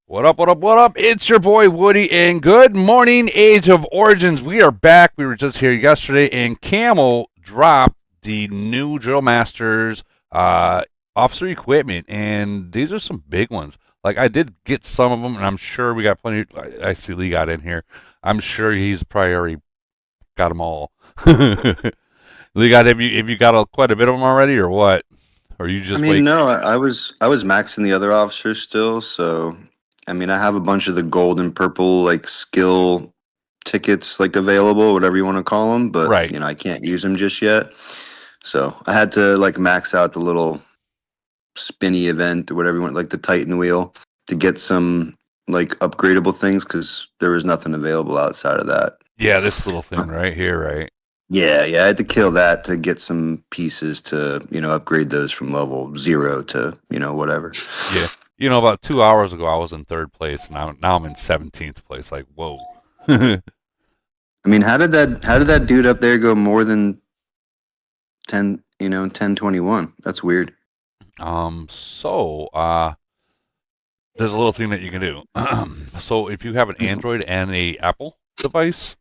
What up, what up, what up? It's your boy Woody, and good morning, Age of Origins. We are back. We were just here yesterday, and Camel dropped the new DrillMasters officer equipment, and these are some big ones. Like, I did get some of them, and I'm sure we got plenty. I see Lee got in here. I'm sure he's probably already got them all. Lee, have you got quite a bit of them already, or what? Or you I just mean, wait? no, I was maxing the other officers still, so I mean, I have a bunch of the gold and purple like skill tickets like available, whatever you want to call them, but Right. I can't use them just yet. So I had to like max out the little spinny event or whatever you want, like the Titan wheel, to get some like upgradable things because there was nothing available outside of that. Yeah, this little thing right here, right? Yeah, I had to kill that to get some pieces to, upgrade those from level 0 to, whatever. Yeah. About 2 hours ago, I was in third place, and now I'm in 17th place. Like, whoa. I mean, how did that dude up there go more than 10, 1021? That's weird. So, there's a little thing that you can do. So, if you have an Android and a Apple device,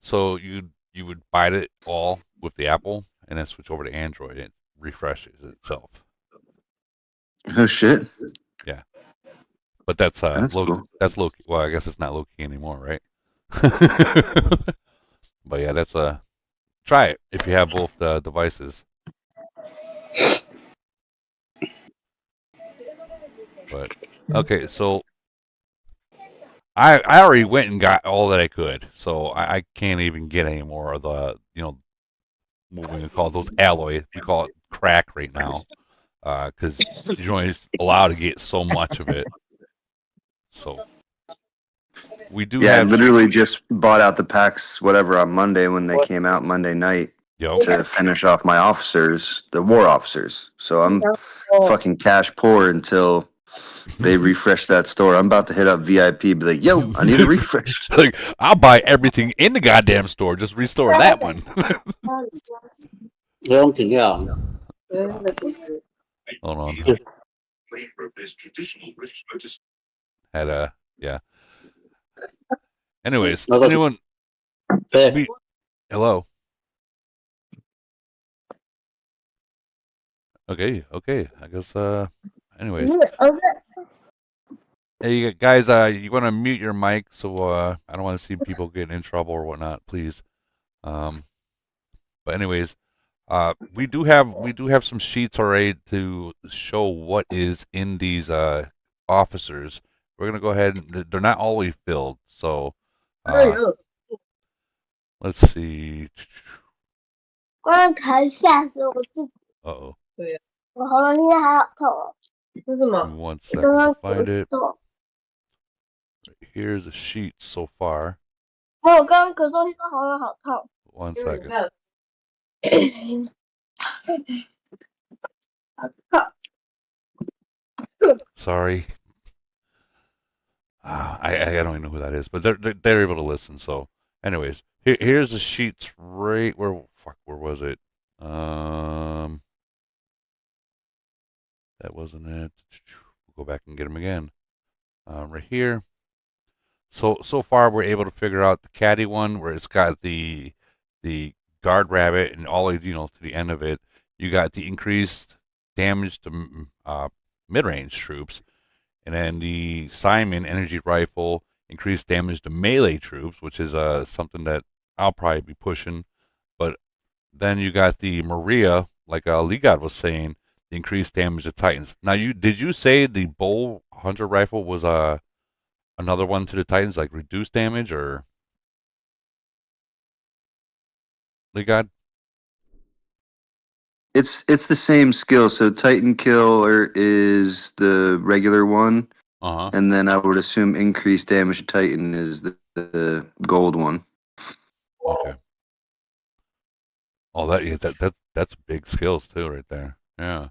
so you would bite it all with the Apple, and then switch over to Android. It refreshes itself. Oh shit. Yeah, but that's That's low. cool. That's low. Well, I guess it's not low key anymore, right? But yeah, that's try it if you have both devices. But okay, so I already went and got all that I could, so I can't even get any more of the what we call those alloy. We call it crack right now, because you're only allowed to get so much of it. So we do Yeah, I have. literally just bought out the packs, whatever, on Monday when they came out Monday night Yo, to finish off my officers, the war officers. So I'm fucking cash poor until they refresh that store. I'm about to hit up VIP, be like, yo, I need a refresh. like I'll buy everything in the goddamn store. Just restore that one. 不用停药。Hold on. Had yeah. Anyways, anyone?对， Hello. Okay. I guess. Anyways, hey guys, you want to mute your mic so I don't want to see people getting in trouble or whatnot, please. But anyways, we do have some sheets already to show what is in these officers. We're gonna go ahead and they're not always filled, so let's see. 光看吓死我自己， Uh-oh. 我喉咙现在还好痛哦。为什 Give 么？ me one 刚 second 刚 to find it. 痛， Here's the sheet so far. 我刚刚咳嗽，听说喉咙好痛。One second. 痛。 Sorry. I don't even know who that is, but they're able to listen. So, anyways, here's the sheets right where was it? That wasn't it. We'll go back and get them again. Right here. So far we're able to figure out the caddy one where it's got the guard rabbit and all to the end of it. You got the increased damage to mid-range troops, and then the Simon energy rifle increased damage to melee troops, which is something that I'll probably be pushing. But then you got the Maria, like Ligad was saying, the increased damage to Titans. Now, did you say the Bull Hunter rifle was another one to the Titans, like reduced damage, or Ligad? It's the same skill. So Titan Killer is the regular one, Uh huh. and then I would assume increased damage to Titan is the gold one. Okay. Oh, that's big skills too, right there. Yeah.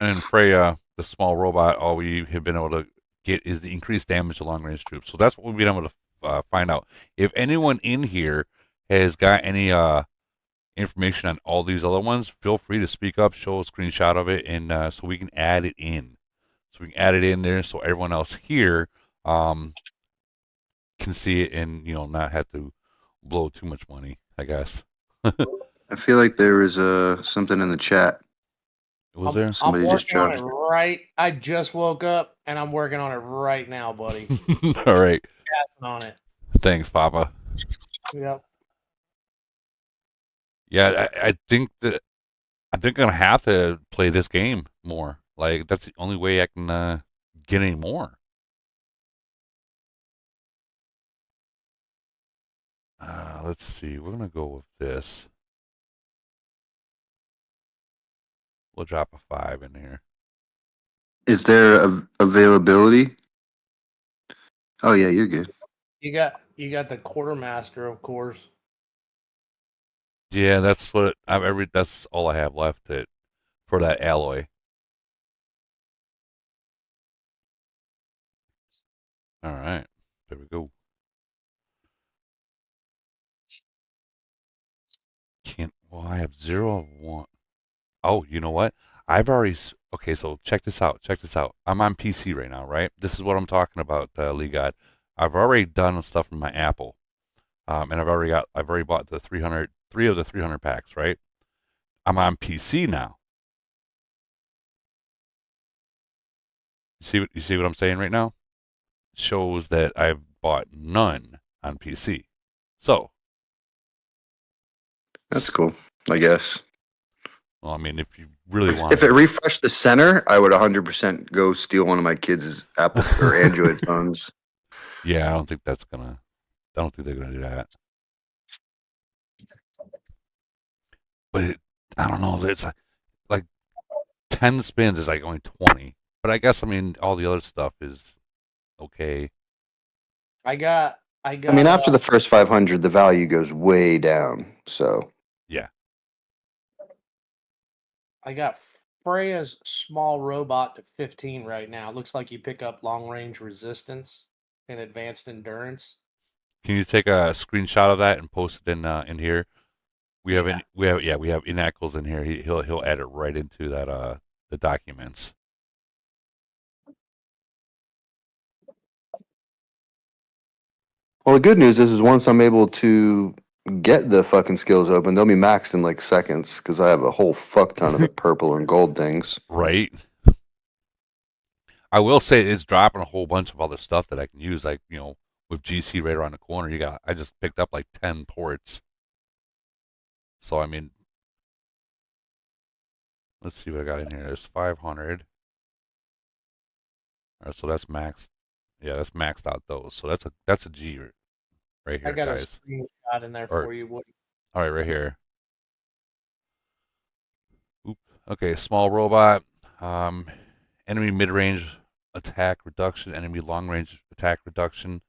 And Freya, the small robot, all we have been able to get is the increased damage to long range troops. So that's what we've been able to find out. If anyone in here has got any information on all these other ones, feel free to speak up, show a screenshot of it, and so we can add it in. So So we can add it in there so everyone else here can see it and not have to blow too much money, I guess. I feel like there was something in the chat. Was there? I'm Somebody just working on it dropped. right. I just woke up and I'm working on it right now, buddy. All right. Passing on it. Thanks, Papa. Yep. Yeah, I think I'm gonna have to play this game more. Like that's the only way I can get any more. Let's see. We're gonna go with this. We'll drop a 5 in here. Is there availability? Oh yeah, you're good. You got the quartermaster, of course. Yeah, that's what that's all I have left for that alloy. All right, there we go. Well, I have 0 of 1. Oh, you know what? I've already. Okay, so check this out. Check this out. I'm on PC right now, right? This is what I'm talking about, Lee God. I've already done stuff from my Apple, and I've already bought the 3 of the 300 packs, right? I'm on PC now. You see what I'm saying right now? It shows that I've bought none on PC. So That's cool, I guess. well, I mean, if you really want, If it refreshed the center, I would 100% go steal one of my kids' Apple or Android phones. yeah, I don't think they're gonna do that. But I don't know. It's like 10 spins is like only 20. But I guess all the other stuff is okay. I mean, after the first 500, the value goes way down. So yeah, I got Freya's small robot to 15 right now. It looks like you pick up long range resistance and advanced endurance. Can you take a screenshot of that and post it in here? We have Inacles in here. He'll add it right into that the documents. well, the good news is once I'm able to get the fucking skills open, they'll be maxed in like seconds because I have a whole fuck ton of the purple and gold things. Right. I will say it's dropping a whole bunch of other stuff that I can use, like with GC right around the corner. I just picked up like 10 ports. So let's see what I got in here. There's 500. All right, so that's maxed. Yeah, that's maxed out those. So that's a G right here, I got guys. a screenshot in there for you, Woody. All right, right here. Oop. Okay, small robot. Enemy mid-range attack reduction. Enemy long-range attack reduction.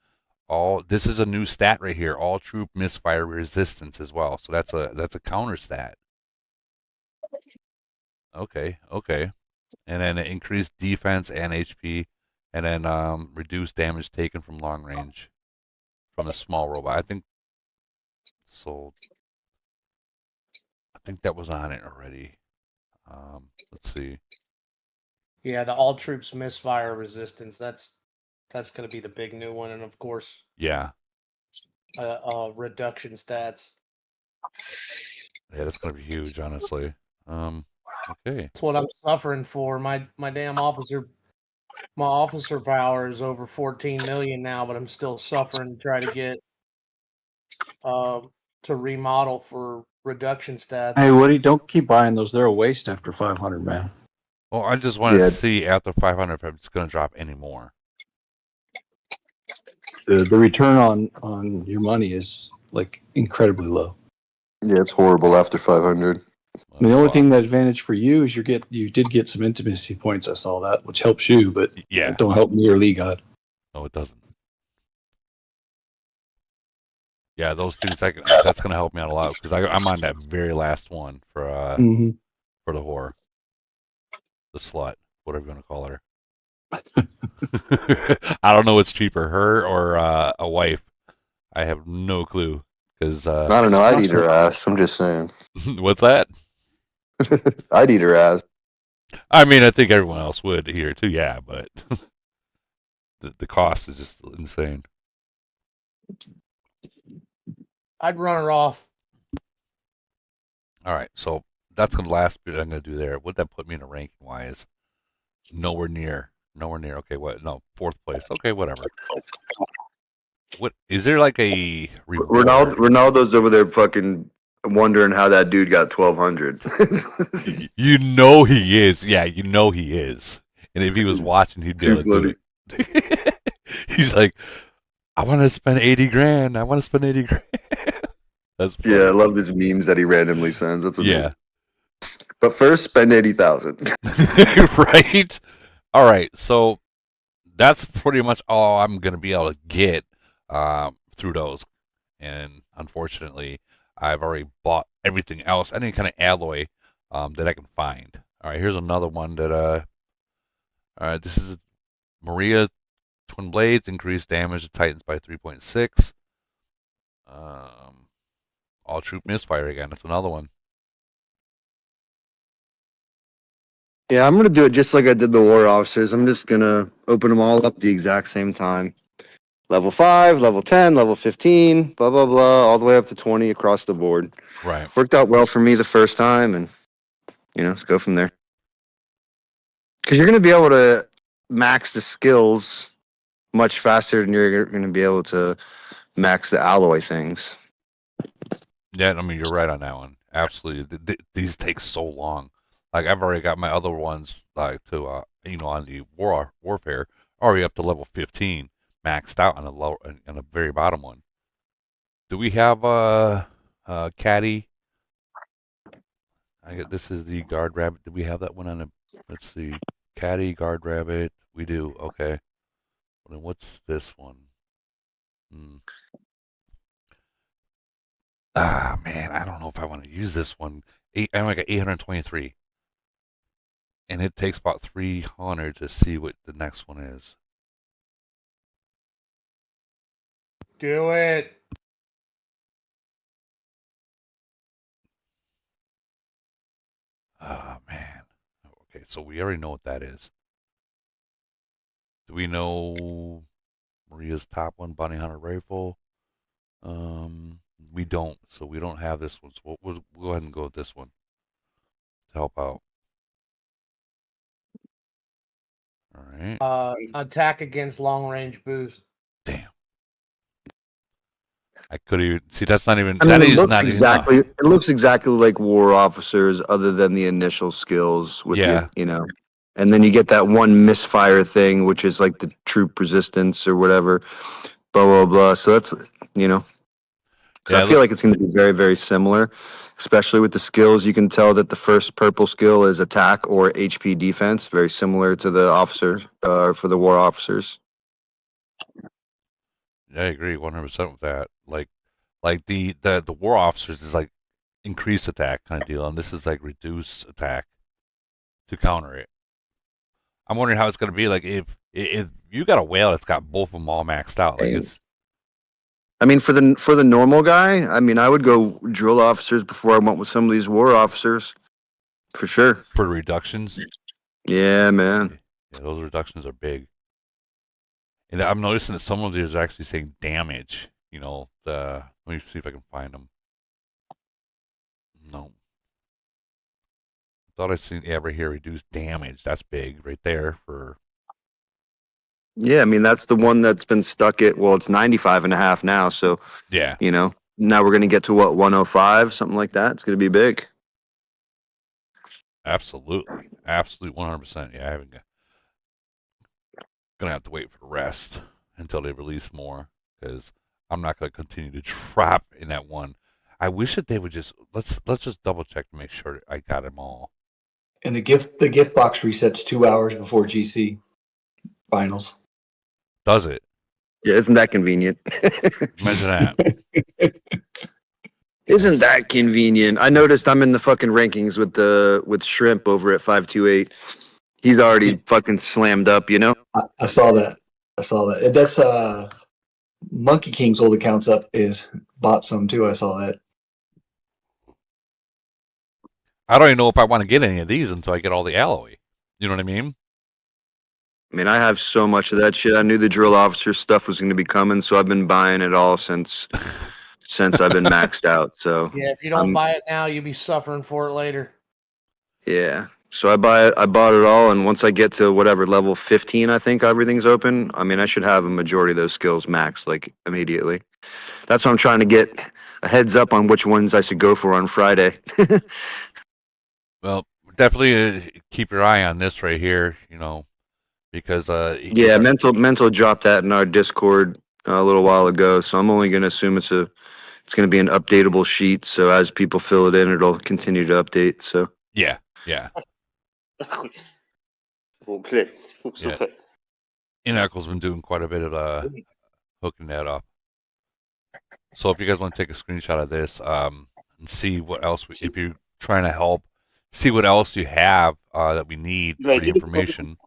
This is a new stat right here. All troop misfire resistance as well. So that's a counter stat. Okay. And then increased defense and HP, and then reduced damage taken from long range from the small robot. I think that was on it already. Let's see. Yeah, the all troops misfire resistance. That's going to be the big new one, and of course, Yeah. Reduction stats. Yeah, that's gonna be huge, honestly. Okay. That's what I'm suffering for. My damn officer, my officer power is over 14 million now, but I'm still suffering to try to get to remodel for reduction stats. Hey, Woody, don't keep buying those. They're a waste after 500, man. Well, I just want to Yeah. see after 500 if it's gonna drop any more. The return on your money is like incredibly low. Yeah, it's horrible after 500. And the only thing that advantage for you is you did get some intimacy points. I saw that, which helps you, but Yeah. don't help me or Lee God. No, it doesn't. Yeah, those things that's gonna help me out a lot because I'm on that very last one for Mm-hmm. for the whore, the slut, whatever you want to call her. I don't know what's cheaper, her or a wife. I have no clue because I don't know. I'd eat her ass. I'm just saying. what's that? I'd eat her ass. I mean, I think everyone else would here too. Yeah, but the cost is just insane. I'd run her off. All right, so that's the last bit I'm going to do there. What'd that put me in a ranking wise? Nowhere near. Nowhere near. Okay, what? No, fourth place. Okay, whatever. What is there like a reward? Ronaldo's over there fucking wondering how that dude got 1,200. You know he is. Yeah, you know he is. And if he was watching, he'd be Too able to do it. He's like, I want to spend 80 grand. I want to spend 80 grand. That's funny. Yeah, I love these memes that he randomly sends. That's amazing. Yeah. But first, spend 80,000. Right? All right. So that's pretty much all I'm going to be able to get through those. And unfortunately, I've already bought everything else, any kind of alloy that I can find. All right, here's another one that, all right, this is Maria Twin Blades, increased damage to Titans by 3.6. All troop misfire again. That's another one. Yeah, I'm going to do it just like I did the war officers. I'm just going to open them all up the exact same time. Level 5, level 10, level 15, blah, blah, blah, all the way up to 20 across the board. Right. Worked out well for me the first time, and, let's go from there. Because you're going to be able to max the skills much faster than you're going to be able to max the alloy things. Yeah, I mean, you're right on that one. Absolutely. These take so long. Like, I've already got my other ones, like, to, on the warfare, already up to level 15, maxed out on the very bottom one. Do we have caddy? This is the guard rabbit. Do we have that one on the? Let's see, caddy, guard rabbit. We do. Okay. Well, then what's this one? Ah, man, I don't know if I want to use this one. I only got 823, and it takes about 300 to see what the next one is. Do it. Ah, man. Okay, so we already know what that is. Do we know Maria's top one, bounty hunter rifle? We don't, so we don't have this one. So we'll go ahead and go with this one to help out. All right. Attack against long range boost. Damn. I could even see. That's not even. I mean, That it is looks not exactly. enough. It looks exactly like war officers, other than the initial skills with Yeah. and then you get that one misfire thing, which is like the troop resistance or whatever. Blah blah blah. So that's So Yeah, I feel like it's going to be very, very similar, especially with the skills. You can tell that the first purple skill is attack or HP defense, very similar to the officer for the war officers. I agree 100% with that. Like the war officers is like increased attack kind of deal, and this is like reduced attack to counter it. I'm wondering how it's going to be like if you got a whale that's got both of them all maxed out. Like it's. I mean, for the normal guy, I mean, I would go drill officers before I went with some of these war officers, for sure. For reductions. Yeah, man. Yeah, those reductions are big. And I'm noticing that some of these are actually saying damage. Let me see if I can find them. No. Thought I seen right here reduced damage. That's big right there for. Yeah, I mean, that's the one that's been stuck at, well, it's 95.5 now. So, Yeah. Now we're going to get to what, 105, something like that. It's going to be big. Absolutely. Absolutely 100%. Yeah, I'm going to have to wait for the rest until they release more because I'm not going to continue to drop in that one. I wish that they would just, let's just double check to make sure that I got them all. And the gift box resets 2 hours before GC finals. Does it? Yeah, isn't that convenient? Imagine that. Isn't that convenient? I noticed I'm in the fucking rankings with Shrimp over at 528. He's already fucking slammed up, I saw that. That's Monkey King's old accounts up is bought some too. I saw that. I don't even know if I want to get any of these until I get all the alloy. You know what I mean? I mean, I have so much of that shit. I knew the drill officer stuff was going to be coming, so I've been buying it all since I've been maxed out. So Yeah, if you don't buy it now, you'll be suffering for it later. yeah. So I bought it all, and once I get to whatever level 15, I think everything's open. I mean, I should have a majority of those skills maxed like immediately. That's why I'm trying to get a heads up on which ones I should go for on Friday. Well, definitely keep your eye on this right here, because Yeah, mental dropped that in our Discord a little while ago, so I'm only going to assume it's going to be an updatable sheet. So as people fill it in, it'll continue to update. So yeah. Okay. Yeah. Inacle's been doing quite a bit of hooking that up. So if you guys want to take a screenshot of this, and see what else, if you're trying to help, see what else you have that we need for the information,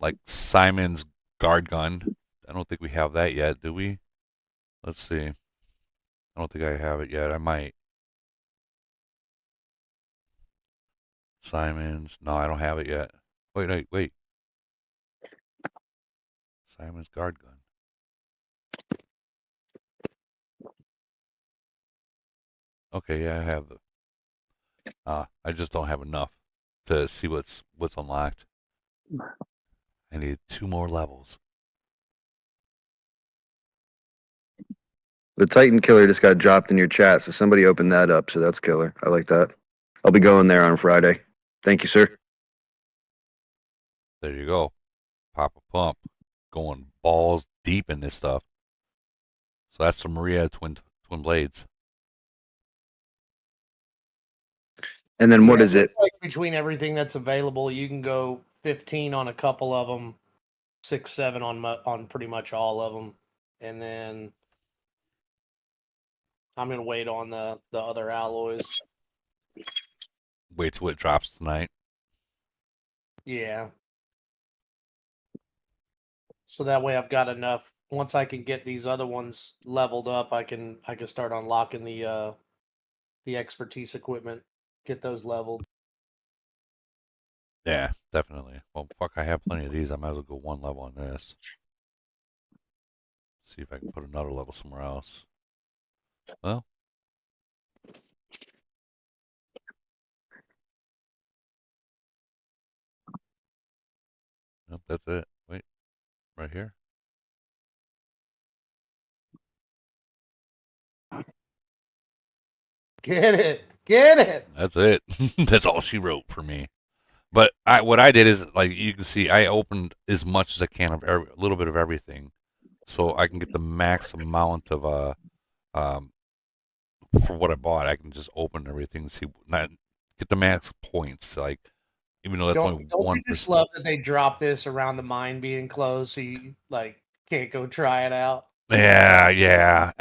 like Simon's guard gun. I don't think we have that yet, do we? Let's see. I don't think I have it yet. I might. Simon's. No, I don't have it yet. Wait. Simon's guard gun. Okay, yeah, I have the. I just don't have enough to see what's unlocked. I need 2 more levels. the Titan Killer just got dropped in your chat, so somebody opened that up. So that's killer. I like that. I'll be going there on Friday. Thank you, sir. There you go. Pop a pump. Going balls deep in this stuff. So that's the Maria twin blades. And then what is it? Like between everything that's available, you can go 15 on a couple of them, 6, 7 on pretty much all of them, and then I'm gonna wait on the other alloys. Wait till it drops tonight. Yeah. So that way I've got enough. Once I can get these other ones leveled up, I can start unlocking the expertise equipment. Get those leveled. Yeah, definitely. Well, fuck, I have plenty of these. I might as well go 1 level on this. See if I can put another level somewhere else. Well. Nope, that's it. Wait. Right here. Get it. Get it. That's it. That's all she wrote for me. But what I did is, like you can see, I opened as much as I can of a little bit of everything, so I can get the max amount of for what I bought. I can just open everything and see, not get the max points. Like, even though that's only Don't 1%. you just love that they drop this around the mine being closed, so you can't go try it out? Yeah.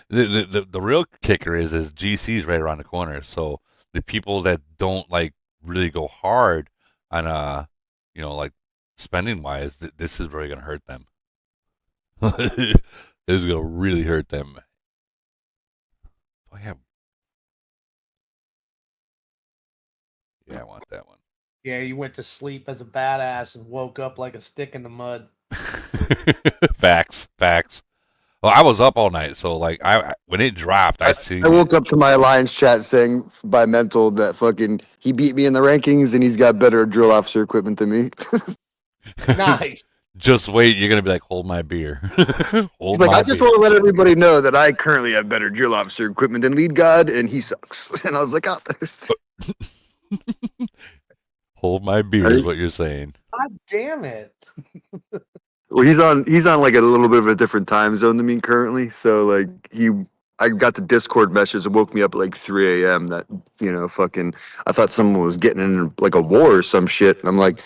The real kicker is GC's right around the corner. So the people that don't really go hard on like spending wise, this is really gonna hurt them. This is gonna really hurt them. Do I have? Yeah, I want that one. Yeah, you went to sleep as a badass and woke up like a stick in the mud. Facts. Well, I was up all night, so when it dropped, I woke up to my Alliance chat saying by mental that fucking he beat me in the rankings and he's got better drill officer equipment than me. Nice. Just wait, you're gonna be like, hold my beer. Hold I just want to let everybody know that I currently have better drill officer equipment than Lead God, and he sucks. And I was like, oh. Hold my beer is what you're saying. God damn it. Well, he's on like a little bit of a different time zone than me currently. So I got the Discord message that woke me up at like 3 a.m. that, fucking, I thought someone was getting in like a war or some shit. And I'm like,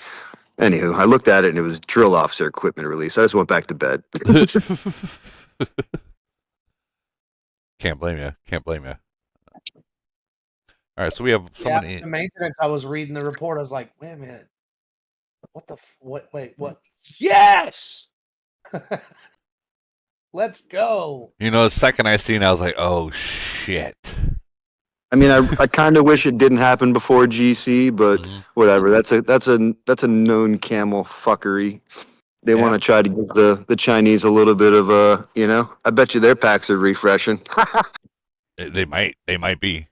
anywho, I looked at it and it was drill officer equipment release. I just went back to bed. Can't blame you. All right, so we have someone in the maintenance. I was reading the report. I was like, wait a minute. What the? Wait, what? Yes! Let's go. The second I seen it, I was like, oh, shit. I mean, I kind of wish it didn't happen before GC, but Mhm. whatever. That's a known Camel fuckery. They Yeah. want to try to give the Chinese a little bit of a, I bet you their packs are refreshing. They might be.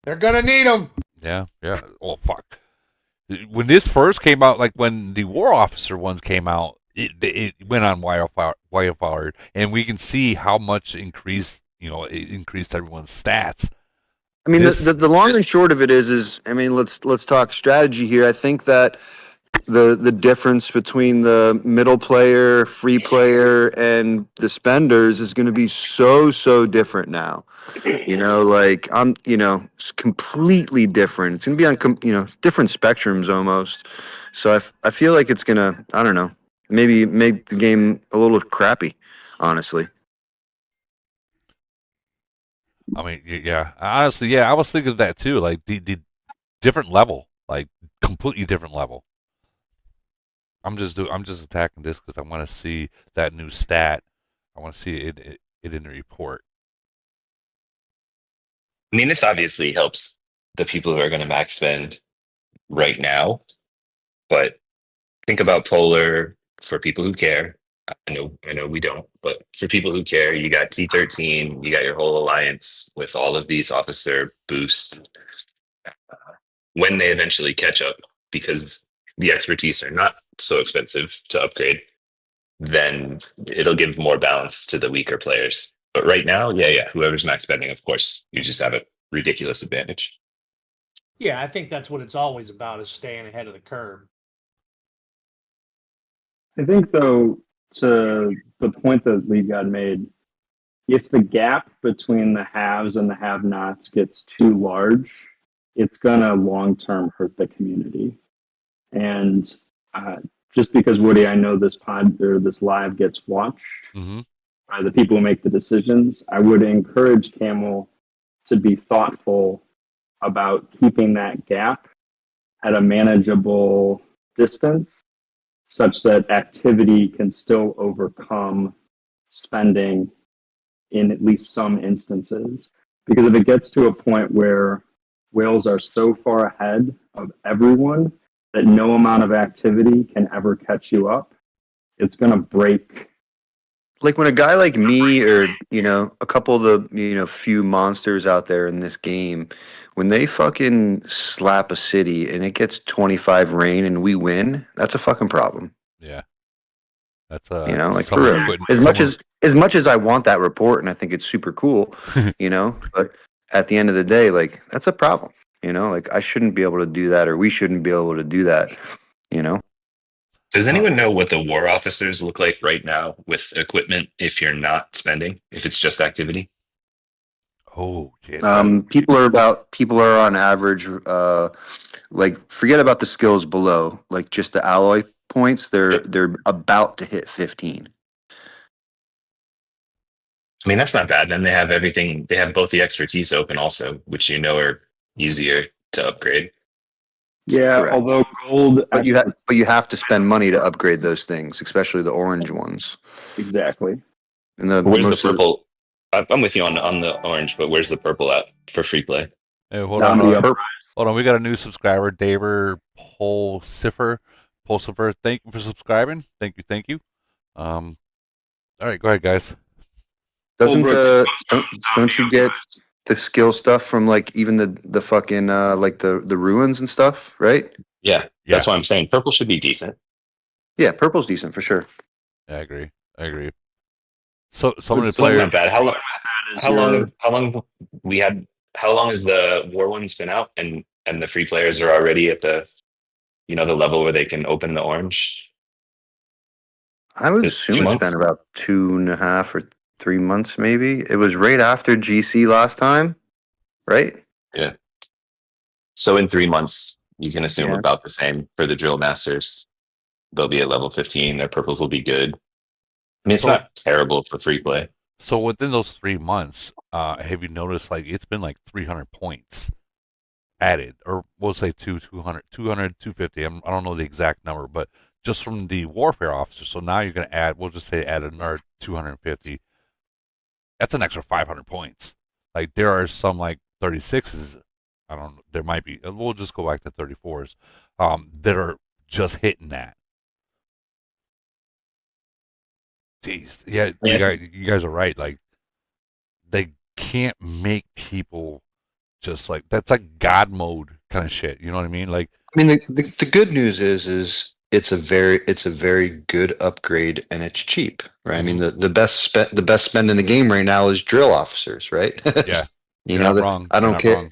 They're gonna need them. Yeah. Oh fuck. When this first came out, like when the War Officer ones came out, it went on wildfire, and we can see how much increased. It increased everyone's stats. I mean, This- the long and short of it is, I mean, let's talk strategy here. I think that the difference between the middle player, free player, and the spenders is going to be so different now. Like it's completely different. It's going to be on different spectrums almost. So I feel like it's gonna, I don't know, maybe make the game a little crappy, honestly. I mean, yeah. Honestly, yeah, I was thinking of that too. Like the different level, like completely different level. I'm just attacking this because I want to see that new stat. I want to see it in the report. I mean, this obviously helps the people who are going to max spend right now, but think about Polar for people who care. I know we don't, but for people who care, you got T13, you got your whole alliance with all of these officer boosts when they eventually catch up, because the expertise are not so expensive to upgrade, then it'll give more balance to the weaker players. But right now, yeah, whoever's max spending, of course, you just have a ridiculous advantage. Yeah, I think that's what it's always about, is staying ahead of the curve. I think, though, to the point that Lee God made, if the gap between the haves and the have-nots gets too large, it's gonna long-term hurt the community. And just because, Woody, I know this pod or this live gets watched Mm-hmm. by the people who make the decisions, I would encourage Camel to be thoughtful about keeping that gap at a manageable distance, such that activity can still overcome spending in at least some instances. Because if it gets to a point where whales are so far ahead of everyone that no amount of activity can ever catch you up, it's going to break. Like when a guy like me or, a couple of the, few monsters out there in this game, when they fucking slap a city and it gets 25 rain and we win, that's a fucking problem. Yeah. That's Like for someone real. putting- As much someone's- as much as I want that report and I think it's super cool, but at the end of the day, like that's a problem. Like I shouldn't be able to do that, or we shouldn't be able to do that, Does anyone know what the war officers look like right now with equipment if you're not spending, if it's just activity? Oh shit. People are on average, like forget about the skills below, like just the alloy points, they're about to hit 15. I mean, that's not bad. Then they have everything. They have both the expertise open also, which are easier to upgrade. Yeah, Correct. although gold, But you have to spend money to upgrade those things, especially the orange ones. exactly. And the Where's the most of purple? I'm with you on the orange, but where's the purple at for free play? Hey, hold Down on. the upper. Hold on. We got a new subscriber, Daver Polsifer. Thank you for subscribing. Thank you. All right, go ahead, guys. Doesn't Well, don't you get the skill stuff from like even the fucking like the ruins and stuff, right? Yeah, that's why I'm saying purple should be decent. Yeah, purple's decent for sure. Yeah, I agree. So some of the So it's players. not bad. How long has the war ones been out, and the free players are already at the the level where they can open the orange? I would Just assume 2 it's months? been about 2.5 or 3 months, maybe. It was right after GC last time, right? Yeah. So in 3 months, you can assume Yeah. about the same for the drill masters. They'll be at level 15. Their purples will be good. I mean, it's So- not terrible for free play. So within those 3 months, have you noticed like it's been like 300 points added, or we'll say 200, 250. I don't know the exact number, but just from the warfare officer. So now you're going to add, we'll just say add another 250. That's an extra 500 points. Like there are some like 36s. I don't know. There might be. We'll just go back to 34s. That are just hitting that. Jeez, yeah, you guys are right. Like they can't make people just like that's like God mode kind of shit. You know what I mean? Like, I mean, the good news is it's a very good upgrade and it's cheap, right? I mean, the best spend in the game right now is drill officers, right? yeah, You you're know not that wrong. I You're don't not care. wrong.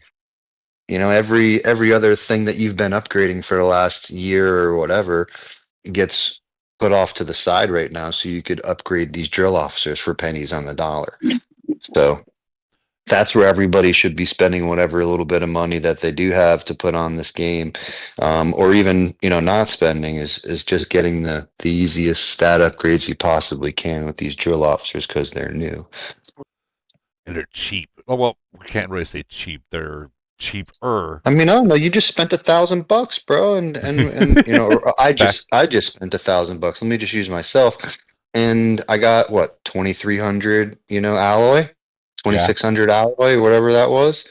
You know, every other thing that you've been upgrading for the last year or whatever gets put off to the side right now, so you could upgrade these drill officers for pennies on the dollar. So that's where everybody should be spending whatever little bit of money that they do have to put on this game, or even not spending is just getting the easiest stat upgrades you possibly can with these drill officers because they're new. And they're cheap. Oh well, we can't really say cheap. They're cheaper. I mean, I don't know. You just spent $1,000, bro, and or I just spent $1,000. Let me just use myself, and I got what 2,300, alloy, 2,600 alloy, whatever that was,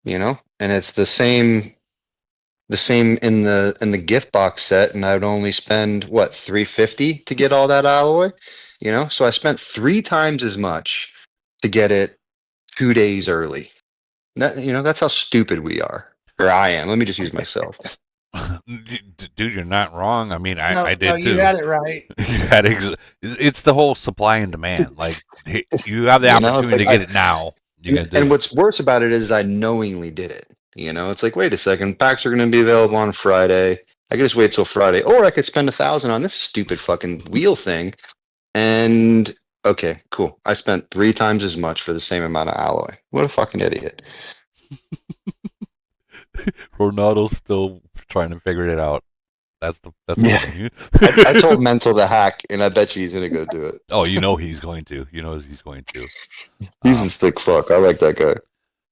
and it's the same in the gift box set, and I'd only spend what 350 to get all that alloy, so I spent 3 times as much to get it 2 days early. That's how stupid we are. Or I am. Let me just use myself. Dude, you're not wrong. I mean, I did no, too. you had it right. It's the whole supply and demand. Like you have the opportunity to get it now. You're gonna do And it. what's worse about it is I knowingly did it. It's like, wait a second, packs are going to be available on Friday. I could just wait till Friday, or I could spend 1,000 on this stupid fucking wheel thing. And okay, cool. I spent 3 times as much for the same amount of alloy. What a fucking idiot! Ronaldo's still trying to figure it out. That's Yeah. I told Mental to hack, and I bet you he's gonna go do it. Oh, he's going to. He's going to. He's a thick fuck. I like that guy.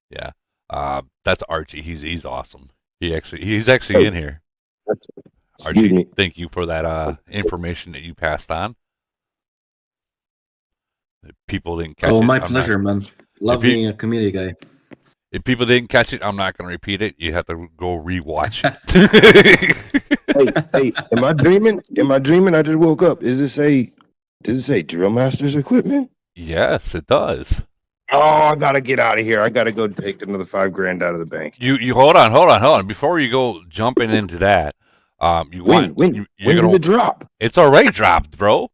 Yeah. That's Archie. He's awesome. He's actually in here. Excuse Archie, me. thank you for that information that you passed on. People didn't catch it. Oh, my pleasure, man. Love being a community guy. If people didn't catch it, I'm not going to repeat it. You have to go rewatch it. Hey, am I dreaming? Am I dreaming? I just woke up. Does it say DrillMaster's equipment? Yes, it does. Oh, I gotta get out of here. I gotta go take another $5,000 out of the bank. You hold on. Before you go jumping into that, When does it drop? It's already dropped, bro.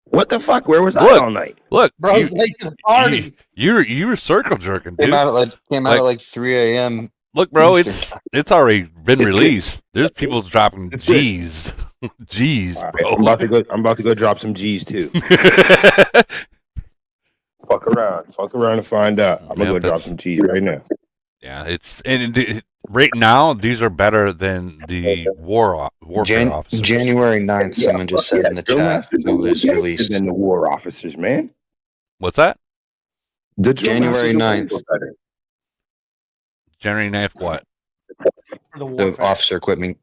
What the fuck? Where was I all night? Look, Bro's late to the party. You were circle jerking, dude. Came out at like 3 a.m. Look, bro, Eastern. it's already been released. There's people dropping G's. G's, All bro. right, I'm about to go drop some G's too. Fuck around and find out. I'm gonna go drop some G's right now. Yeah, right now these are better than the warfare officers. January 9th, someone just said in the chat it was released. Than the war officers, man. What's that? The January 9th. January 9th, what? The officer equipment,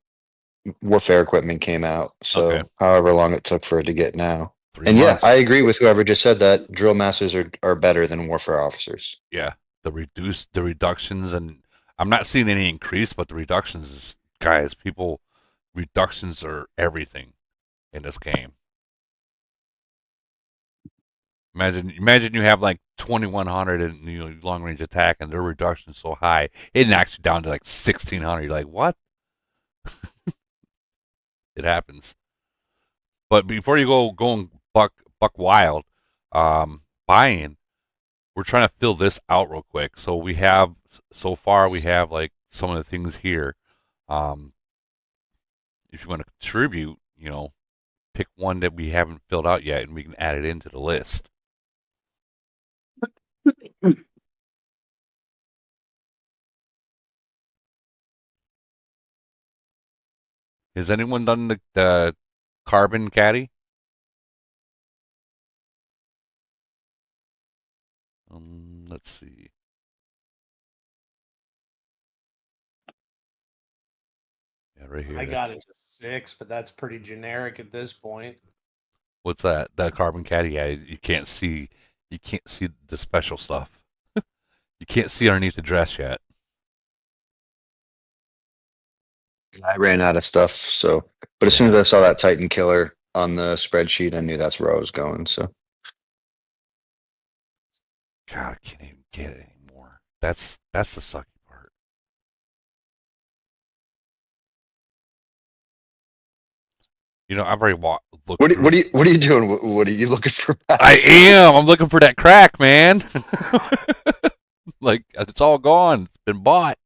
warfare equipment came out. So Okay. however long it took for it to get now. 3 And months. yeah, I agree with whoever just said that drill masters are better than warfare officers. Yeah, the reductions, and I'm not seeing any increase, but the reductions, guys, reductions are everything in this game. Imagine you have like 2,100 in long range attack, and their reduction so high, it knocks you down to like 1,600. You're like, what? It happens. But before you go buck wild, buying, we're trying to fill this out real quick. So we have like some of the things here. If you want to contribute, pick one that we haven't filled out yet, and we can add it into the list. Has anyone done the carbon caddy? Let's see. Yeah, right here. I got it to 6, but that's pretty generic at this point. What's that? The carbon caddy? Yeah, you can't see the special stuff. You can't see underneath the dress yet. I ran out of stuff, so but as soon as I saw that Titan killer on the spreadsheet, I knew that's where I was going. So God, I can't even get it anymore. That's the sucky part. You know, I've already looked what through. what are you doing? What are you looking for? I am. I'm looking for that crack, man. Like it's all gone. It's been bought.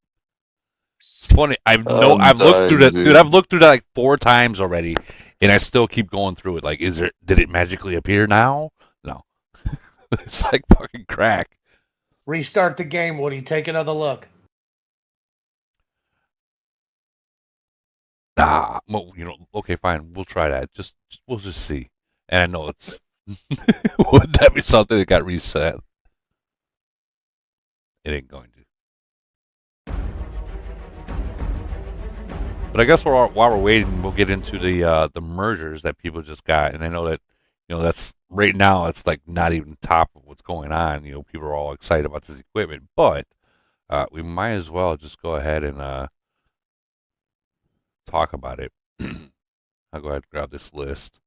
It's funny. I've looked through that, dude. I've looked through that like 4 times already, and I still keep going through it. Like, did it magically appear now? No. It's like fucking crack. Restart the game, Woody. Take another look. Nah, well, you know, okay, fine. We'll try that. We'll just see. And I know it's would that be something that got reset? It ain't going to. But I guess while we're waiting, we'll get into the mergers that people just got. And I know that, you know, that's right now it's like not even top of what's going on. You know, people are all excited about this equipment, but we might as well just go ahead and talk about it. I'll go ahead and grab this list,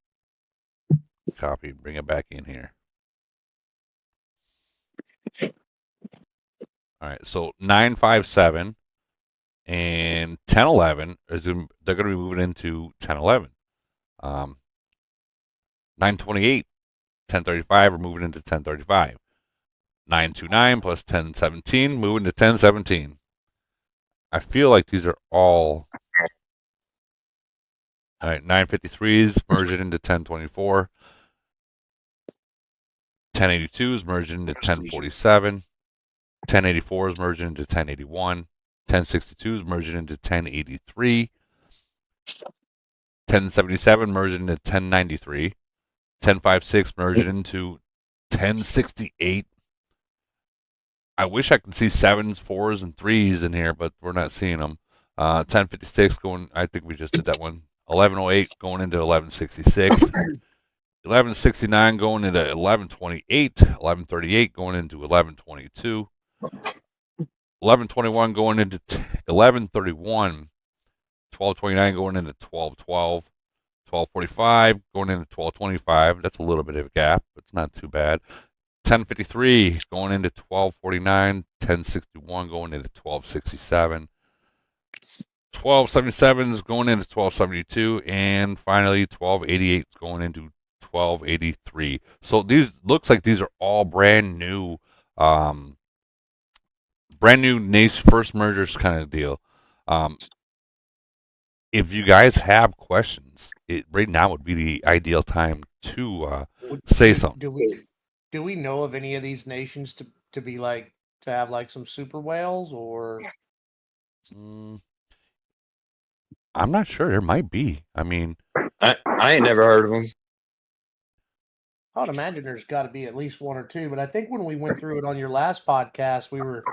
copy, bring it back in here. All right, so 957 and 1011 they're going to be moving into 1011. 928, 1035 are moving into 1035. 929 plus 1017 moving to 1017. I feel like these are all right. 953s merging into 1024. 1082s merging into 1047. 1084s merging into 1081. 1062s merging into 1083. 1077 merging into 1093. 1056 merging into 1068. I wish I could see 7s, 4s, and 3s in here, but we're not seeing them. 1056 going, I think we just did that one. 1108 going into 1166. 1169 going into 1128. 1138 going into 1122. 1121 going into 1131. 1229 going into 1212. 1245 going into 1225. That's a little bit of a gap, but it's not too bad. 1053 going into 1249. 1061 going into 1267. 1277 is going into 1272, and finally 1288 is going into 1283. So these looks like these are all brand new nation first mergers kind of deal. If you guys have questions, right now would be the ideal time to say something. Do we know of any of these nations to be like to have like some super whales or? I'm not sure. There might be. I mean, I ain't never heard of them. I would imagine there's got to be at least 1 or 2, but I think when we went through it on your last podcast, we were.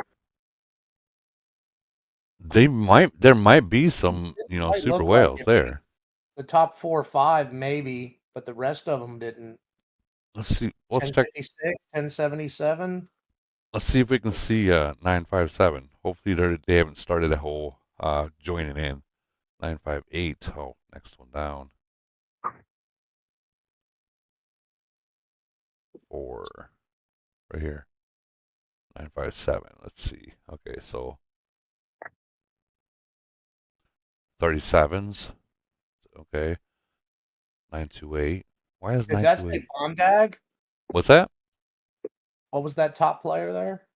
There might be some, you know, super whales like there. The top 4 or 5 maybe, but the rest of them didn't. Let's see. Let's check. 1077. Let's see if we can see 957. Hopefully they haven't started that whole joining in. 958. Oh, next one down. 4. Right here. 957. Let's see. Okay, so 37s. Okay. 928. Why is 928? That's the Bondag? What's that? What was that top player there?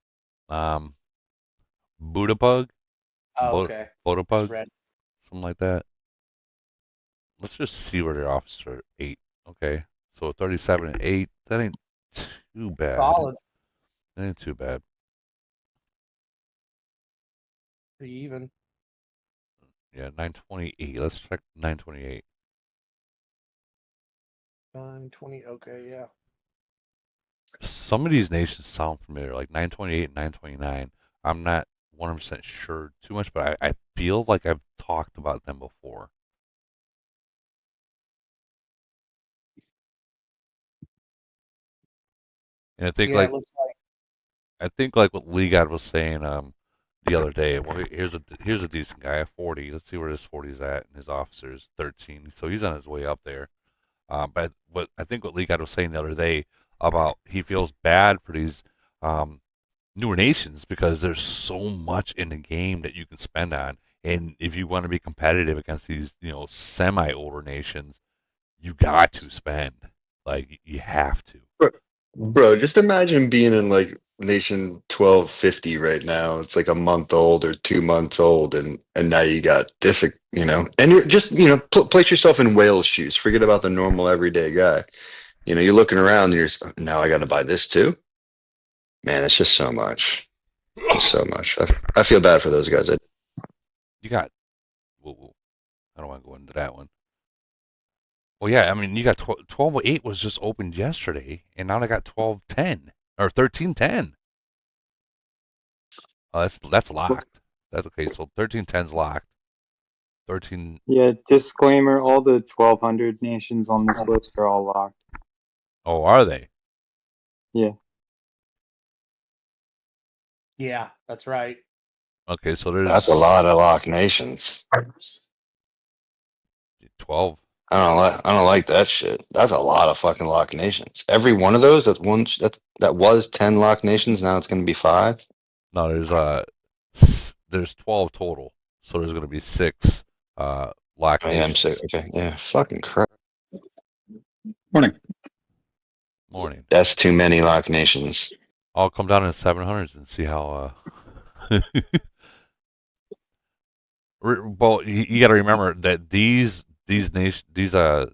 Budapug. Oh, okay. Budapug. Something like that. Let's just see where their officers are. 8. Okay. So 37 and 8. That ain't too bad. Solid. That ain't too bad. Pretty even. Yeah, 928. Let's check 928. 920. Okay, yeah. Some of these nations sound familiar, like 928 and 929. I'm not 100% sure too much, but I feel like I've talked about them before. And I think it looks like I think like what Lee God was saying the other day. Well, here's a decent guy, a 40. Let's see where this 40 is at, and his officer's 13. So he's on his way up there. But what I think what Lee God was saying the other day about he feels bad for these newer nations because there's so much in the game that you can spend on, and if you want to be competitive against these semi older nations, you got to spend. Like you have to. Bro, just imagine being in like nation 1250 right now. It's like a month old or 2 months old, and now you got this, and you're just place yourself in Whale's shoes. Forget about the normal everyday guy. You're looking around and you're just, now I got to buy this too. Man, it's just so much. Just so much. I feel bad for those guys. You got. Whoa. I don't want to go into that one. Well, yeah, I mean, you got 12.8 was just opened yesterday, and now they got 12.10 or 13.10. That's locked. That's okay. So 13.10's locked. 13. Yeah, disclaimer, all the 1200 nations on this list are all locked. Oh, are they? Yeah. Yeah, that's right. Okay, so there's. That's a lot of locked nations. 12. I don't like that shit. That's a lot of fucking locked nations. Every one of those that was 10 locked nations. Now it's going to be 5. No, there's 12 total. So there's going to be 6 locked Oh, yeah, I'm nations. sick. Okay, yeah, fucking crap. Morning. That's too many locked nations. I'll come down in 700s and see how. Well, you got to remember that these nations there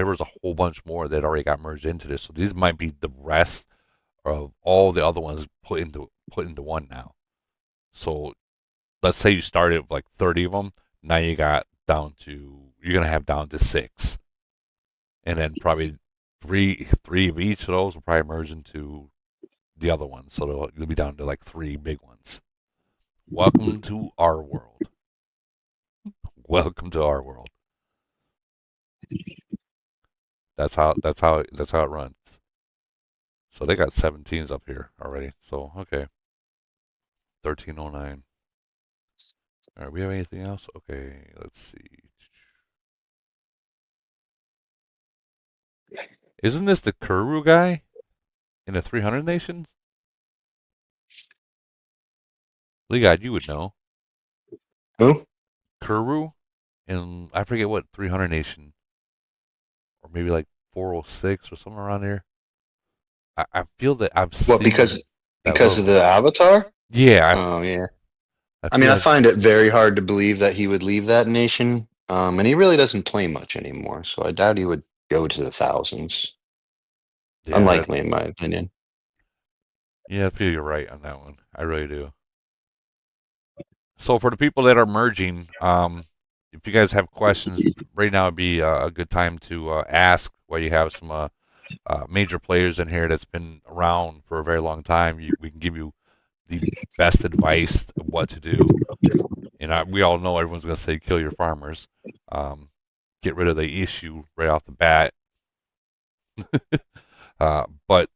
was a whole bunch more that already got merged into this. So these might be the rest of all the other ones put into one now. So let's say you started with like 30 of them. Now you're gonna have down to 6, and then probably three of each of those will probably merge into the other ones. So you'll be down to like 3 big ones. Welcome to our world. Welcome to our world. That's how it runs. So they got 17s up here already. So okay. 1309. All right, we have anything else? Okay, let's see. Isn't this the Kuru guy in the 300 nations? Legod, you would know. Who? Kuru in I forget what 300 nation, or maybe like 406 or somewhere around here. I feel that I've seen. What, because of the avatar? Yeah. Oh yeah. I find it very hard to believe that he would leave that nation. And he really doesn't play much anymore, so I doubt he would go to the thousands. Yeah, Unlikely, in my opinion. Yeah, I feel you're right on that one. I really do. So for the people that are merging, if you guys have questions, right now would be a good time to ask while you have some major players in here that's been around for a very long time. We can give you the best advice of what to do. And we all know everyone's going to say kill your farmers. Get rid of the issue right off the bat. But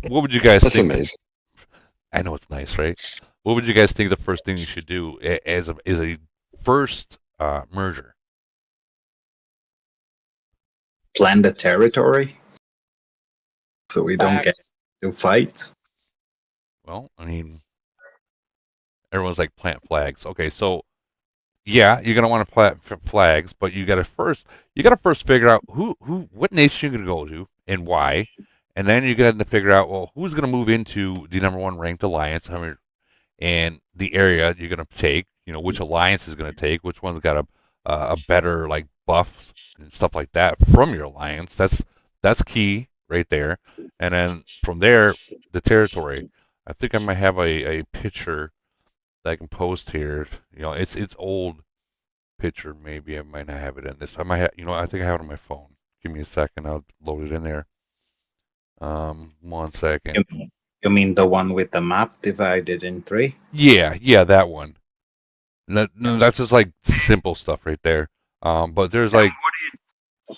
what would you guys think? That's amazing. I know it's nice, right? What would you guys think the first thing you should do as a first merger? Plan the territory so we don't get to fight. Well, I mean, everyone's like plant flags. Okay, so yeah, you're gonna want to plant flags, but you gotta first figure out what nation you're gonna go to and why, and then you're gonna figure out who's gonna move into the #1 ranked alliance, and the area you're gonna take. Which alliance is gonna take, which one's got a better like buffs and stuff like that from your alliance. That's key right there, and then from there the territory. I think I might have a picture that I can post here. It's old picture. Maybe I might not have it in this. I might have, I think I have it on my phone. Give me a second. I'll load it in there. 1 second. You mean the one with the map divided in 3? Yeah, that one. No, that's just like simple stuff right there. But there's like.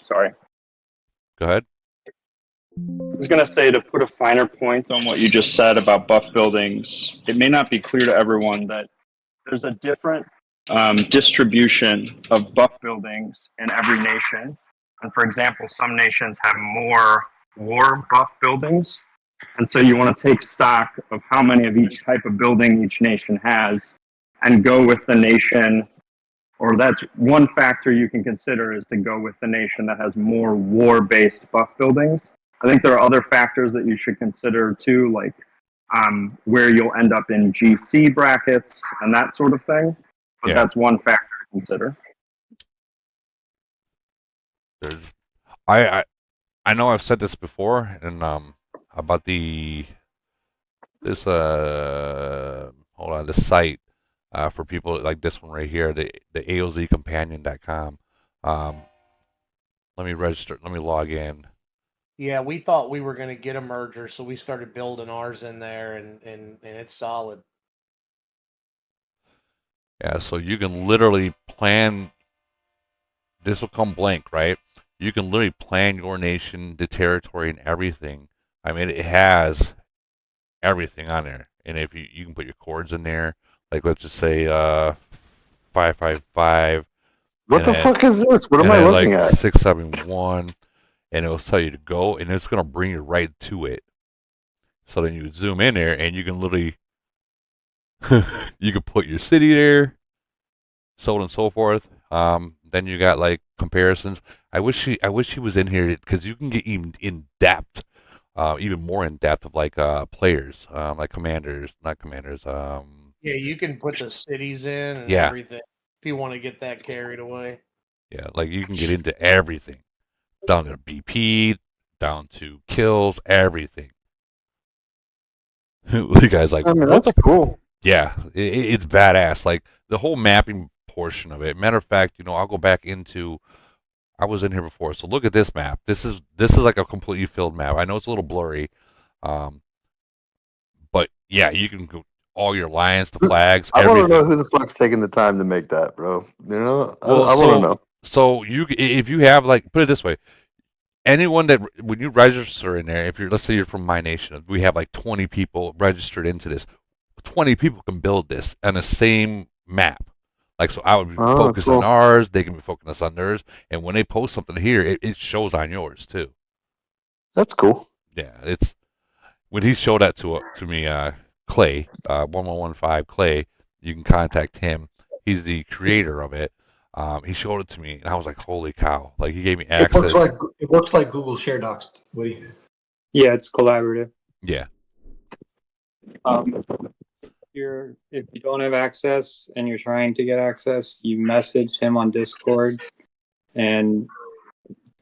Sorry. Go ahead. I was going to say, to put a finer point on what you just said about buff buildings, it may not be clear to everyone that there's a different distribution of buff buildings in every nation. And for example, some nations have more war buff buildings. And so you want to take stock of how many of each type of building each nation has and go with the nation, or that's one factor you can consider, is to go with the nation that has more war-based buff buildings. I think there are other factors that you should consider too, like where you'll end up in GC brackets and that sort of thing. But that's one factor to consider. There's, I know I've said this before, and about this site for people like this one right here, the AOZcompanion.com. Let me register. Let me log in. Yeah, we thought we were going to get a merger, so we started building ours in there, and it's solid. Yeah, so you can literally plan. This will come blank, right? You can literally plan your nation, the territory, and everything. I mean, it has everything on there, and if you can put your chords in there, like let's just say 555. What the fuck is this? What am I looking at? 671, and it'll tell you to go, and it's gonna bring you right to it. So then you zoom in there, and you can literally you can put your city there, so on and so forth. Then you got like comparisons. I wish he was in here because you can get even in depth, even more in depth of like players, like commanders, not commanders. Yeah, you can put the cities in and Yeah. everything if you want to get that carried away. Yeah, like you can get into everything, down to BP, down to kills, everything. The guy's like, I mean, what that's the cool. Yeah, it's badass. Like the whole mapping portion of it. Matter of fact, I'll go back into. I was in here before, so look at this map. This is like a completely filled map. I know it's a little blurry, but yeah, you can go all your lines, the flags. I want everything. to know who the fuck's taking the time to make that, bro. Well, I want to know. So if you have like, put it this way, anyone that when you register in there, let's say you're from my nation, we have like 20 people registered into this. 20 people can build this on the same map. Like, so I would be focused on ours, they can be focused on theirs, and when they post something here, it shows on yours too. That's cool. Yeah, it's when he showed that to me, Clay, 1115 Clay. You can contact him. He's the creator of it. He showed it to me, and I was like, "Holy cow!" Like he gave me access. It works like Google Share Docs, Woody. Yeah, it's collaborative. Yeah. If you don't have access and you're trying to get access, you message him on Discord and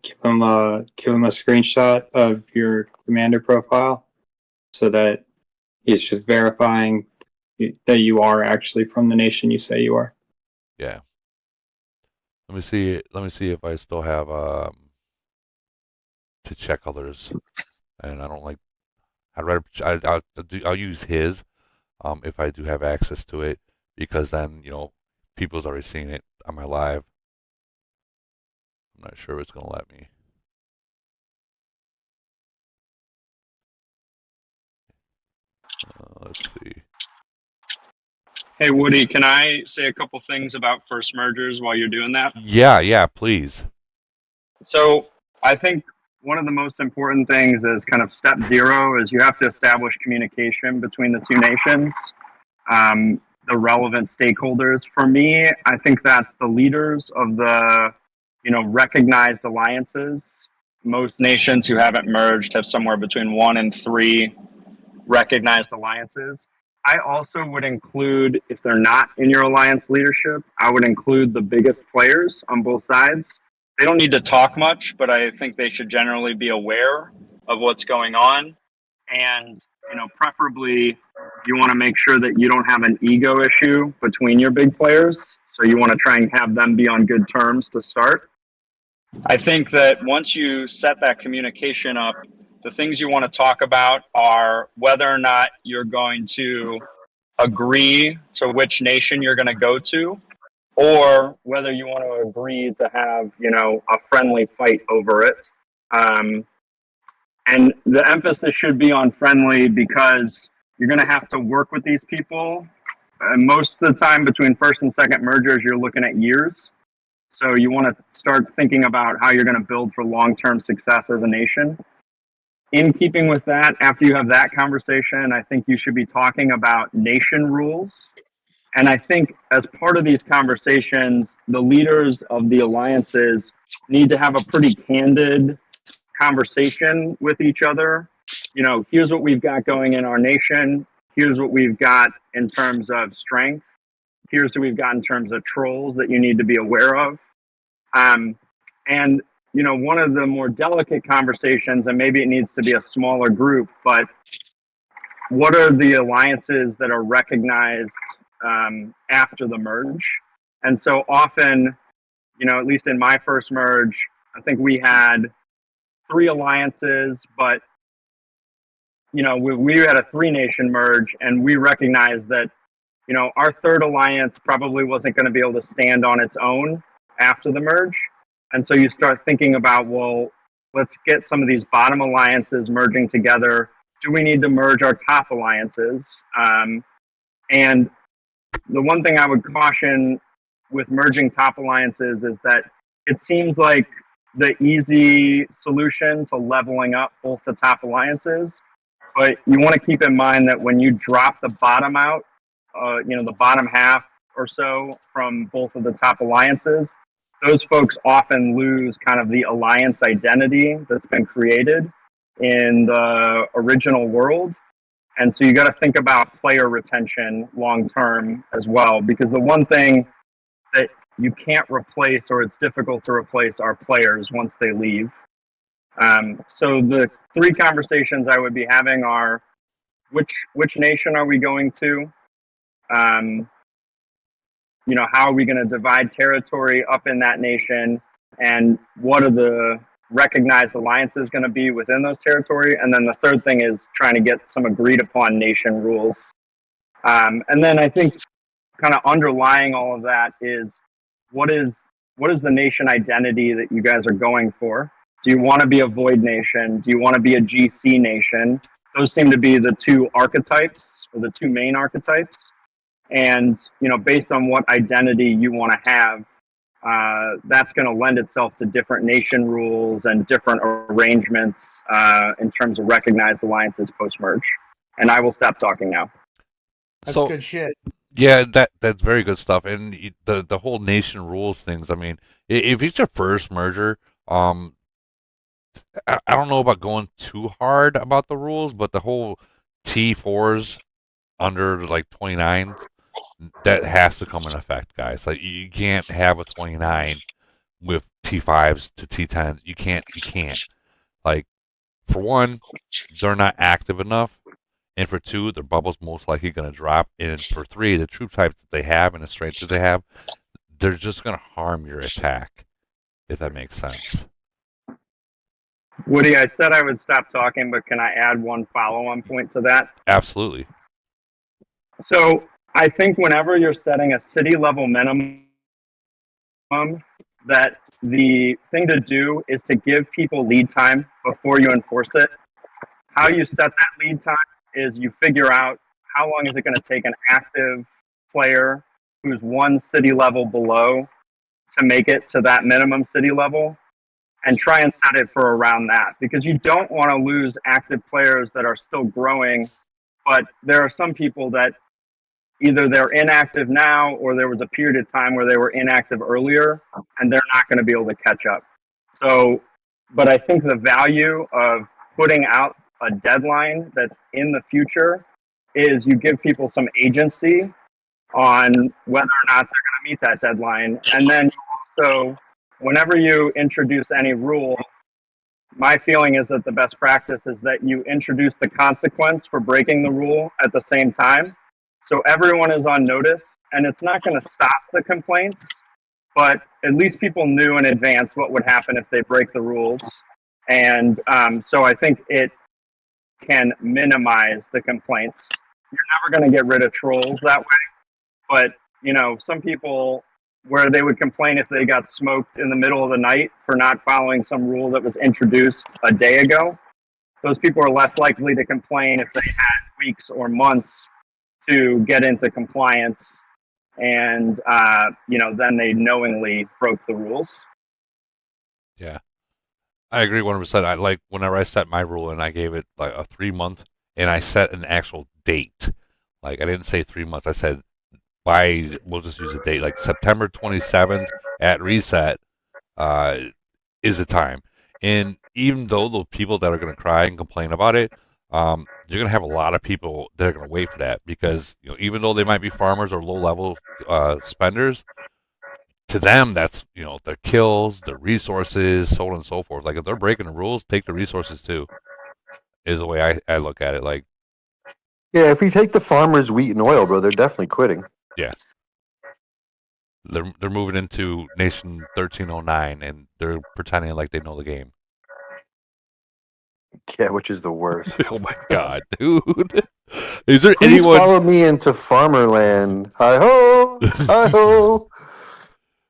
give him a screenshot of your commander profile so that he's just verifying that you are actually from the nation you say you are. Yeah. Let me see if I still have to check others, and I don't like. I'll use his. If I do have access to it, because then people's already seen it on my live. I'm not sure if it's gonna let me. Let's see. Hey, Woody, can I say a couple things about first mergers while you're doing that? Yeah, please. So I think one of the most important things is kind of step 0 is you have to establish communication between the two nations, the relevant stakeholders. For me, I think that's the leaders of the, recognized alliances. Most nations who haven't merged have somewhere between 1 and 3 recognized alliances. I also would include, if they're not in your alliance leadership, I would include the biggest players on both sides. They don't need to talk much, but I think they should generally be aware of what's going on. And, preferably you want to make sure that you don't have an ego issue between your big players. So you want to try and have them be on good terms to start. I think that once you set that communication up, the things you want to talk about are whether or not you're going to agree to which nation you're going to go to, or whether you want to agree to have, a friendly fight over it. And the emphasis should be on friendly because you're going to have to work with these people. And most of the time between first and second mergers, you're looking at years. So you want to start thinking about how you're going to build for long-term success as a nation. In keeping with that, after you have that conversation, I think you should be talking about nation rules. And I think as part of these conversations, the leaders of the alliances need to have a pretty candid conversation with each other. You know, here's what we've got going in our nation. Here's what we've got in terms of strength. Here's what we've got in terms of trolls that you need to be aware of. And, you know, one of the more delicate conversations, and maybe it needs to be a smaller group, but what are the alliances that are recognized after the merge? And so often, you know, at least in my first merge, I think we had 3 alliances, but, you know, we had a 3-nation merge, and we recognized that, you know, our third alliance probably wasn't going to be able to stand on its own after the merge. And so you start thinking about, well, let's get some of these bottom alliances merging together. Do we need to merge our top alliances? And the one thing I would caution with merging top alliances is that it seems like the easy solution to leveling up both the top alliances. But you want to keep in mind that when you drop the bottom out, you know, the bottom half or so from both of the top alliances, those folks often lose kind of the alliance identity that's been created in the original world. And so you got to think about player retention long term as well, because the one thing that you can't replace, or it's difficult to replace, are players once they leave. So the 3 conversations I would be having are, which nation are we going to? You know, how are we going to divide territory up in that nation, and what are the recognized alliances going to be within those territory? And then the third thing is trying to get some agreed upon nation rules. And then I think kind of underlying all of that is what is the nation identity that you guys are going for? Do you want to be a void nation? Do you want to be a GC nation? Those seem to be the 2 archetypes, or the 2 main archetypes. And, you know, based on what identity you want to have, that's going to lend itself to different nation rules and different arrangements in terms of recognized alliances post-merge. And I will stop talking now. That's good shit. Yeah, that's very good stuff. And the whole nation rules things, I mean, if it's your first merger, I don't know about going too hard about the rules, but the whole T4s under like 29, that has to come in effect, guys. Like, you can't have a 29 with T5s to T10s. You can't. Like, for one, they're not active enough. And for 2, their bubble's most likely going to drop. And for 3, the troop types that they have and the strengths that they have, they're just going to harm your attack, if that makes sense. Woody, I said I would stop talking, but can I add one follow-on point to that? Absolutely. So I think whenever you're setting a city level minimum, that the thing to do is to give people lead time before you enforce it. How you set that lead time is you figure out how long is it going to take an active player who's 1 city level below to make it to that minimum city level, and try and set it for around that, because you don't want to lose active players that are still growing. But there are some people that either they're inactive now, or there was a period of time where they were inactive earlier, and they're not going to be able to catch up. So, but I think the value of putting out a deadline that's in the future is you give people some agency on whether or not they're going to meet that deadline. And then also, whenever you introduce any rule, my feeling is that the best practice is that you introduce the consequence for breaking the rule at the same time. So everyone is on notice, and it's not going to stop the complaints, but at least people knew in advance what would happen if they break the rules. And so I think it can minimize the complaints. You're never going to get rid of trolls that way, but, you know, some people, where they would complain if they got smoked in the middle of the night for not following some rule that was introduced a day ago, those people are less likely to complain if they had weeks or months to get into compliance, and then they knowingly broke the rules. Yeah, I agree 100%. I like whenever I set my rule and I gave it like a 3 month, and I set an actual date. Like I didn't say 3 months. I said we'll just use a date like September 27th at reset. Is the time. And even though the people that are going to cry and complain about it, you're going to have a lot of people that are going to wait for that because even though they might be farmers or low level spenders, to them that's their kills, their resources, so on and so forth. Like if they're breaking the rules, take the resources too. Is the way I look at it. Like yeah, if we take the farmers' wheat and oil, bro, they're definitely quitting. yeah. They're moving into Nation 1309 and they're pretending like they know the game. Yeah, which is the worst. Oh my god, dude! Is there Please anyone? follow me into Farmerland. Hi ho, hi ho. All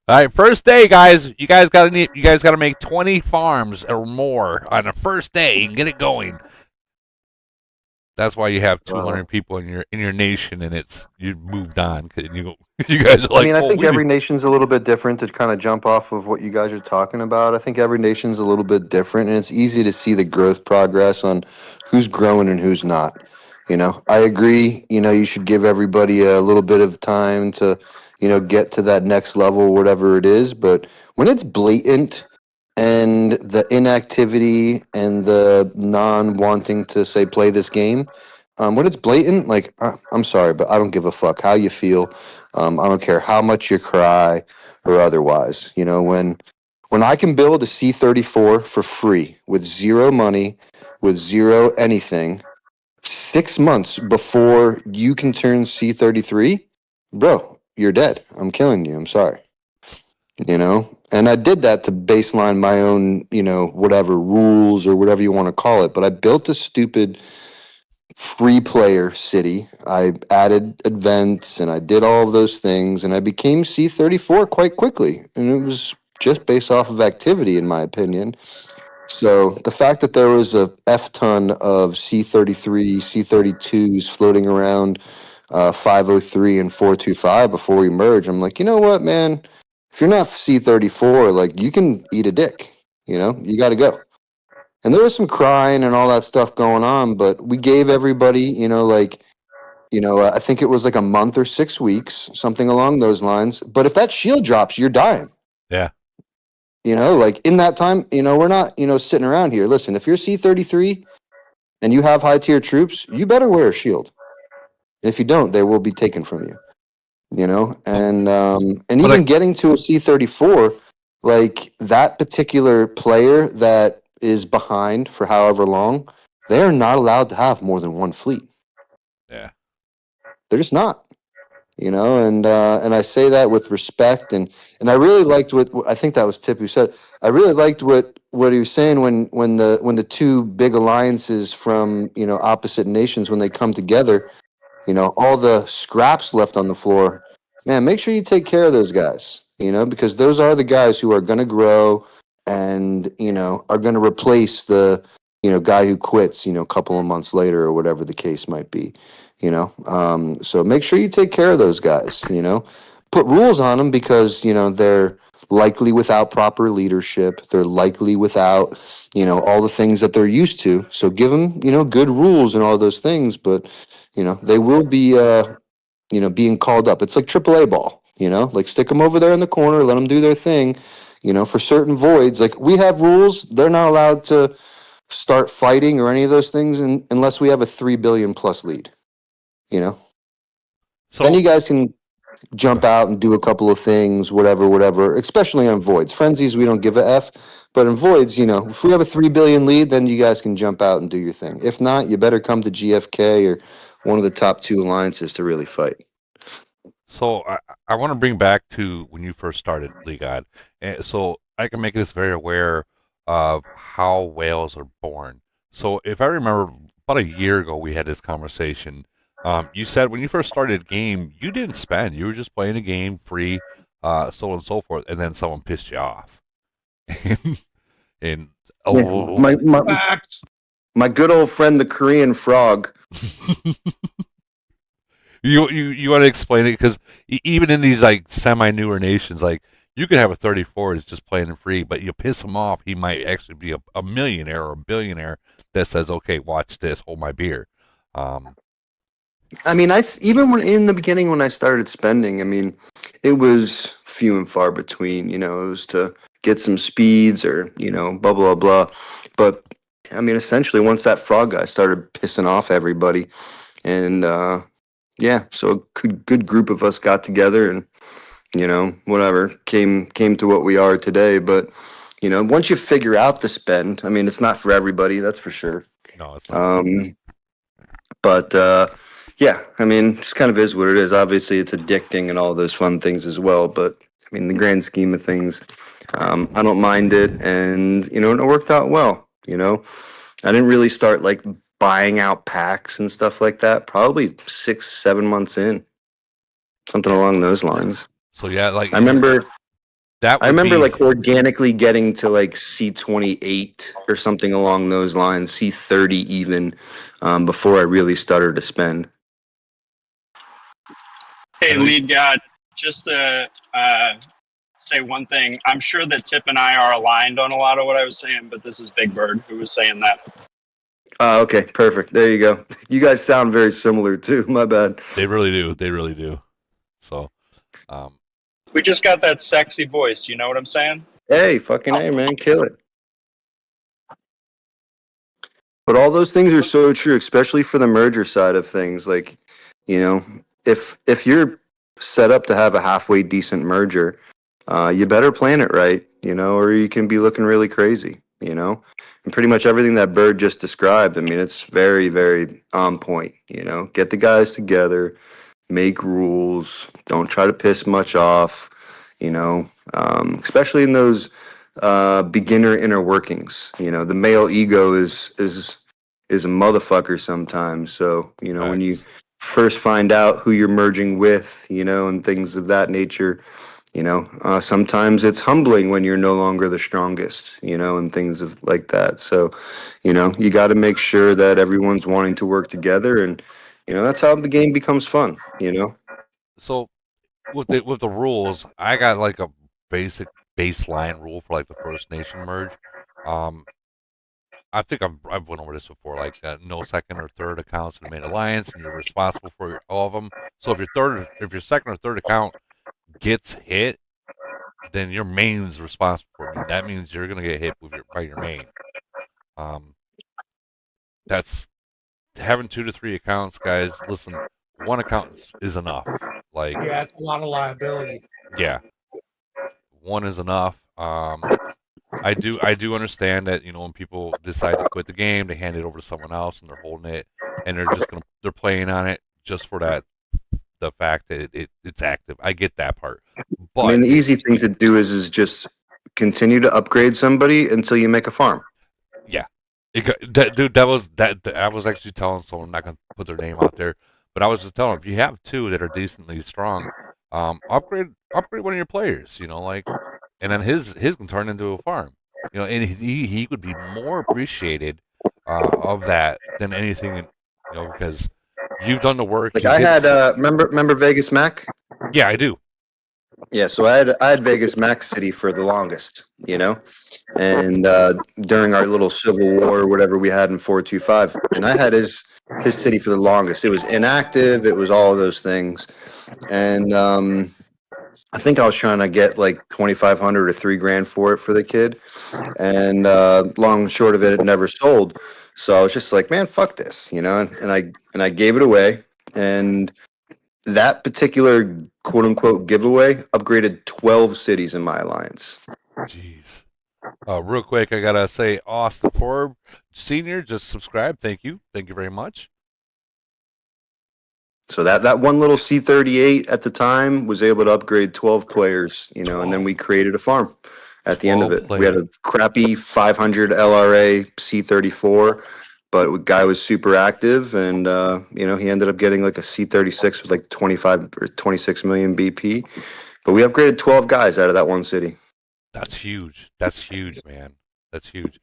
right, first day, guys. You guys gotta make 20 farms or more on the first day and get it going. That's why you have 200 people in your nation, and you moved on because you guys are like. I mean, I think every nation's a little bit different. To kind of jump off of what you guys are talking about, I think every nation's a little bit different, and it's easy to see the growth progress on who's growing and who's not. I agree. You should give everybody a little bit of time to, get to that next level, whatever it is. But when it's blatant and the inactivity and the non-wanting to say play this game, when it's blatant, like I'm sorry, but I don't give a fuck how you feel. I don't care how much you cry or otherwise. When I can build a C-34 for free with zero money, with zero anything, 6 months before you can turn C-33, bro, you're dead. I'm killing you. I'm sorry. And I did that to baseline my own, whatever rules or whatever you want to call it. But I built a stupid free player city. I added events and I did all of those things, and I became C-34 quite quickly. And it was just based off of activity, in my opinion. So the fact that there was a F ton of C-33, C-32s floating around 503 and 425 before we merge, I'm like, you know what, man? If you're not C-34, like, you can eat a dick. You got to go. And there was some crying and all that stuff going on, but we gave everybody, I think it was like a month or 6 weeks, something along those lines. But if that shield drops, you're dying. Yeah. Like in that time, we're not, sitting around here. Listen, if you're C-33 and you have high tier troops, you better wear a shield. And if you don't, they will be taken from you. And even getting to a C-34, like that particular player that is behind for however long, they are not allowed to have more than one fleet. Yeah. They're just not. And I say that with respect, and I really liked what I think that was Tip who said. I really liked what he was saying when the two big alliances from opposite nations, when they come together, all the scraps left on the floor. Man, make sure you take care of those guys. Because those are the guys who are going to grow and are going to replace the guy who quits a couple of months later or whatever the case might be. So make sure you take care of those guys. Put rules on them because they're likely without proper leadership. They're likely without all the things that they're used to. So give them good rules and all those things. But they will be being called up. It's like AAA ball. Like stick them over there in the corner, let them do their thing. For certain voids, like we have rules, they're not allowed to start fighting or any of those things unless we have a 3 billion plus lead. So then you guys can jump out and do a couple of things, whatever, especially on voids. Frenzies, we don't give a F, but in voids, if we have a 3 billion lead, then you guys can jump out and do your thing. If not, you better come to GFK or one of the top two alliances to really fight. So I want to bring back to when you first started League God, and so I can make this very aware of how whales are born. So if I remember, about a year ago, we had this conversation. You said when you first started a game, you didn't spend. You were just playing a game free, so on and so forth, and then someone pissed you off. and My My good old friend, the Korean frog. You want to explain it because even in these like semi-newer nations, like you can have a 34 that's just playing free, but you piss him off, he might actually be a millionaire or a billionaire that says, "Okay, watch this, hold my beer." I mean, even when in the beginning when I started spending, I mean, it was few and far between. It was to get some speeds or blah blah blah. But I mean, essentially, once that frog guy started pissing off everybody, and yeah, so a good group of us got together and whatever came to what we are today. But once you figure out the spend, I mean, it's not for everybody, that's for sure. No, it's not. But yeah, I mean, just kind of is what it is. Obviously, it's addicting and all those fun things as well. But I mean, the grand scheme of things, I don't mind it, and it worked out well. I didn't really start like buying out packs and stuff like that. Probably 6-7 months in, something along those lines. So yeah, like I remember. that. I remember be, like organically getting to like C28 or something along those lines, C30 even, before I really started to spend. Hey, lead god, just to say one thing. I'm sure that Tip and I are aligned on a lot of what I was saying, but this is Big Bird who was saying that. Okay, perfect. There you go. You guys sound very similar too. My bad. They really do. They really do. So, we just got that sexy voice. You know what I'm saying? Hey, fucking hey, man, kill it. But all those things are so true, especially for the merger side of things. Like, if you're set up to have a halfway decent merger, you better plan it right, or you can be looking really crazy, and pretty much everything that Bird just described. I mean, it's very, very on point. Get the guys together, make rules, don't try to piss much off, especially in those beginner inner workings. The male ego is a motherfucker sometimes. So when you first find out who you're merging with, and things of that nature, sometimes it's humbling when you're no longer the strongest, and things of like that. So you got to make sure that everyone's wanting to work together, and that's how the game becomes fun. So with the rules, I got like a basic baseline rule for like the First Nation merge. I think I've went over this before, like no second or third accounts in the main alliance, and you're responsible for all of them. So if your second or third account gets hit, then your main's responsible for it. I mean, that means you're gonna get hit by your main. That's having 2 to 3 accounts, guys. Listen, one account is enough. Like yeah, it's a lot of liability. Yeah, one is enough. I do understand that when people decide to quit the game, they hand it over to someone else and they're holding it, and they're playing on it just for the fact that it's active. I get that part, but I mean, the easy thing to do is just continue to upgrade somebody until you make a farm. Yeah, I was actually telling someone, I'm not gonna put their name out there, but I was just telling them, if you have 2 that are decently strong, upgrade one of your players. And then his can turn into a farm. And he would be more appreciated of that than anything. Because you've done the work. Like I had remember Vegas Mac? Yeah, I do. Yeah, so I had Vegas Mac City for the longest, and during our little civil war or whatever we had in 425, and I had his city for the longest. It was inactive. It was all of those things, and I think I was trying to get like 2,500 or $3,000 for it for the kid, and long and short of it, it never sold. So I was just like, man, fuck this, and I gave it away, and that particular quote unquote giveaway upgraded 12 cities in my alliance. Jeez. Real quick, I gotta say, Austin Forbes Senior just subscribed. Thank you very much. So that one little C38 at the time was able to upgrade 12 players, and then we created a farm at the end of it. We had a crappy 500 LRA C34, but the guy was super active, and he ended up getting like a C36 with like 25 or 26 million BP. But we upgraded 12 guys out of that one city. That's huge. That's huge, man. That's huge.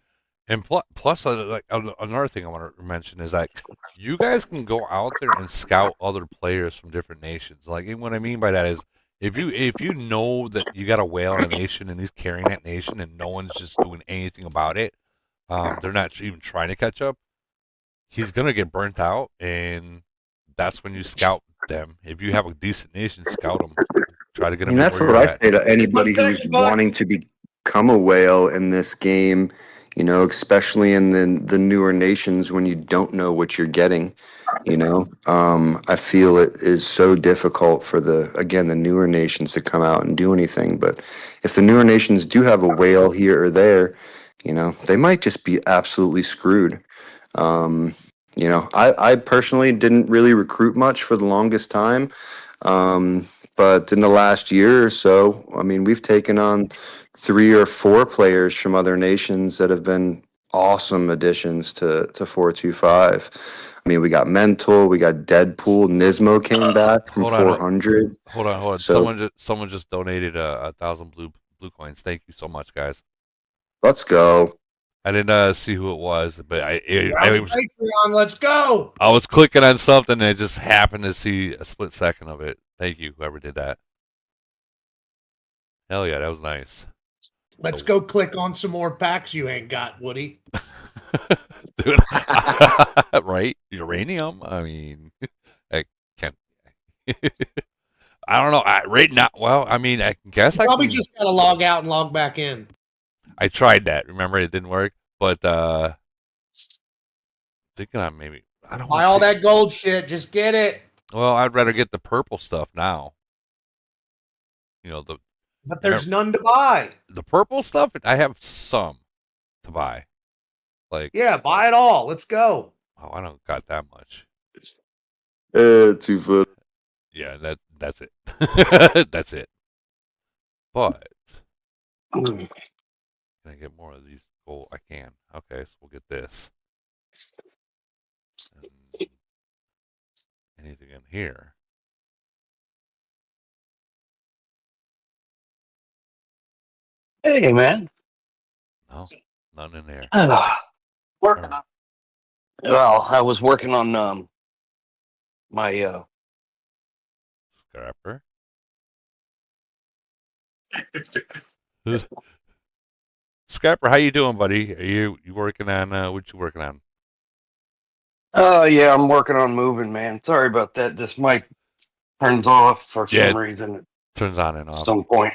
And plus, like another thing I want to mention is like you guys can go out there and scout other players from different nations. Like, and what I mean by that is if you know that you got a whale in a nation and he's carrying that nation and no one's just doing anything about it, they're not even trying to catch up. He's gonna get burnt out, and that's when you scout them. If you have a decent nation, scout them. Try to get I mean, them that's where what you're I at. say to anybody who's wanting to become a whale in this game, you know, especially in the newer nations when you don't know what you're getting, you know. I feel it is so difficult for the newer nations to come out and do anything. But if the newer nations do have a whale here or there, you know, they might just be absolutely screwed. Um, you know, I personally didn't really recruit much for the longest time. But in the last year or so, I mean, we've taken on 3 or 4 players from other nations that have been awesome additions to 425. I mean, we got Mental, we got Deadpool, Nismo came back from Hold on, 400. hold on. So Someone just donated 1,000 blue coins. Thank you so much, guys. let's go. I didn't see who it was, but Patreon, let's go. I was clicking on something and I just happened to see a split second of it. Thank you, whoever did that. Hell yeah, that was nice. Let's go click on some more packs you ain't got, Woody. Dude, right? Uranium. I mean, I can't. I don't know. Right now, well, I mean, I guess I Probably can. just gotta log out and log back in. I tried that. Remember, it didn't work. But thinking on maybe I don't Buy want all to. that gold shit. Just get it. Well, I'd rather get the purple stuff now. You know But there's none to buy. the purple stuff. I have some to buy. Like, Yeah, buy it all. Let's go. oh, I don't got that much. 2 foot. Yeah, that's it. That's it. But can I get more of these gold? I can. Okay, so we'll get this. And anything in here? Hey, man. No, none in there. Working on. Well, I was working on my Scrapper. Scrapper, how you doing, buddy? Are you working on what you working on? yeah, I'm working on moving, man. Sorry about that. This mic turns off for Yeah, some reason at turns on and off. some point.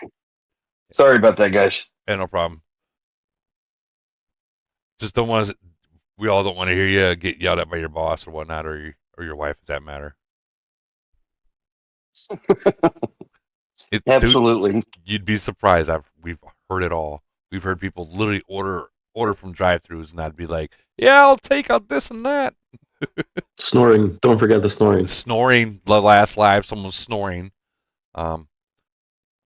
Sorry about that, guys. Yeah, no problem. Just don't want to. We all don't want to hear you get yelled at by your boss or whatnot, or your wife, for that matter. Absolutely. Dude, you'd be surprised. We've heard it all. We've heard people literally order from drive-throughs, and that'd be like, "Yeah, I'll take out this and that." Snoring. Don't forget the snoring. Snoring. The last live, someone's snoring. All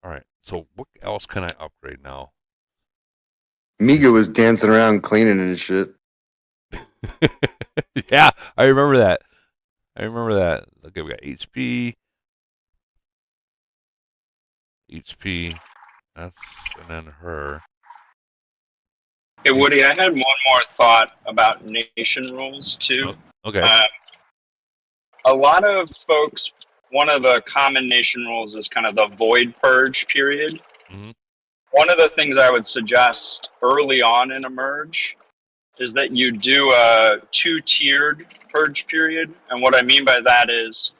right. So what else can I upgrade now? Miga was dancing around cleaning and shit. Yeah, I remember that. Okay, we got HP. That's and then her. Hey, Woody, I had one more thought about nation rules, too. Oh, okay. A lot of folks, one of the common nation rules is kind of the void purge period. Mm-hmm. One of the things I would suggest early on in a merge is that you do a 2-tiered purge period. And what I mean by that is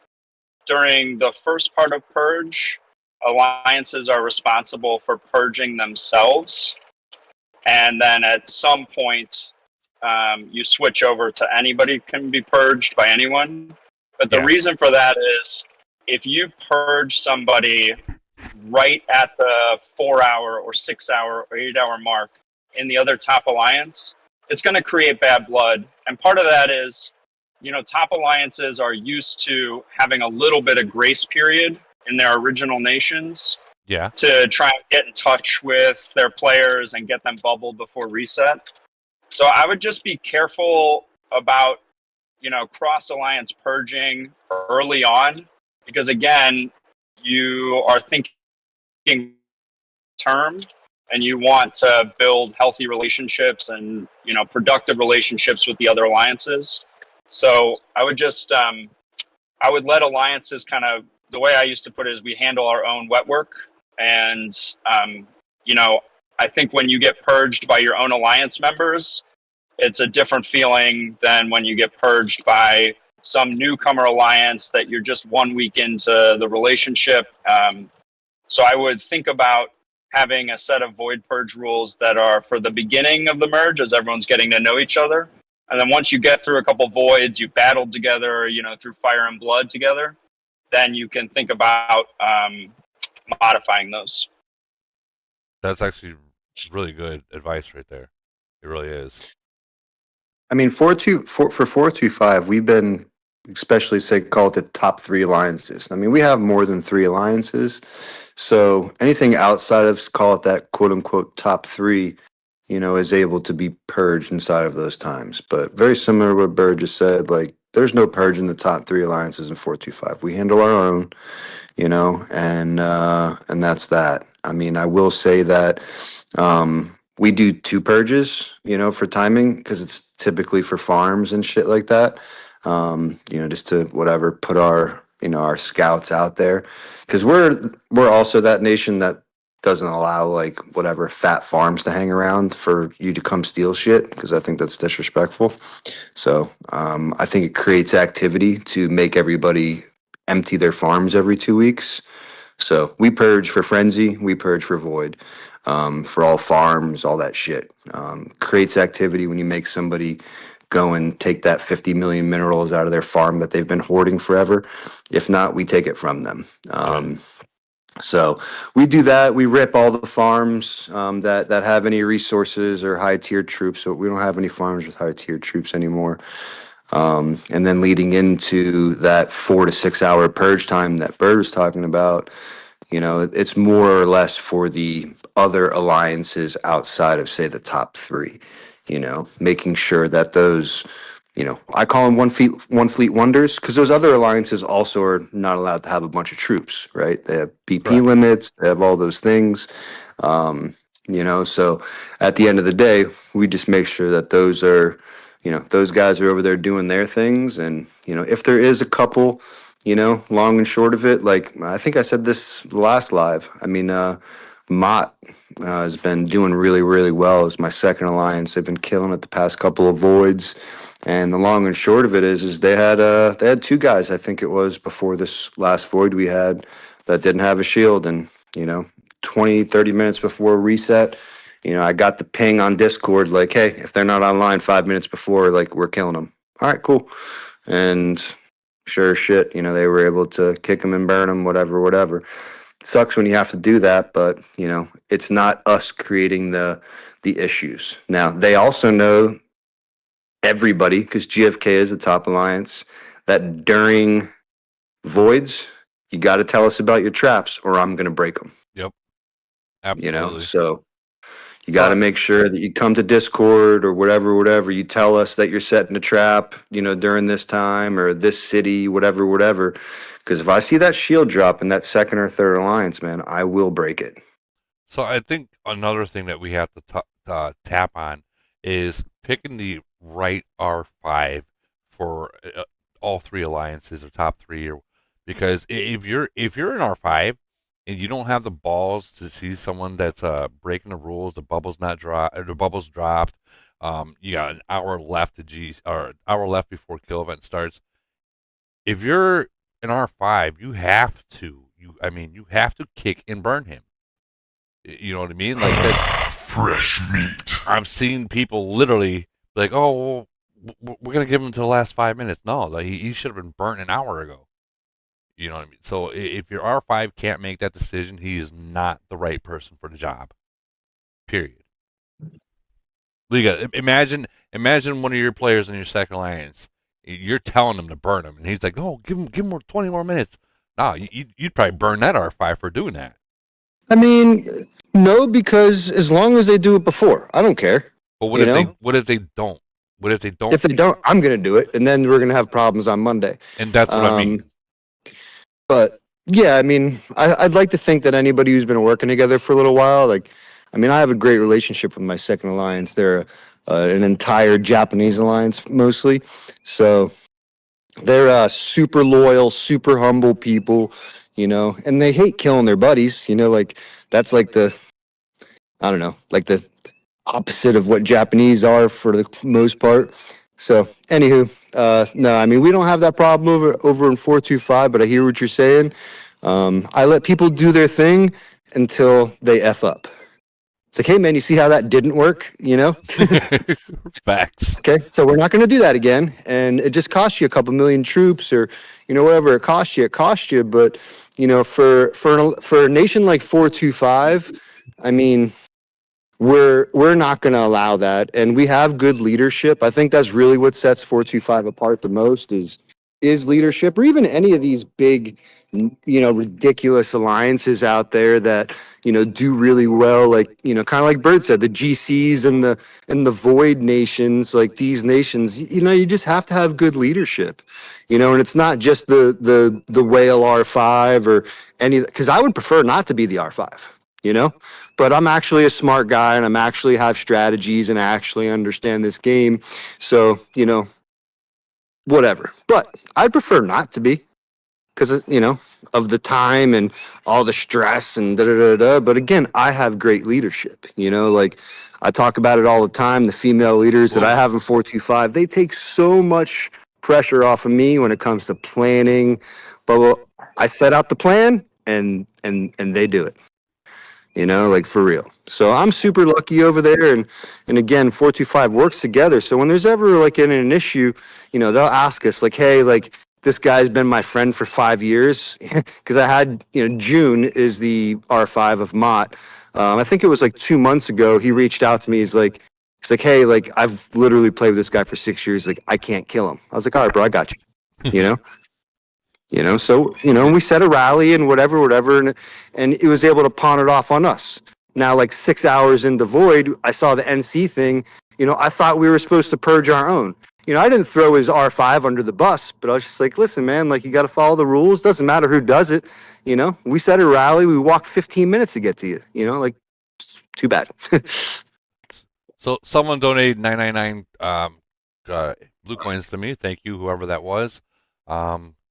during the first part of purge, alliances are responsible for purging themselves. And then at some point, you switch over to anybody can be purged by anyone. But the reason for that is if you purge somebody right at the 4-hour or 6-hour or 8-hour mark in the other top alliance, it's going to create bad blood. And part of that is, you know, top alliances are used to having a little bit of grace period in their original nations. Yeah. To try and get in touch with their players and get them bubbled before reset. So I would just be careful about, you know, cross-alliance purging early on, because again, you are thinking term, and you want to build healthy relationships and, you know, productive relationships with the other alliances. So I would just, I would let alliances kind of, the way I used to put it is we handle our own wet work. And, you know, I think when you get purged by your own alliance members, it's a different feeling than when you get purged by some newcomer alliance that you're just 1 week into the relationship. So I would think about having a set of void purge rules that are for the beginning of the merge as everyone's getting to know each other. And then once you get through a couple voids, you've battled together, you know, through fire and blood together, then you can think about modifying those. That's actually really good advice right there. It really is. I mean, for 425, we've been, especially say, call it the top 3 alliances. I mean, we have more than 3 alliances. So anything outside of, call it that quote unquote top 3, you know, is able to be purged inside of those times. But very similar to what Bird just said, like, there's no purge in the top 3 alliances in 425. We handle our own, you know, and that's that. I mean, I will say that we do 2 purges, you know, for timing, because it's typically for farms and shit like that. You know, just to whatever put our, you know, our scouts out there, because we're also that nation that doesn't allow like whatever fat farms to hang around for you to come steal shit, because I think that's disrespectful. So I think it creates activity to make everybody empty their farms every 2 weeks. So we purge for frenzy, we purge for void, for all farms, all that shit. Creates activity when you make somebody go and take that 50 million minerals out of their farm that they've been hoarding forever. If not, we take it from them. So we do that. We rip all the farms that have any resources or high tiered troops. So we don't have any farms with high tiered troops anymore. And then leading into that 4 to 6 hour purge time that Bird was talking about, you know, it's more or less for the other alliances outside of, say, the top 3, you know, making sure that those, you know, I call them one fleet wonders, because those other alliances also are not allowed to have a bunch of troops, right? They have BP limits, they have all those things. You know, so at the end of the day, we just make sure that those are, you know, those guys are over there doing their things. And, you know, if there is a couple, you know, long and short of it, like I think I said this last live, I mean, Mott has been doing really, really well as my second alliance. They've been killing it the past couple of voids. And the long and short of it is they had 2 guys, I think it was, before this last void we had, that didn't have a shield. And, you know, 20, 30 minutes before reset, you know, I got the ping on Discord, like, hey, if they're not online 5 minutes before, like, we're killing them. All right, cool. And sure as shit, you know, they were able to kick them and burn them, whatever. Sucks when you have to do that, but, you know, it's not us creating the issues. Now, they also know, everybody, because GFK is the top alliance, that during voids, you got to tell us about your traps or I'm going to break them. Yep. Absolutely. You know, so you got to make sure that you come to Discord or whatever. You tell us that you're setting a trap, you know, during this time or this city, whatever. Because if I see that shield drop in that second or third alliance, man, I will break it. So I think another thing that we have to tap on is picking the right R5 for all 3 alliances or top 3, or because if you're in R5 and you don't have the balls to see someone that's breaking the rules, the bubbles dropped, you got an hour left hour left before kill event starts. If you're in R5, you have to kick and burn him. You know what I mean? Like, that's fresh meat. I've seen people literally like, oh, well, we're gonna give him to the last 5 minutes. No, like, he should have been burnt an hour ago. You know what I mean? So if your R5 can't make that decision, he is not the right person for the job. Period. Liga, imagine one of your players in your second alliance. You're telling him to burn him, and he's like, "Oh, give him 20 more minutes." No, you'd probably burn that R5 for doing that. I mean, no, because as long as they do it before, I don't care. But what if they don't? What if they don't? If they don't, I'm gonna do it, and then we're gonna have problems on Monday. And that's what I mean. But yeah, I mean, I'd like to think that anybody who's been working together for a little while, like, I mean, I have a great relationship with my second alliance. They're an entire Japanese alliance mostly. So they're super loyal, super humble people, you know, and they hate killing their buddies, you know, like that's like the, I don't know, like the opposite of what Japanese are for the most part. So, anywho, no, I mean, we don't have that problem over in 425, but I hear what you're saying. I let people do their thing until they F up. It's like, hey, man, you see how that didn't work, you know? Facts. Okay, so we're not going to do that again, and it just costs you a couple million troops, or you know, whatever it costs you, it costs you. But you know, for a nation like 425, I mean, we're not going to allow that, and we have good leadership. I think that's really what sets 425 apart the most is leadership, or even any of these big, you know, ridiculous alliances out there that you know do really well. Like you know, kind of like Bird said, the GCs and the Void nations, like these nations. You know, you just have to have good leadership. You know, and it's not just the whale R5 or any, because I would prefer not to be the R5. You know, but I'm actually a smart guy and I'm actually have strategies and I actually understand this game. So, you know, whatever. But I'd prefer not to be because, you know, of the time and all the stress and da da da da. But again, I have great leadership. You know, like I talk about it all the time. The female leaders that I have in 425, they take so much pressure off of me when it comes to planning. But well, I set out the plan and they do it. You know, like for real. So I'm super lucky over there, and again, 425 works together. So when there's ever like an issue, you know, they'll ask us like, hey, like this guy's been my friend for 5 years, because I had, you know, June is the R5 of Mott. I think it was like 2 months ago. He reached out to me. He's like, hey, like I've literally played with this guy for 6 years. Like I can't kill him. I was like, all right, bro, I got you. You know. You know, so you know, we set a rally and whatever, and it was able to pawn it off on us. Now, like 6 hours into Void, I saw the NC thing. You know, I thought we were supposed to purge our own. You know, I didn't throw his R5 under the bus, but I was just like, listen, man, like you got to follow the rules. Doesn't matter who does it. You know, we set a rally. We walked 15 minutes to get to you. You know, like too bad. So someone donated 999 blue coins to me. Thank you, whoever that was.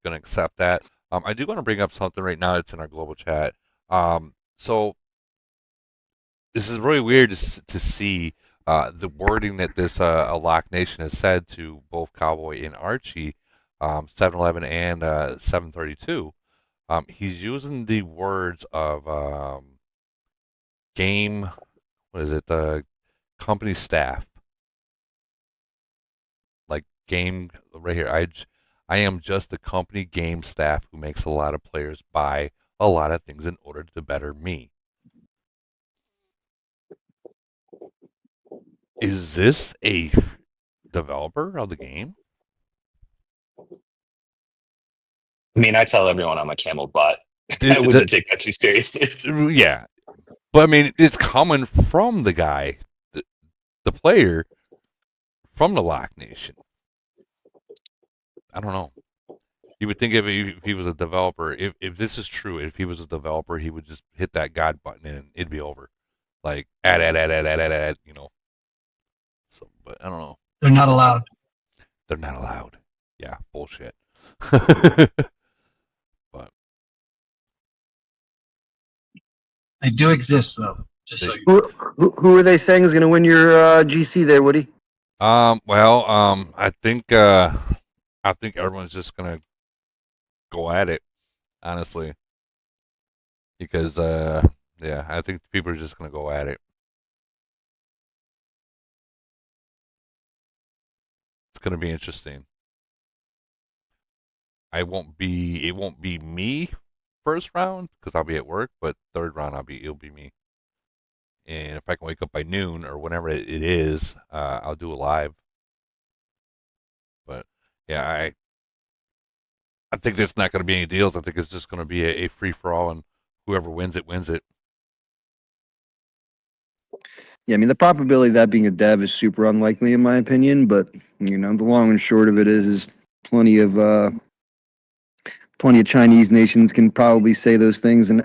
Gonna accept that. I do want to bring up something right now. It's in our global chat. So this is really weird to see the wording that this Alak Nation has said to both Cowboy and Archie, 711 and 732. He's using the words of game. What is it? The company staff. Like game right here. I am just the company game staff who makes a lot of players buy a lot of things in order to better me. Is this a developer of the game? I mean, I tell everyone I'm a Camel bot. I wouldn't take that too seriously. Yeah. But I mean, it's coming from the guy, the player from the Lock Nation. I don't know. You would think if he was a developer, if this is true, if he was a developer, he would just hit that God button and it'd be over. Like, add, you know. So, but I don't know. They're not allowed. They're not allowed. Yeah, bullshit. But They do exist, though. Just so you Who are they saying is going to win your GC there, Woody? well, I think everyone's just gonna go at it, honestly, because yeah, I think people are just gonna go at it. It's gonna be interesting. It won't be me first round because I'll be at work, but third round it'll be me. And if I can wake up by noon or whenever it is, I'll do a live. But yeah, I think there's not going to be any deals. I think it's just going to be a free for all, and whoever wins it wins it. Yeah, I mean the probability of that being a dev is super unlikely in my opinion, but you know the long and short of it is plenty of plenty of Chinese nations can probably say those things, and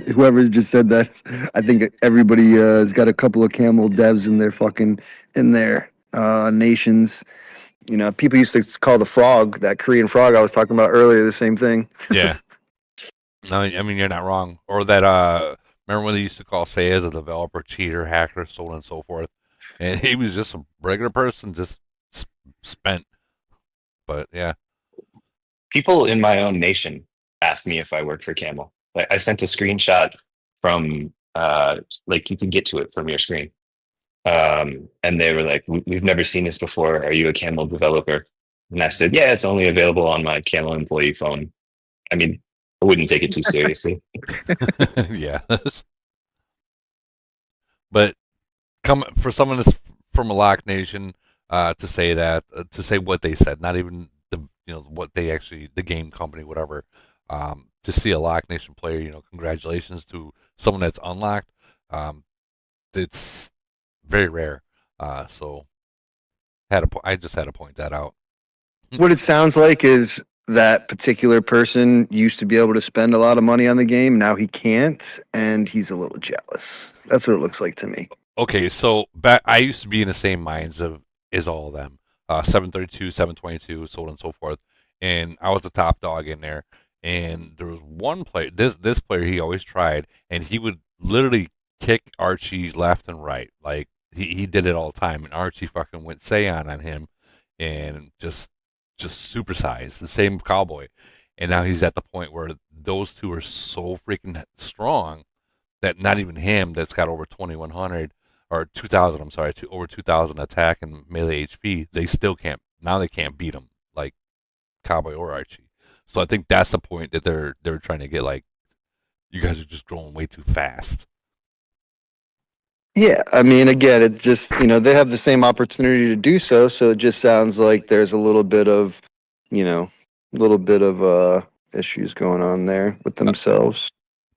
whoever just said that, I think everybody has got a couple of Camel devs in their nations. You know, people used to call the frog, that Korean frog I was talking about earlier, the same thing. Yeah. No, I mean, you're not wrong. Or that, remember when they used to call Say as a developer, cheater, hacker, so on and so forth, and he was just a regular person, just spent. But yeah. People in my own nation asked me if I worked for Camel. Like, I sent a screenshot from like you can get to it from your screen. And they were like, "We've never seen this before. Are you a Camel developer?" And I said, "Yeah, it's only available on my Camel employee phone." I mean, I wouldn't take it too seriously. Yeah. But come for someone that's from a lock nation to say that, to say what they said, not even what they actually, the game company, whatever, to see a lock nation player, congratulations to someone that's unlocked. It's very rare. So I just had to point that out. What it sounds like is that particular person used to be able to spend a lot of money on the game. Now he can't, and he's a little jealous. That's what it looks like to me. Okay, so I used to be in the same minds as all of them. 732, 722, so on and so forth. And I was the top dog in there. And there was one player, this player, he always tried, and he would literally kick Archie left and right. Like, he did it all the time. And Archie fucking went Saiyan on him and just supersized, the same cowboy. And now he's at the point where those two are so freaking strong that not even him, that's got over 2,100 or 2,000, I'm sorry, over 2,000 attack and melee HP, they still can't. Now they can't beat him like Cowboy or Archie. So I think that's the point that they're trying to get. Like, you guys are just growing way too fast. Yeah, I mean, again, it just, they have the same opportunity to do so. So it just sounds like there's a little bit of issues going on there with themselves.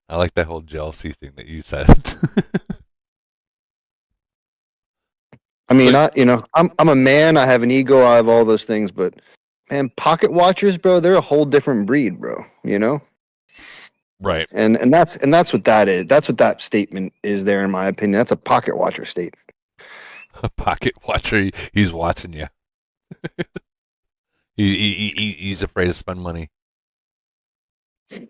I like that whole jealousy thing that you said. I mean, I'm a man. I have an ego. I have all those things, but man, pocket watchers, bro, they're a whole different breed, bro. Right. And that's what that is. That's what that statement is there, in my opinion. That's a pocket watcher statement. A pocket watcher, he's watching you. He's afraid to spend money. I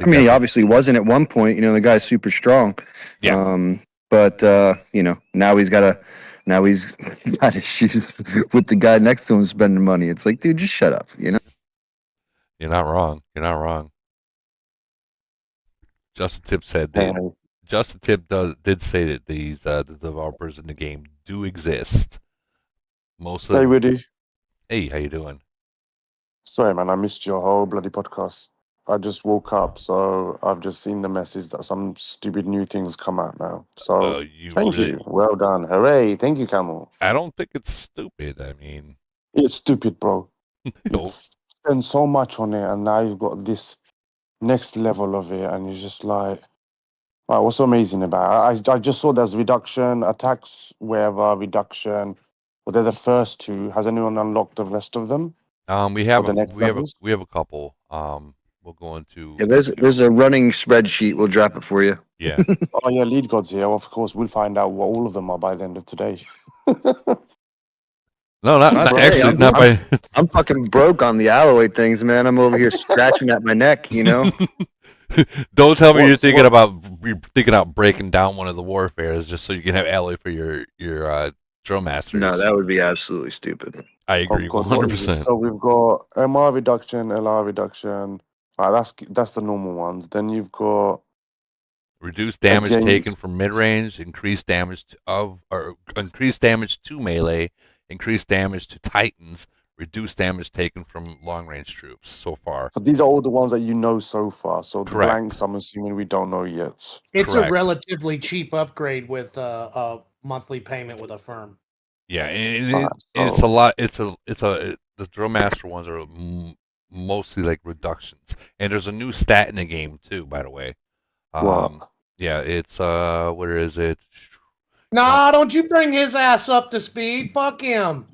mean, he obviously wasn't at one point. The guy's super strong. Yeah. But now he's got issues with the guy next to him spending money. It's like, dude, just shut up. You're not wrong. You're not wrong. Justin Tip said that. Justin Tip did say that these the developers in the game do exist. Most of Hey, Woody. Hey, how you doing? Sorry, man, I missed your whole bloody podcast. I just woke up, so I've just seen the message that some stupid new things come out now. So thank you. Well done. Hooray. Thank you, Camel. I don't think it's stupid. I mean, it's stupid, bro. No. You spend so much on it, and now you've got this next level of it, and you're just like, wow, what's so amazing about it? I just saw there's reduction, attacks, wherever, reduction. Well, they're the first two. Has anyone unlocked the rest of them? We have the next levels? we have a couple. We'll go into. Yeah, there's a running spreadsheet. We'll drop it for you. Yeah. Oh yeah, Lead God's here. Of course, we'll find out what all of them are by the end of today. No, not actually. Not by. I'm fucking broke on the alloy things, man. I'm over here scratching at my neck. Don't tell me you're thinking about breaking down one of the warfares just so you can have alloy for your DrillMaster. No, that would be absolutely stupid. I agree, 100%. So we've got MR reduction, LR reduction. That's the normal ones. Then you've got reduced damage taken from mid range, increased damage to melee, increased damage to Titans, reduced damage taken from long range troops so far. So these are all the ones that you know so far. So the Correct. blanks, I'm assuming we don't know yet. It's Correct. a relatively cheap upgrade with a monthly payment with a firm. Yeah, and it's a lot. The DrillMaster ones are mostly like reductions, and there's a new stat in the game too. By the way, yeah, it's where is it? Nah, don't you bring his ass up to speed. Fuck him.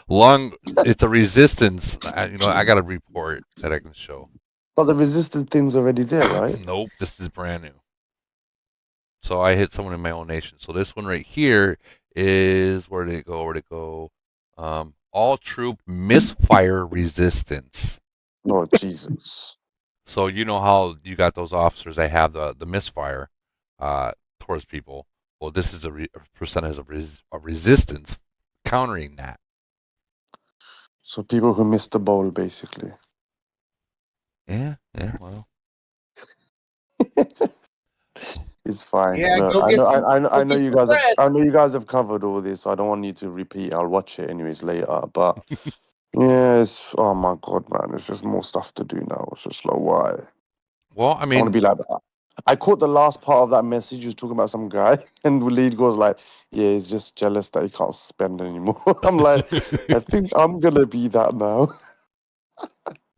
Long. It's a resistance. I got a report that I can show. But the resistance thing's already there, right? Nope, this is brand new. So I hit someone in my own nation. So this one right here is where did it go? Where did it go? All troop misfire resistance. Oh Jesus! So you know how you got those officers that have the misfire towards people. Well, this is a percentage of resistance countering that. So people who missed the bowl, basically. Yeah. Well, It's fine. Yeah, Look, go I get know, some, I go know get you some guys have, bread. I know you guys have covered all this. So I don't want you to repeat. I'll watch it anyways later. But yeah, it's oh my god, man, there's just more stuff to do now. It's just like why? well, I I want to mean, be like that. I caught the last part of that message. You was talking about some guy, and the lead goes like, "Yeah, he's just jealous that he can't spend anymore." I'm like, I think I'm gonna be that now.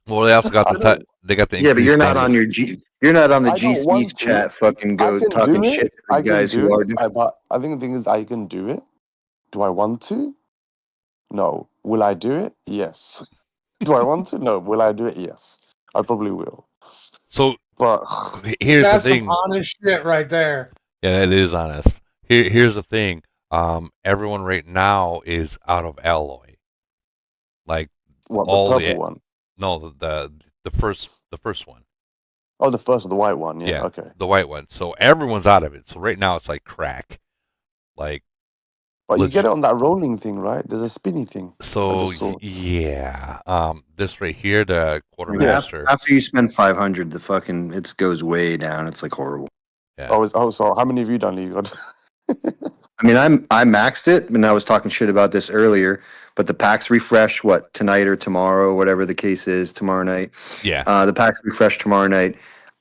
well, they also got I the don't. they got the Yeah, but you're increased not on damage. your G. You're not on the I don't GC want to. chat. Fucking I go can talking do it. shit to the I can guys do who are it. doing. But I think the thing is, I can do it. Do I want to? No. Will I do it? Yes. Do I want to? No. Will I do it? Yes. I probably will. So But here's the That's some thing. honest shit right there. Yeah, it is honest. Here's the thing. Everyone right now is out of alloy. Like what the all purple the one? no the first one. Oh, the first, the white one. Yeah. Yeah, Okay. the white one. So everyone's out of it. So right now it's like crack. Like But you get legit. it on that rolling thing, right? There's a spinny thing. I So just saw. yeah. This right here, the Yeah, quartermaster. after you spend 500, the fucking it goes way down. It's like horrible. Yeah. Oh, so how many have you done, Lee? God? I mean, I maxed it, and I was talking shit about this earlier. But the packs refresh tonight or tomorrow, whatever the case is, tomorrow night. Yeah. The packs refresh tomorrow night.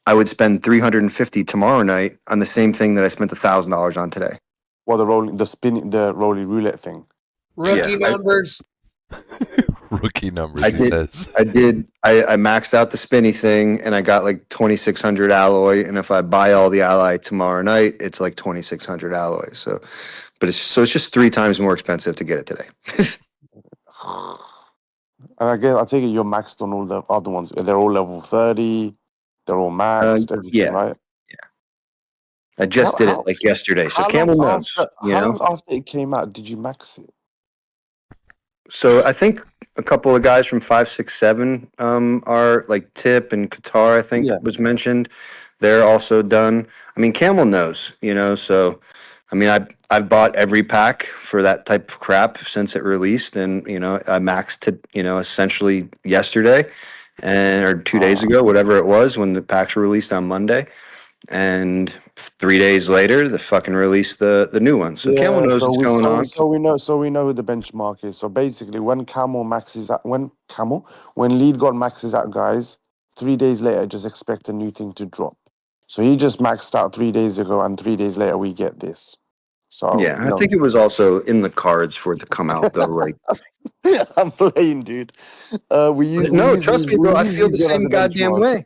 I would spend 350 tomorrow night on the same thing that I spent $1,000 on today. Well, the rolling roulette thing. Rookie Yeah, numbers. Rookie numbers. I He did. says. I did. I maxed out the spinny thing, and I got like 2,600 alloy. And if I buy all the alloy tomorrow night, it's like 2,600 alloy. So, but it's just 3 times more expensive to get it today. And I take it you're maxed on all the other ones. They're all level 30. They're all maxed. Everything, Yeah, right? I just did it like yesterday. So Camel knows, you How know. long after it came out did you max it? So I think a couple of guys from 567 are like Tip and Qatar. I think Yeah. was mentioned. They're also done. I mean, Camel knows, you know. So, I mean, I've bought every pack for that type of crap since it released, and you know, I maxed it, you know, essentially yesterday, and or 2 days ago, whatever it was, when the packs were released on Monday. And 3 days later, the fucking released the new one. So Camel Yeah, knows what's going on. so we know who the benchmark is. So basically when Lead God maxes out, guys, 3 days later just expect a new thing to drop. So he just maxed out 3 days ago, and 3 days later we get this. So Yeah, I think it was also in the cards for it to come out though. Like, I'm playing, dude. no, trust me, bro. I feel the Lead God as same a goddamn benchmark. way.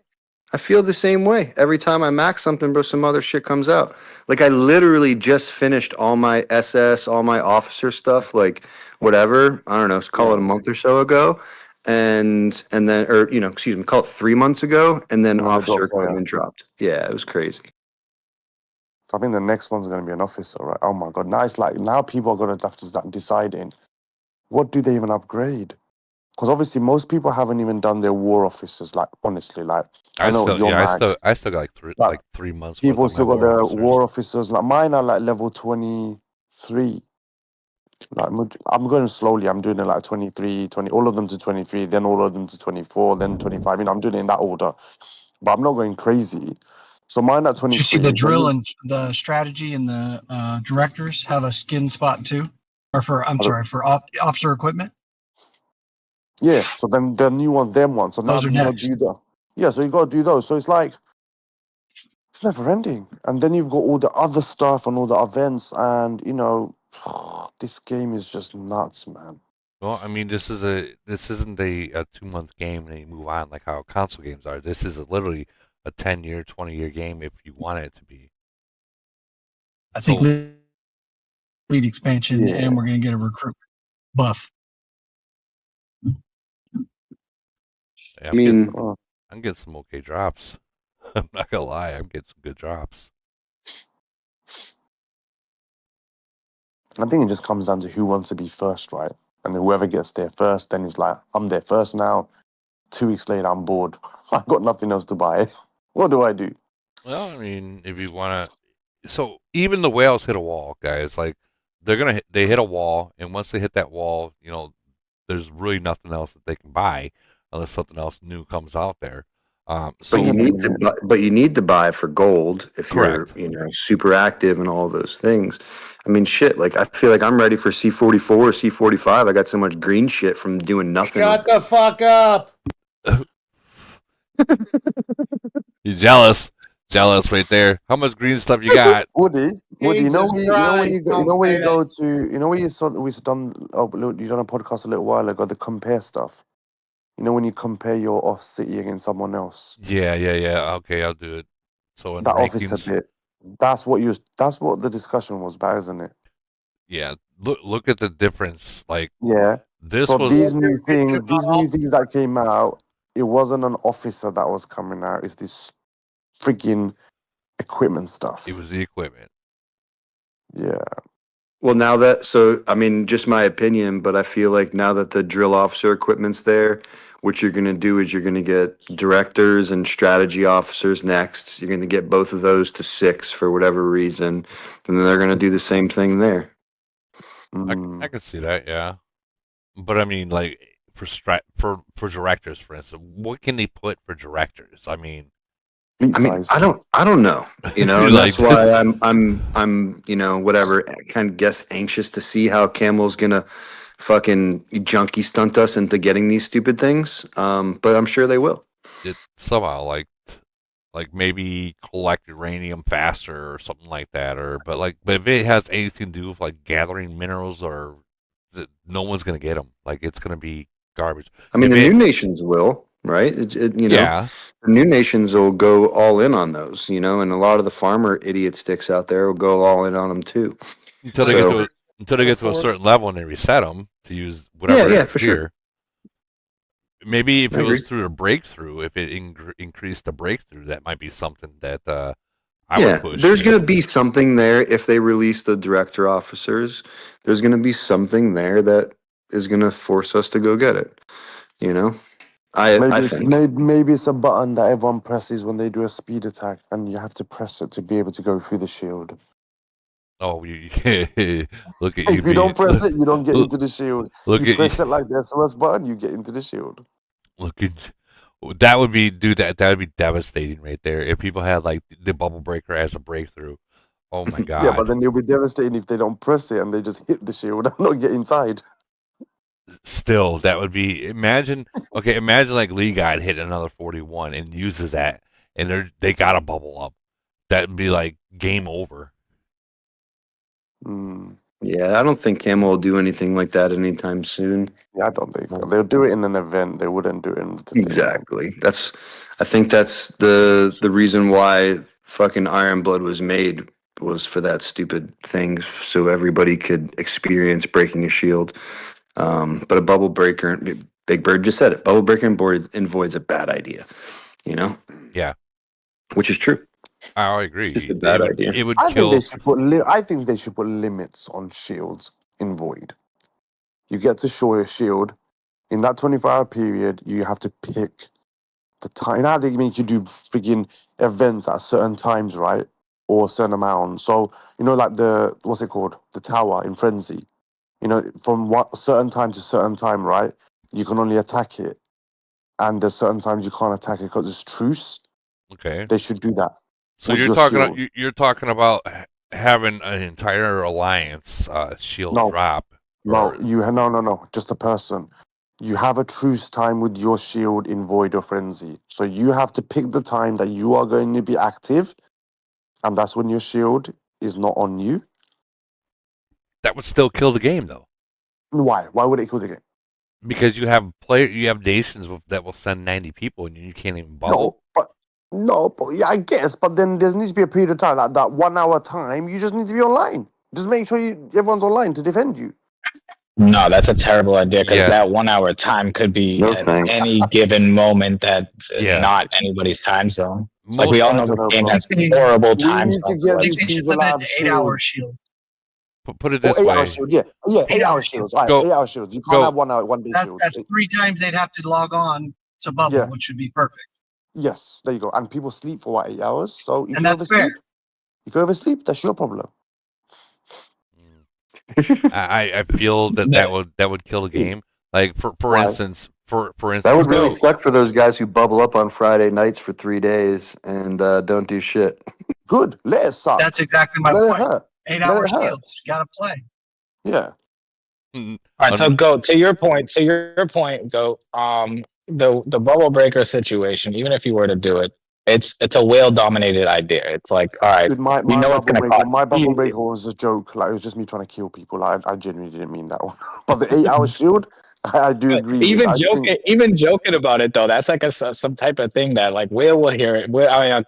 I feel the same way. Every time I max something, bro, some other shit comes out. Like I literally just finished all my SS, all my officer stuff, like whatever. I don't know, let's call it a month or so ago. And then or you know, excuse me, call it 3 months ago, and then And then it officer drops, yeah. equipment dropped. Yeah, it was crazy. I think the next one's going to be an officer, right? Oh my god! Now it's like now people are going to have to start deciding what do they even upgrade, because obviously most people haven't even done their war officers. Like honestly, like I know you're max. I still got like 3 months. People worth of my still got war their officers. war officers. Like mine are like level 23. Like I'm going slowly. I'm doing it like 23, 20, all of them to 23, then all of them to 24, then 25. You know, I'm doing it in that order, but I'm not going crazy. So mine at Did you see 23. the drill and the strategy and the directors have a skin spot too, or for officer equipment? Yeah. So then the new ones, them ones. So now Those are you got to next. do that. Yeah. So you got to do those. So it's like it's never ending. And then you've got all the other stuff and all the events, and you know, this game is just nuts, man. Well, I mean, this isn't a 2 month game and you move on like how console games are. This is literally a 10-year, 20-year game if you want it to be. I think lead expansion, Yeah. and we're going to get a recruit. buff. Yeah, I mean, I'm getting some okay drops. I'm not gonna lie, I'm getting some good drops. I think it just comes down to who wants to be first, right? And whoever gets there first, then it's like, I'm there first now. 2 weeks later, I'm bored. I've got nothing else to buy. What do I do? Well, I mean, if you wanna, so even the whales hit a wall, guys. Like they hit a wall, and once they hit that wall, there's really nothing else that they can buy unless something else new comes out there. but So you need to buy, for gold if correct. you're super active and all those things. I mean, shit. Like I feel like I'm ready for C44, C45. I got so much green shit from doing nothing. Shut the fuck up. You jealous right there. How much green stuff you got? Woody, you know, Jesus when Christ, don't you say go that. to, we done, you done a podcast a little while ago, the compare stuff. You know, when you compare your off city against someone else, Yeah. Okay, I'll do it. So in that officer rankings, bit, that's what the discussion was about, isn't it? yeah. Look at the difference. Like Yeah. this So was these new things that came out, it wasn't an officer that was coming out. It's this freaking equipment stuff. it was the equipment. Yeah. Well, I mean, just my opinion, but I feel like now that the drill officer equipment's there, what you're going to do is you're going to get directors and strategy officers next. You're going to get both of those to 6 for whatever reason. And then they're going to do the same thing there. I can see that, yeah. But I mean, like for directors, for instance, what can they put for directors? I mean, I don't know, and that's why I'm, whatever, kind of guess anxious to see how Camel's gonna fucking junkie stunt us into getting these stupid things. But I'm sure they will. it somehow like maybe collect uranium faster or something like that, but if it has anything to do with like gathering minerals no one's gonna get them. Like it's gonna be garbage. I mean, the new nations will, right? Yeah. The new nations will go all in on those, and a lot of the farmer idiot sticks out there will go all in on them too. until they get to a certain level and they reset them to use whatever for here. sure. Maybe if I it was agree. through a breakthrough, if it increased the breakthrough, that might be something that I would push. There's going to be something there if they release the director officers. There's going to be something there that is going to force us to go get it. I think. Maybe it's a button that everyone presses when they do a speed attack, and you have to press it to be able to go through the shield. Oh, you look at you. If you don't press it, you don't get into the shield. Look You at press you. it like the SOS button, you get into the shield. Look at that would be that would be devastating right there. If people had like the bubble breaker as a breakthrough, oh my god. Yeah, but then it'll be devastating if they don't press it and they just hit the shield and not get inside. Still, that would be imagine like Lee God hit another 41 and uses that, and they got a bubble up. That'd be like game over. Yeah, I don't think Camel will do anything like that anytime soon. Yeah, I don't think so. They'll do it in an event. They wouldn't do it in the Exactly. I think that's the reason why fucking Iron Blood was made, was for that stupid thing, so everybody could experience breaking a shield. But a bubble breaker, Big Bird just said it. Bubble breaker and void's a bad idea. Yeah, which is true. I agree. It's just a bad idea. It would I kill. think they should put limits on shields in void. You get to show a shield in that 24-hour period. You have to pick the time. Now they make you do freaking events at certain times, right? Or a certain amount. So like what's it called? The tower in Frenzy. From certain time to certain time, right? You can only attack it, and there's certain times you can't attack it because it's truce. Okay. They should do that. So you're talking about having an entire alliance shield drop. No. Just a person. You have a truce time with your shield in Void or Frenzy. So you have to pick the time that you are going to be active, and that's when your shield is not on you. That would still kill the game, though. Why? Why would it kill the game? Because you have nations that will send 90 people, and you can't even bubble. No, but yeah, I guess. But then there needs to be a period of time, like that 1 hour time. You just need to be online. Just make sure everyone's online to defend you. No, that's a terrible idea because Yeah. that 1 hour time could be No at thanks. any given moment that Yeah. not anybody's time zone. Like Most we all I know don't this know, game bro. has We horrible We time need to zones. For, get I like, think these they should people limit out it of to 8 hour shields. shield. put it Or this 8 hour way. shield. Yeah, yeah, 8 8 hour hour shields. shield. All right, Go 8 hour shields. You can't go. have 1 day shield. That's 3 times they'd have to log on to bubble, Yeah. which should be perfect. Yes, there you go. And people sleep for what, 8 hours? So if And you that's fair. oversleep, that's your problem. I feel that would kill the game. Like for Why? instance, for That instance, would really So- suck for those guys who bubble up on Friday nights for 3 days and don't do shit. Good. Let it suck. That's exactly my Let it point. hurt. 8 Let hour it hurt. shields. Got to play. Yeah. mm, all right, so un- go to your point. Go. The bubble breaker situation. Even if you were to do it, it's a whale dominated idea. It's like, all right, Dude, my we know it's bubble gonna breaker, cost. my bubble you- breaker was a joke. Like it was just me trying to kill people. I genuinely didn't mean that one. But the 8 hour shield, I do agree with. Even I just think even joking about it though, that's like some type of thing that like whale will hear it.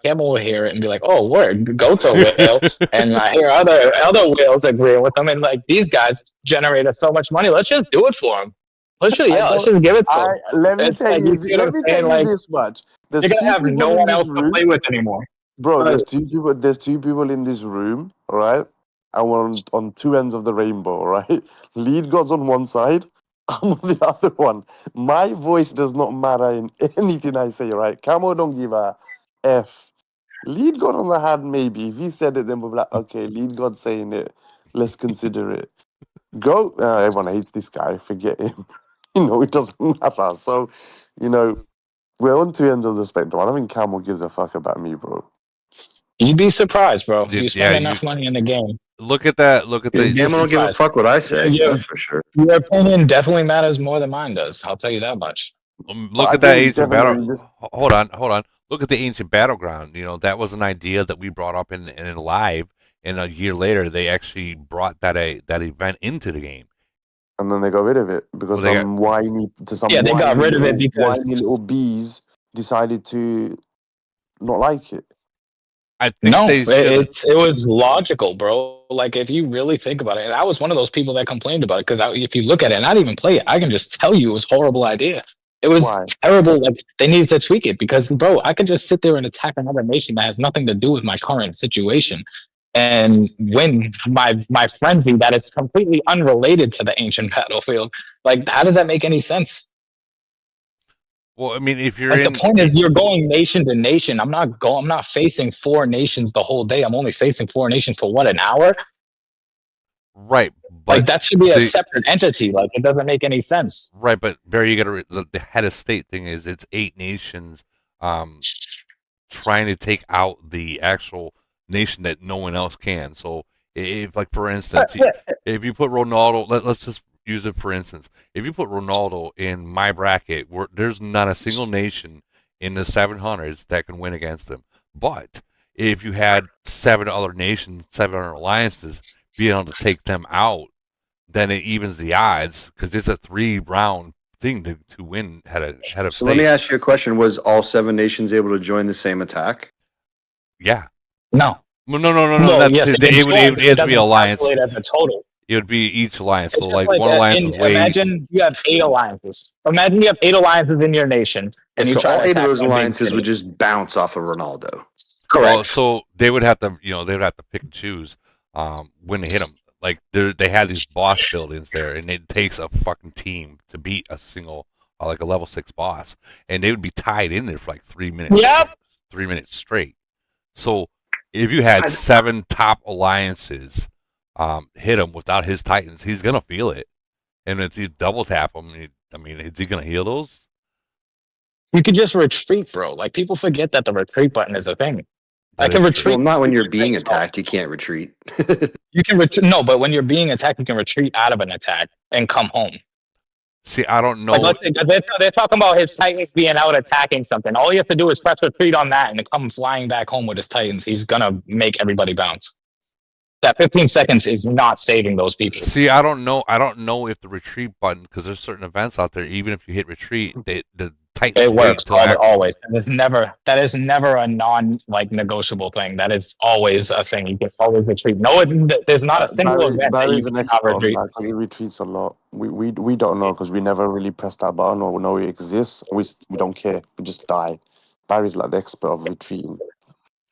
Camel will hear it and be like, "Oh, word, goat's a whale," and I hear other whales agreeing with them, and like these guys generate us so much money. Let's just do it for them. Let's just give it to them. let me It's tell like, you. you see what Let I'm me saying? tell you Like, this much. There's you're gonna two have people no in one this else to room. play with anymore. Bro, there's two people. There's two people in this room, all right? And we're on two ends of the rainbow, all right? Lead God's on one side, I'm on the other one. My voice does not matter in anything I say, right? Camo don't give a F. Lead God on the hand, maybe. If he said it, then we'll be like, okay, Lead God saying it. Let's consider it. Go. Everyone hates this guy. Forget him. It doesn't matter. So, we're on two ends of the spectrum. I don't think Camel gives a fuck about me, bro. You'd be surprised, bro. You spend Yeah, enough money in the game. Look at that. Look at the. Camel don't give a fuck what I say. Yeah. That's for sure. Your opinion definitely matters more than mine does. I'll tell you that much. Look I at that think ancient definitely battle. Hold on. Look at the ancient battleground. That was an idea that we brought up in live, and a year later they actually brought that event into the game. And then they got rid of it because Well, they some whiny they got rid of it because whiny little bees decided to not like it. I think No, they should. it was logical, bro. Like if you really think about it, and I was one of those people that complained about it because if you look at it and not even play it, I can just tell you it was a horrible idea. It was Why? terrible. Like they needed to tweak it because, bro, I could just sit there and attack another nation that has nothing to do with my current situation and win my frenzy that is completely unrelated to the ancient battlefield. Like, how does that make any sense? Well, I mean, if you're Like the point is, you're going nation to nation. I'm not facing 4 nations the whole day. I'm only facing 4 nations for what, an hour? Right, but like that should be a separate entity. Like it doesn't make any sense. Right, but Barry, you got to the head of state thing is it's 8 nations, trying to take out the actual nation that no one else can. So if, like for instance, if you put Ronaldo, let's just use it for instance. If you put Ronaldo in my bracket, there's not a single nation in the 700s that can win against him. But if you had 7 other nations, 7 other alliances, being able to take them out, then it evens the odds because it's a 3-round thing to win head of So state. let me ask you a question: was all 7 nations able to join the same attack? Yeah. No. No. Yes, it would be alliance. Calculate as a total. It would be each alliance. It's So just like one alliance was way. imagine you have 8 alliances. Imagine you have 8 alliances in your nation, And you so try all to 8 of attack those a big alliances city. would just bounce off of Ronaldo. Correct. Well, so they would have to, they would have to pick and choose when to hit them. Like they had these boss buildings there, and it takes a fucking team to beat a single, like a level 6 boss, and they would be tied in there for like 3 minutes. Yep. 3 minutes straight. So if you had 7 top alliances hit him without his titans, he's gonna feel it. And if you double tap him, is he gonna heal those? You could just retreat, bro. Like people forget that the retreat button is a thing. I That can is true. retreat. Well, not when you're being attacked. You can't retreat. You can retreat. No, but when you're being attacked, you can retreat out of an attack and come home. See, I don't know. Like let's say they're talking about his titans being out attacking something. All you have to do is press retreat on that and then come flying back home with his titans. He's gonna make everybody bounce. That 15 seconds is not saving those people. See, I don't know. I don't know if the retreat button, because there's certain events out there. Even if you hit retreat, the tighten It the legs works till after. always. That is never a negotiable thing. That is always a thing. You can always retreat. No, there's not a single event that you Barry's an cannot expert on retreat. that because he retreats a lot. We don't know because we never really press that button or know it exists. We don't care. We just die. Barry's like the expert of retreating.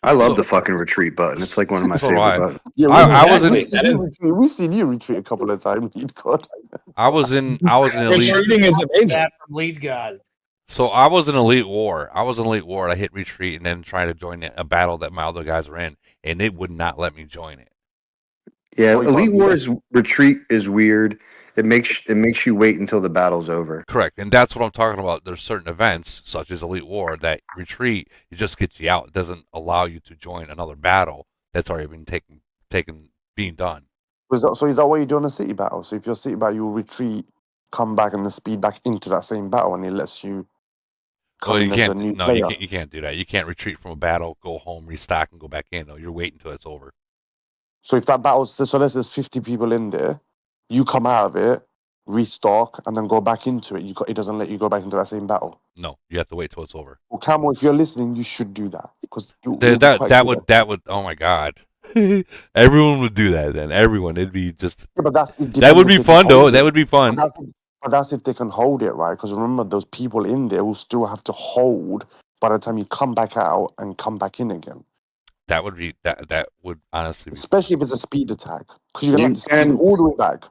I love the fucking retreat button. It's like one of my So do favorite I. buttons. Yeah, I was in we've seen you retreat a couple of times, Lead God. I was in elite. Retreating is amazing. That from Lead God. So I was in elite war. I hit retreat and then tried to join a battle that my other guys were in, and it would not let me join it. Yeah, Well, you gotta Elite be Wars retreat is weird. It makes you wait until the battle's over. Correct, and that's what I'm talking about. There's certain events such as elite war that retreat, it just gets you out. It doesn't allow you to join another battle that's already been being done. So is that what you do in a city battle? So if you're a city battle, you'll retreat, come back, and then speed back into that same battle, and it lets you come Well, in you as a can't. new No, player. you can't do that. You can't retreat from a battle, go home, restock, and go back in. No, you're waiting until it's over. So if that battle, so let's there's 50 people in there, you come out of it, restock, and then go back into it. It doesn't let you go back into that same battle. No, you have to wait till it's over. Well, Camel, if you're listening, you should do that because it'll be quite good. That would. Oh my God, everyone would do that. Then everyone, it'd be just. Yeah, but That would be fun, though. That would be fun. But that's if they can hold it, right? Because remember, those people in there will still have to hold by the time you come back out and come back in again. That would be that would honestly be Especially if it's a speed attack, because you're gonna You have to speed can- all the way back.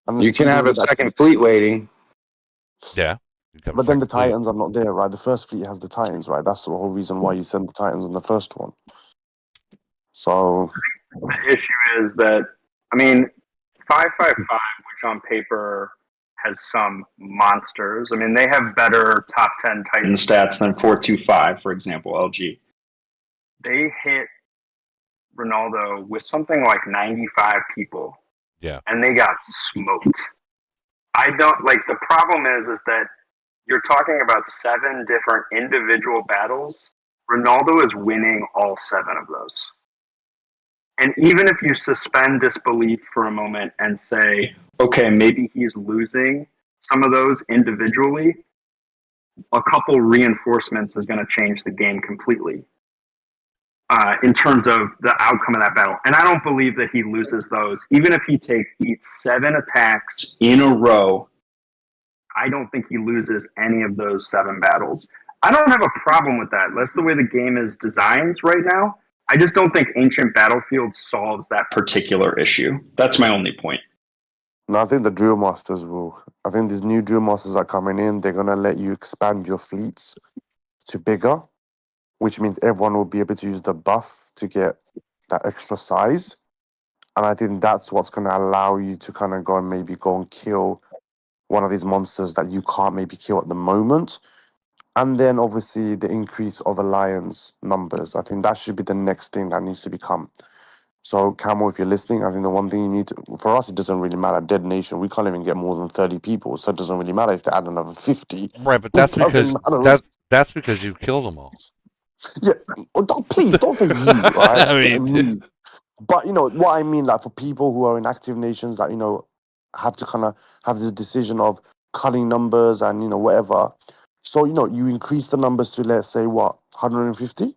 And You can have a second fleet waiting. Yeah. But then the Titans are not there, right? The first fleet has the Titans, right? That's the whole reason why you send the Titans on the first one. So The issue is that, I mean, 555, which on paper has some monsters. I mean, they have better top 10 Titan stats than 425, for example, LG. They hit Ronaldo with something like 95 people, Yeah. and they got smoked. I don't like the problem is that you're talking about 7 different individual battles. Ronaldo is winning all 7 of those. And even if you suspend disbelief for a moment and say, okay, maybe he's losing some of those individually, a couple reinforcements is going to change the game completely in terms of the outcome of that battle. And I don't believe that he loses those. Even if he eats 7 attacks in a row, I don't think he loses any of those 7 battles. I don't have a problem with that. That's the way the game is designed right now. I just don't think Ancient Battlefield solves that particular issue. That's my only point. no, I think the DrillMasters will. I think these new DrillMasters are coming in. They're gonna let you expand your fleets to bigger, which means everyone will be able to use the buff to get that extra size. And I think that's what's gonna allow you to kind of go and kill one of these monsters that you can't maybe kill at the moment. And then obviously the increase of alliance numbers. I think that should be the next thing that needs to become. So Camel, if you're listening, I think the one thing you need to, for us, it doesn't really matter. Dead Nation, we can't even get more than 30 people, so it doesn't really matter if they add another 50. Right, but that's because that's because you killed them all. Yeah, please don't say you, right? I mean, me. But you know what I mean, like for people who are in active nations that have to kind of have this decision of cutting numbers and whatever. So you increase the numbers to, let's say, what, 150?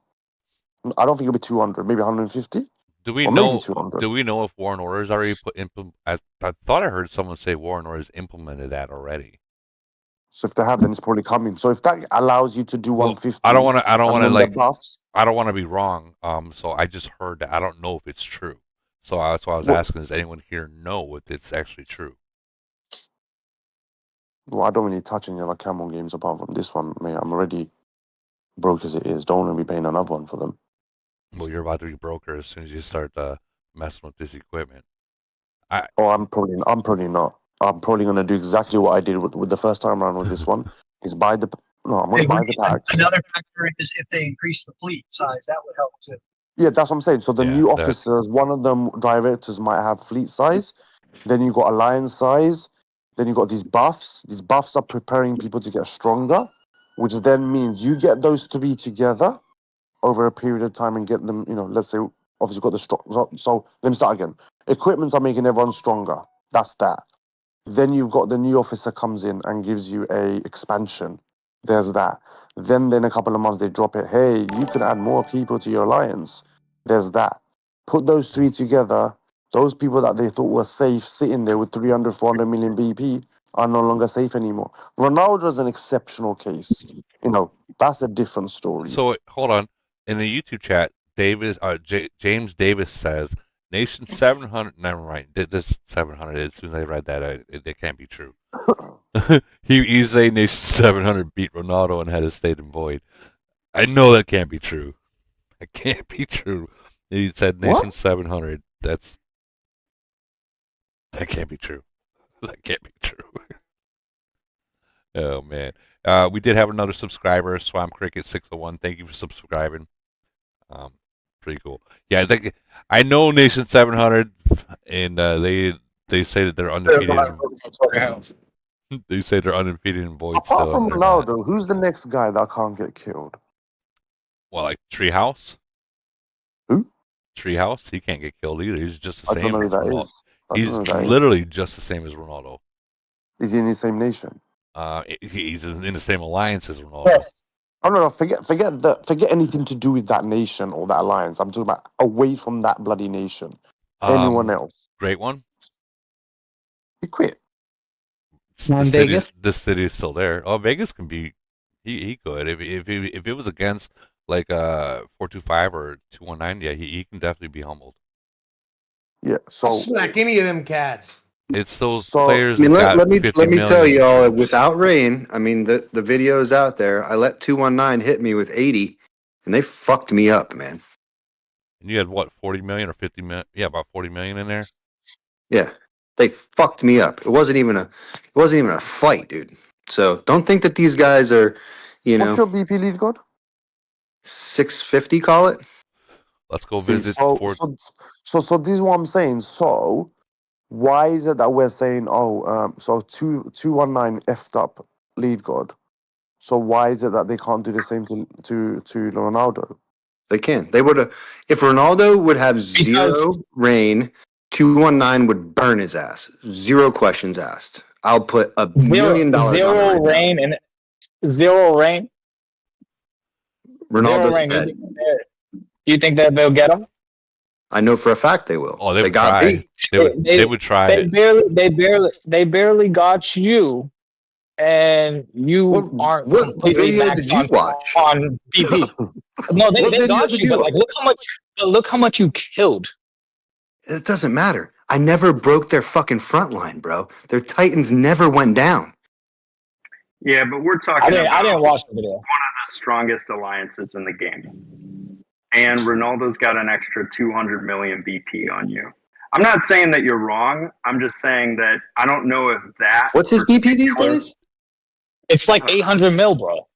I don't think it'll be 200, maybe 150. Do we or know? Maybe 200. Do we know if War and Order is already I thought I heard someone say War and Order has implemented that already. So if they have, then it's probably coming. So if that allows you to do 150, I don't want to. I don't want to like. buffs. I don't want to be wrong. So I just heard that. I don't know if it's true. So that's why I was asking: does anyone here know if it's actually true? Well, I don't really touch any other Camel games apart from this one, mate. I'm already broke as it is. Don't want to be paying another one for them. Well, you're about to be broker as soon as you start messing with this equipment. I'm probably not. I'm probably going to do exactly what I did with the first time around with this one. I'm going to buy the packs. Another factor is if they increase the fleet size, that would help too. Yeah, that's what I'm saying. So the new officers, one of them directors might have fleet size. Then you got alliance size. Then you got these buffs. These buffs are preparing people to get stronger, which then means you get those 3 together over a period of time and get them, let's say, obviously got the strong. So let me start again. Equipments are making everyone stronger. That's that. Then you've got the new officer comes in and gives you a expansion. There's that. Then in a couple of months they drop it. Hey, you can add more people to your alliance. There's that. Put those three together. Those people that they thought were safe sitting there with 300, 400 million BP are no longer safe anymore. Ronaldo's an exceptional case. You know, that's a different story. So hold on. In the YouTube chat, James Davis says Nation 700. Never mind. This 700. As soon as I read that, it can't be true. He's saying Nation 700 beat Ronaldo and had a state in void. I know that can't be true. That can't be true. He said Nation 700. That can't be true. That can't be true. Oh man. We did have another subscriber, Swamp Cricket 601. Thank you for subscribing. Pretty cool. Yeah, I know Nation 700, and they say that they're undefeated. They say they're undefeated in void. Apart from Ronaldo, who's the next guy that can't get killed? Well, like Treehouse. Who? Treehouse. He can't get killed either. He's just the I same. don't know who as that Ronaldo. is. I He's don't know who that is. literally just the same as Ronaldo. Is he in the same nation? He's in the same alliance as Ronaldo. Yes. Oh no, forget anything to do with that nation or that alliance. I'm talking about away from that bloody nation. Anyone else? Great one. He quit. The city is still there. Oh, Vegas can be. He could if it was against like 425 or 219. Yeah, he can definitely be humbled. Yeah. So smack any of them cats. It's those players. I mean, got let me 50 tell million. y'all, without rain, I mean the video's out there. I let 219 hit me with 80, and they fucked me up, man. And you had what, 40 million or 50 million? Yeah, about 40 million in there. Yeah, they fucked me up. It wasn't even a fight, dude. So don't think that these guys are, what's your BP lead code? 650. Call it. Let's go See, visit. so this is what I'm saying. So why is it that we're saying, so 219 effed up lead god? So why is it that they can't do the same to Ronaldo? They can. They would have. If Ronaldo would have zero rain, 219 would burn his ass. Zero questions asked. I'll put $1 million on it. Zero rain and zero rain. Ronaldo's Zero rain. dead. You think that they'll get him? I know for a fact they will. Oh, they would got try. me. They would try. They barely got you, and you aren't what completely video maxed did you watch on BP. No, they got you, but like look how much you killed. It doesn't matter. I never broke their fucking front line, bro. Their Titans never went down. Yeah, but we're talking I didn't watch the video. One of the strongest alliances in the game. And Ronaldo's got an extra 200 million BP on you. I'm not saying that you're wrong. I'm just saying that I don't know if that... What's his BP these days? It's like 800 mil, bro.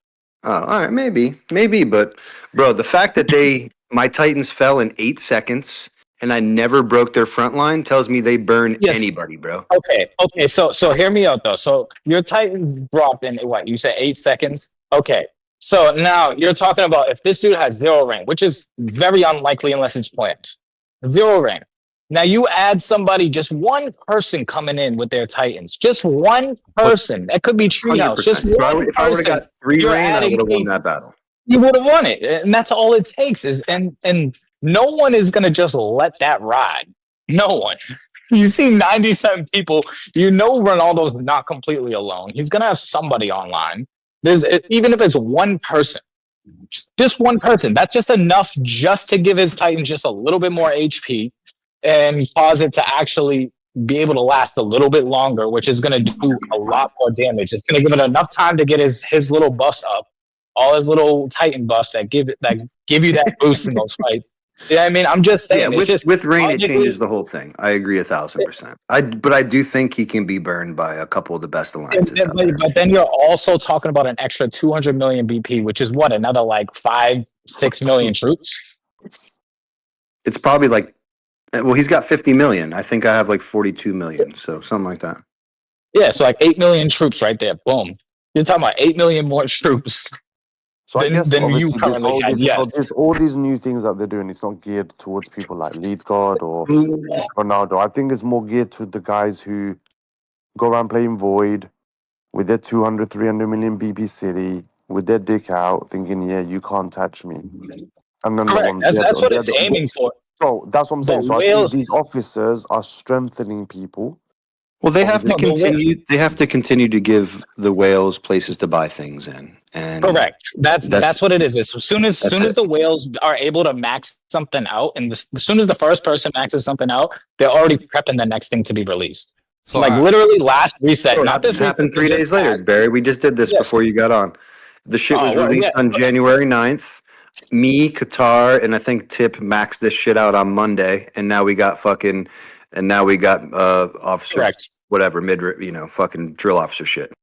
Oh, all right, maybe. But, bro, the fact that my Titans fell in 8 seconds and I never broke their front line tells me they burn anybody, bro. Okay. So hear me out though. So your Titans dropped in what you said 8 seconds. Okay. So now you're talking about if this dude has zero rain, which is very unlikely unless it's planned. Zero rain. Now you add somebody, just one person coming in with their Titans, just one person. That could be Treehouse. Just one person. If I would have got 3 rain, I would have won that battle. You would have won it, and that's all it takes. And no one is gonna just let that ride. No one. You see 97 people. You know Ronaldo's not completely alone. He's gonna have somebody online. Even if it's one person, just one person. That's just enough just to give his Titans just a little bit more HP and cause it to actually be able to last a little bit longer, which is going to do a lot more damage. It's going to give it enough time to get his little bust up, all his little Titan busts that give you that boost in those fights. Yeah, I mean, I'm just saying. Yeah, with rain, it changes the whole thing. I agree 1,000%. But I do think he can be burned by a couple of the best alliances out there. But then you're also talking about an extra 200 million BP, which is what, another like 5-6 million troops? It's probably like, well, he's got 50 million. I think I have like 42 million, so something like that. Yeah, so like 8 million troops right there. Boom. You're talking about 8 million more troops. So I guess you currently had, so all these new things that they're doing, it's not geared towards people like Lead God or Ronaldo. I think it's more geared to the guys who go around playing Void with their 200, 300 million BP city, with their dick out, thinking, "Yeah, you can't touch me," and then the Correct. ones That's what it's aiming for. So that's what I'm saying. But So I think whales, these officers are strengthening people. Well, they have to no, the whale. continue. They have to continue to give the whales places to buy things in, and Correct. That's what it is. As soon as that's soon as it. the whales are able to max something out, and as soon as the first person maxes something out, they're already prepping the next thing to be released. So Like I, literally last reset, not this It reset happened that 3 just days later, passed. Barry. We just did this Yeah. before you got on. The shit was Oh, well, released yeah. on January 9th. Me, Qatar, and I think Tip maxed this shit out on Monday, and now we got officer Correct. whatever fucking drill officer shit.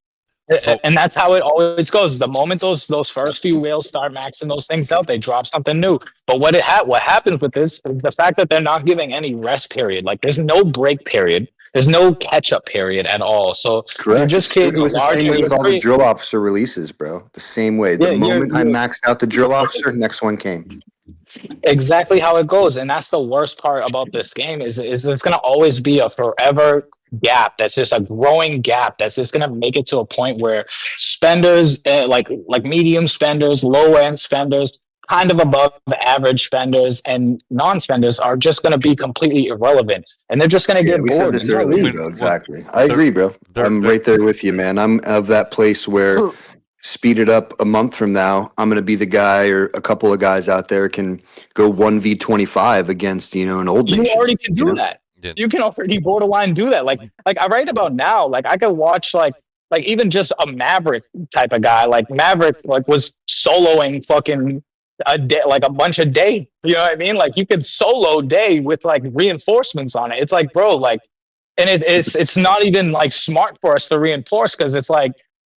So And that's how it always goes. The moment those first few whales start maxing those things out, they drop something new. But what happens with this is the fact that they're not giving any rest period. Like there's no break period. There's no catch up period at all. So you're Correct. just creating It a was the large. same way with all the You're drill officer releases, bro. The same way. The yeah, moment I you're maxed out the drill officer, next one came. exactly how it goes, and that's the worst part about this game is it's going to always be a forever gap. That's just a growing gap. That's just going to make it to a point where spenders, like medium spenders, low end spenders, kind of above average spenders, and non spenders are just going to be completely irrelevant, and they're just going to Yeah, get we said bored. this And they'll earlier, leave. bro. Exactly. I agree, bro. I'm right there with you, man. I'm of that place where speed it up a month from now. I'm going to be the guy or a couple of guys out there can go 1v25 against, an old You nation. already can do that. Yeah. You can already borderline do that. Like I write about now. Like I could watch like even just a Maverick type of guy. Like Maverick was soloing fucking a day, like a bunch of day. You know what I mean? Like you could solo day with like reinforcements on it. It's like, bro, like, and it's not even like smart for us to reinforce because it's like,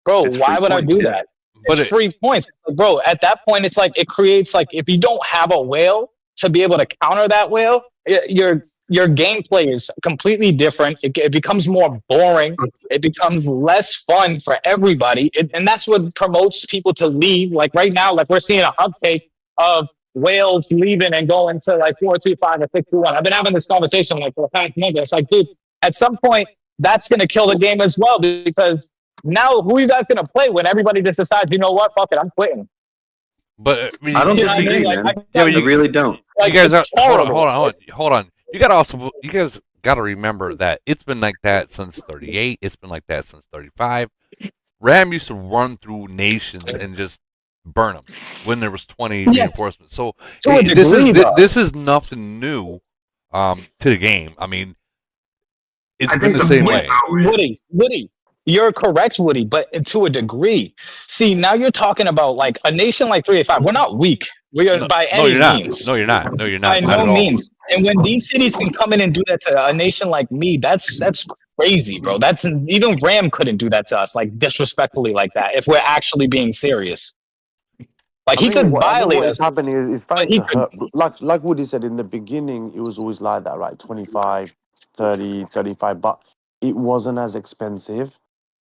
bro, It's why free would I points, do yeah. that? But It's free points. Like, bro, at that point, it's like it creates like if you don't have a whale to be able to counter that whale, your gameplay is completely different. It becomes more boring. It becomes less fun for everybody, and that's what promotes people to leave. Like right now, like we're seeing a uptake of whales leaving and going to like 4-2-5 or 6-2-1. I've been having this conversation like for the past month. It's like, dude, at some point that's going to kill the game as well because now who are you guys going to play when everybody just decides, you know what, fuck it, I'm quitting. But I, mean, I don't You know what I disagree, mean? Like, man. yeah, but I really don't. like, you guys are it's horrible. hold on. You guys got to remember that it's been like that since 38. It's been like that since 35. Ram used to run through nations and just burn them when there was 20 Yes. reinforcements. So To a degree, though. this is nothing new to the game. I mean, it's been the same way. Woody, you're correct, Woody, but to a degree. See, now you're talking about like a nation like 385. We're not weak. We are by any means. No, you're not. No, you're By not. Not no at all. means. And when these cities can come in and do that to a nation like me, that's crazy, bro. That's even Ram couldn't do that to us, like disrespectfully like that. If we're actually being serious, like I he think could what violate is us. happening is it's starting he to hurt. Like Woody said in the beginning, it was always like that, right? 25, 30, 35, but it wasn't as expensive.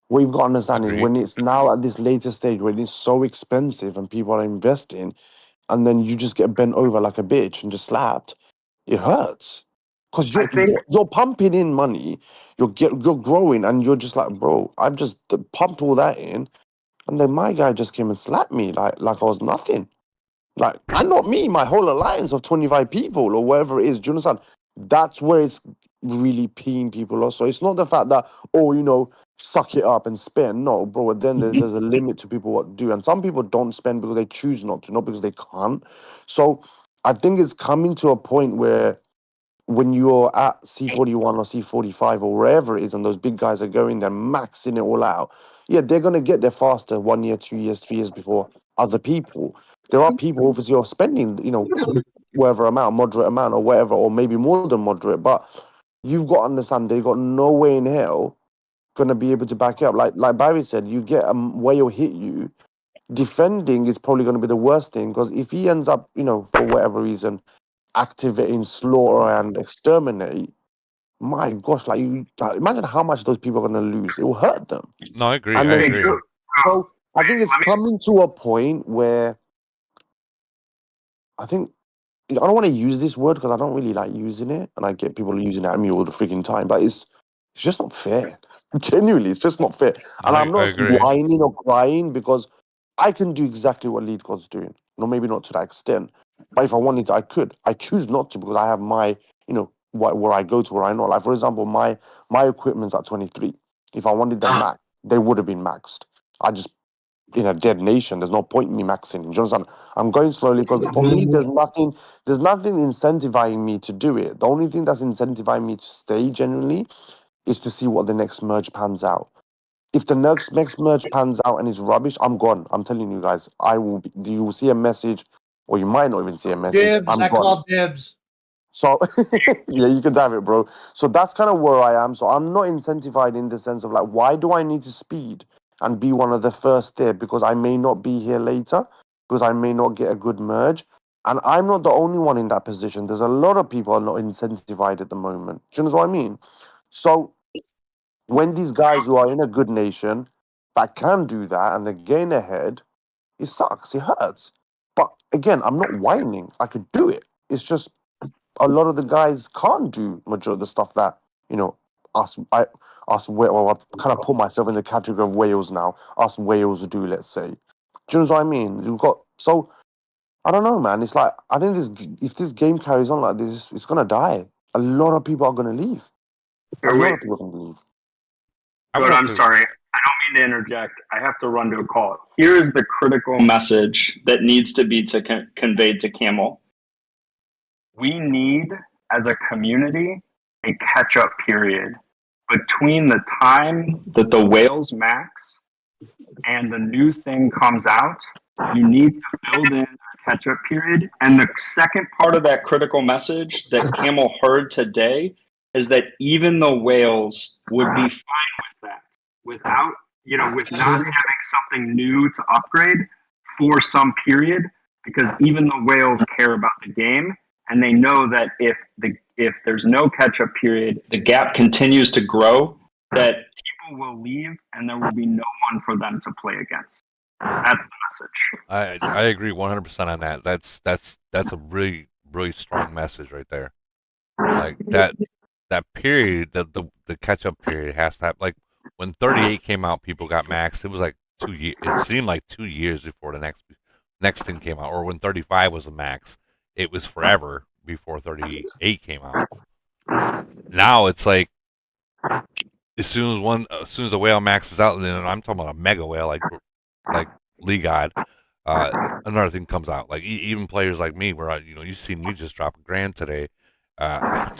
What you've got to understand is when it's now at this later stage, when it's so expensive and people are investing, and then you just get bent over like a bitch and just slapped, it hurts. Because you're pumping in money, you're growing, and you're just like, bro, I've just pumped all that in, and then my guy just came and slapped me like I was nothing. Like, and not me, my whole alliance of 25 people or whatever it is. Do you understand? That's where it's really peeing people off. So it's not the fact that, suck it up and spend. No, bro, then there's a limit to people what do. And some people don't spend because they choose not to, not because they can't. So I think it's coming to a point where when you're at C41 or C45 or wherever it is, and those big guys are going there, maxing it all out, yeah, they're going to get there faster 1 year, 2 years, 3 years before other people. There are people obviously who are spending, whatever amount, moderate amount or whatever, or maybe more than moderate, but you've got to understand they've got no way in hell going to be able to back it up. Like Barry said, you get a whale hit you, defending is probably going to be the worst thing, because if he ends up, for whatever reason, activating slaughter and exterminate, my gosh, imagine how much those people are going to lose. It will hurt them. No, I agree. And I then agree. So I think it's coming to a point where I think I don't want to use this word because I don't really like using it, and I get people using it at me all the freaking time. But it's just not fair. Genuinely, it's just not fair. And I'm I not agree. whining or crying because I can do exactly what Lead God's doing. No, maybe not to that extent, but if I wanted to, I could. I choose not to because I have my, where I go to, where I know. Like for example, my equipment's at 23. If I wanted them max, they would have been maxed. I just in a dead nation. There's no point in me maxing. Do you understand? I'm going slowly because for me, there's nothing incentivizing me to do it. The only thing that's incentivizing me to stay genuinely is to see what the next merge pans out. If the next merge pans out and it's rubbish, I'm gone. I'm telling you guys, you will see a message, or you might not even see a message. Dibs. I'm I gone. call dibs. So yeah, you can have it, bro. So that's kind of where I am. So I'm not incentivized in the sense of like, why do I need to speed and be one of the first there? Because I may not be here later, because I may not get a good merge. And I'm not the only one in that position. There's a lot of people are not incentivized at the moment. Do you know what I mean? So when these guys who are in a good nation that can do that and they're getting ahead, it sucks. It hurts. But again, I'm not whining. I could do it. It's just a lot of the guys can't do majority of the stuff that us well, I've kind of put myself in the category of Wales now. Us Wales do, let's say. Do you know what I mean? You've got so I don't know, man. It's like I think if this game carries on like this, it's gonna die. A lot of people are gonna leave. A lot of people are gonna leave. But I'm sorry, I don't mean to interject. I have to run to a call. Here is the critical message that needs to be conveyed to Camel. We need, as a community, a catch-up period between the time that the whales max and the new thing comes out. You need to build in a catch-up period. And the second part of that critical message that Camel heard today is that even the whales would be fine with that, without, with not having something new to upgrade for some period, because even the whales care about the game. And they know that if there's no catch-up period, the gap continues to grow, that people will leave and there will be no one for them to play against. That's the message. I agree 100% on that. That's a really really strong message right there. Like that period, the catch up period has to have, like when 38 came out, people got maxed. It was like 2 years. It seemed like 2 years before the next thing came out, or when 35 was a max. It was forever before 38 came out. Now it's like as soon as a whale maxes out, and then I'm talking about a mega whale like Lee God, another thing comes out. Like even players like me, where you see me just drop $1,000 today. I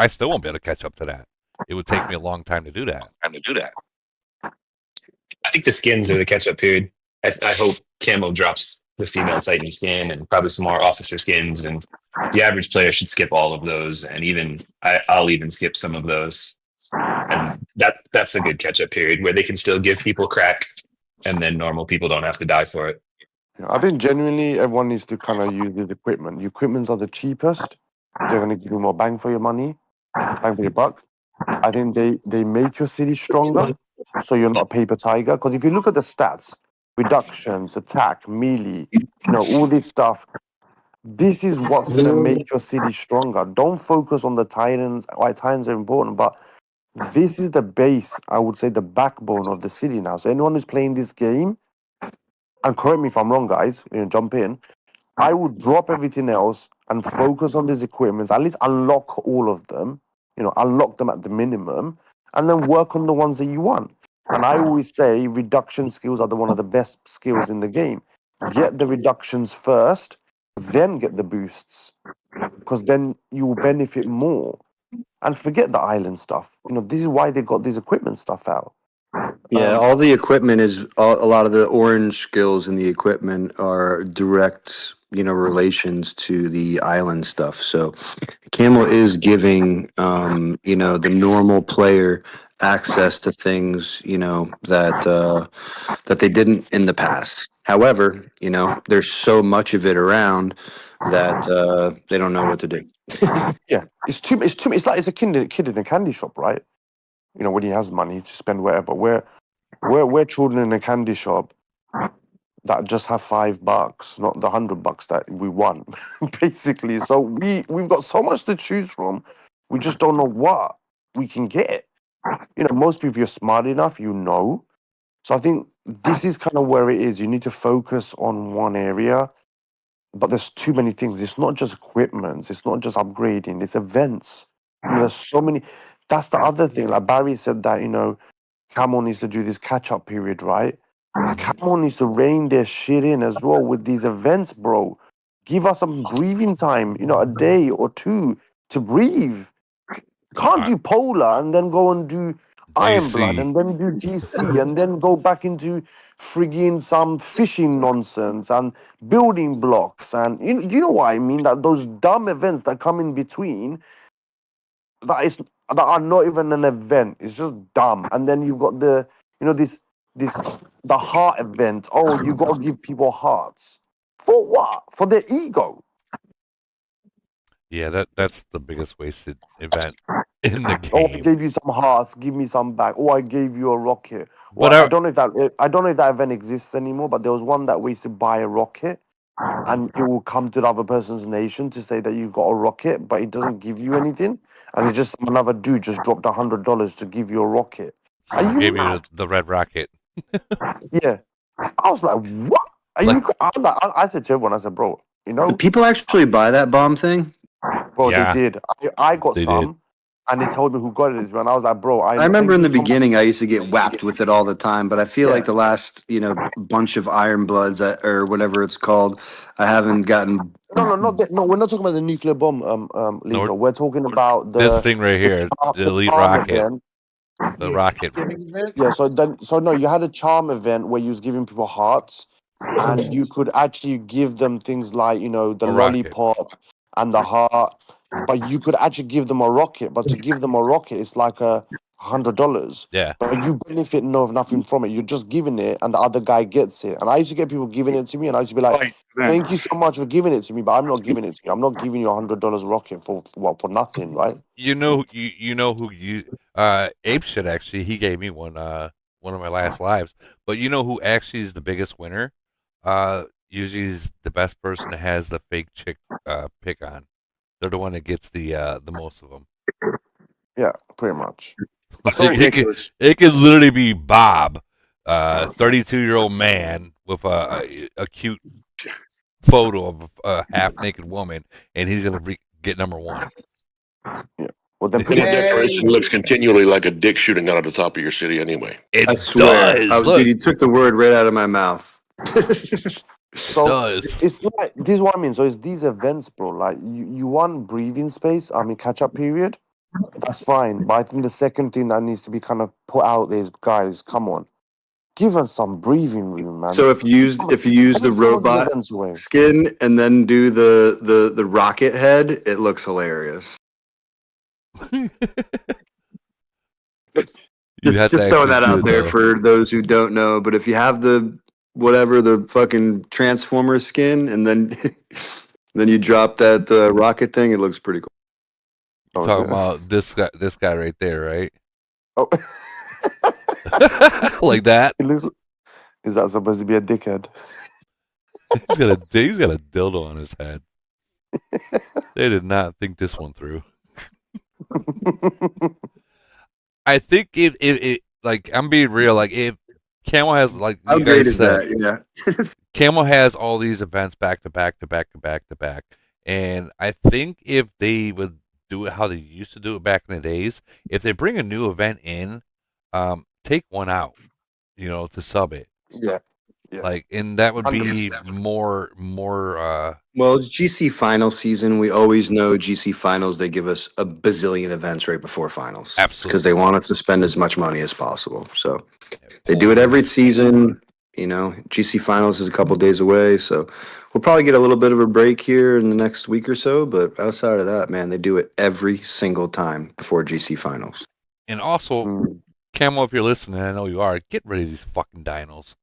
still won't be able to catch up to that. It would take me a long time to do that. I think the skins are the catch-up period. I hope Camel drops the female Titan skin and probably some more officer skins, and the average player should skip all of those, and I'll even skip some of those. And that's a good catch-up period where they can still give people crack, and then normal people don't have to die for it. I think genuinely everyone needs to kind of use this equipment. The equipments are the cheapest. They're going to give you more bang for your money, bang for your buck. I think they make your city stronger, so you're not a paper tiger. Because if you look at the stats, reductions, attack, melee, all this stuff, this is what's going to make your city stronger. Don't focus on the Titans. Why Titans are important, but this is the base, I would say, the backbone of the city now. So anyone who's playing this game, and correct me if I'm wrong, guys, jump in, I would drop everything else and focus on these equipments, at least unlock all of them, unlock them at the minimum, and then work on the ones that you want. And I always say reduction skills are one of the best skills in the game. Get the reductions first, then get the boosts, because then you will benefit more. And forget the island stuff. This is why they got this equipment stuff out. Yeah, all the equipment a lot of the orange skills in the equipment are direct, relations to the island stuff. So Camel is giving, the normal player access to things, that they didn't in the past. However, there's so much of it around that they don't know what to do. Yeah, it's too. It's like it's a kid in a candy shop, right? When he has money to spend whatever. We're children in a candy shop that just have $5, not the $100 that we want, basically. So we've got so much to choose from. We just don't know what we can get. Most people, you're smart enough, So I think this is kind of where it is. You need to focus on one area, but there's too many things. It's not just equipment. It's not just upgrading. It's events. There's so many. That's the other thing. Like Barry said that Camel needs to do this catch-up period, right? Camel needs to rein their shit in as well with these events, bro. Give us some breathing time, a day or two to breathe. Can't do Polar and then go and do Iron Blood GC. and then do GC and then go back into frigging some fishing nonsense and building blocks and you know what I mean? That those dumb events that come in between that are not even an event. It's just dumb. And then you've got the heart event. Oh, you got to give people hearts for what? For their ego. Yeah, that's the biggest wasted event in the Oh, I game. gave you some hearts. Give me some back. Oh, I gave you a rocket. But Well, I don't know if that event exists anymore. But there was one that we used to buy a rocket, and it will come to the other person's nation to say that you got a rocket, but it doesn't give you anything, and it's just another dude just dropped $100 to give you a rocket. Are Someone you gave me mad? the red rocket. Yeah, I was like, what? Are you? I said to everyone, I said, bro, Do people actually buy that bomb thing? bro, Yeah. they did. I got They some. did. And they told me who got it, and I was like, bro, I remember in thank the you so much. beginning, I used to get whacked with it all the time, but I feel like the last, bunch of Iron Bloods or whatever it's called, I haven't gotten. No, no, we're not talking about the nuclear bomb, Lethal. We're talking about This thing right here, the elite charm rocket. event. The rocket. Yeah, so no, you had a charm event where you was giving people hearts, and you could actually give them things like the A rocket. lollipop and the heart, but you could actually give them a rocket. But to give them a rocket, it's like $100. Yeah. But you benefit nothing from it. You're just giving it, and the other guy gets it. And I used to get people giving it to me, and I used to be like, "Thank you so much for giving it to me, but I'm not giving it to you. I'm not giving you $100 rocket for nothing, right?" You know who you Ape shit actually he gave me one of my last lives. But you know who actually is the biggest winner? Usually is the best person that has the fake chick pick on. They're the one that gets the most of them. Yeah, pretty much. It could literally be Bob, 32-year-old man with a cute photo of a half naked woman, and he's gonna get number one. Yeah. Well, then The decoration looks continually like a dick shooting out of the top of your city anyway. It I swear. does. Dude, you took the word right out of my mouth. So it's like this is what I mean. So it's these events, bro. Like you want breathing space. I mean, catch up period. That's fine. But I think the second thing that needs to be kind of put out there is, guys, come on, give us some breathing room, man. So if you use the robot skin and then do the rocket head, it looks hilarious. Just throwing that out there for those who don't know. But if you have the fucking Transformer skin, and then then you drop that rocket thing, it looks pretty cool. You're talking about this guy right there, right? Oh, like that. Is that supposed to be a dickhead? He's got a dildo on his head. They did not think this one through. I think it like I'm being real. Like if Camel has like how you great guys is said, that? Yeah. Camel has all these events back to back to back to back to back, and I think if they would do it how they used to do it back in the days, if they bring a new event in, take one out, to sub it. Yeah. Like, and that would be 100%. more. Well, it's GC final season. We always know GC finals. They give us a bazillion events right before finals. Absolutely. Because they want us to spend as much money as possible. So they do it every season. GC finals is a couple days away. So we'll probably get a little bit of a break here in the next week or so. But outside of that, man, they do it every single time before GC finals. And also, Camel, if you're listening, I know you are. Get rid of these fucking dinos.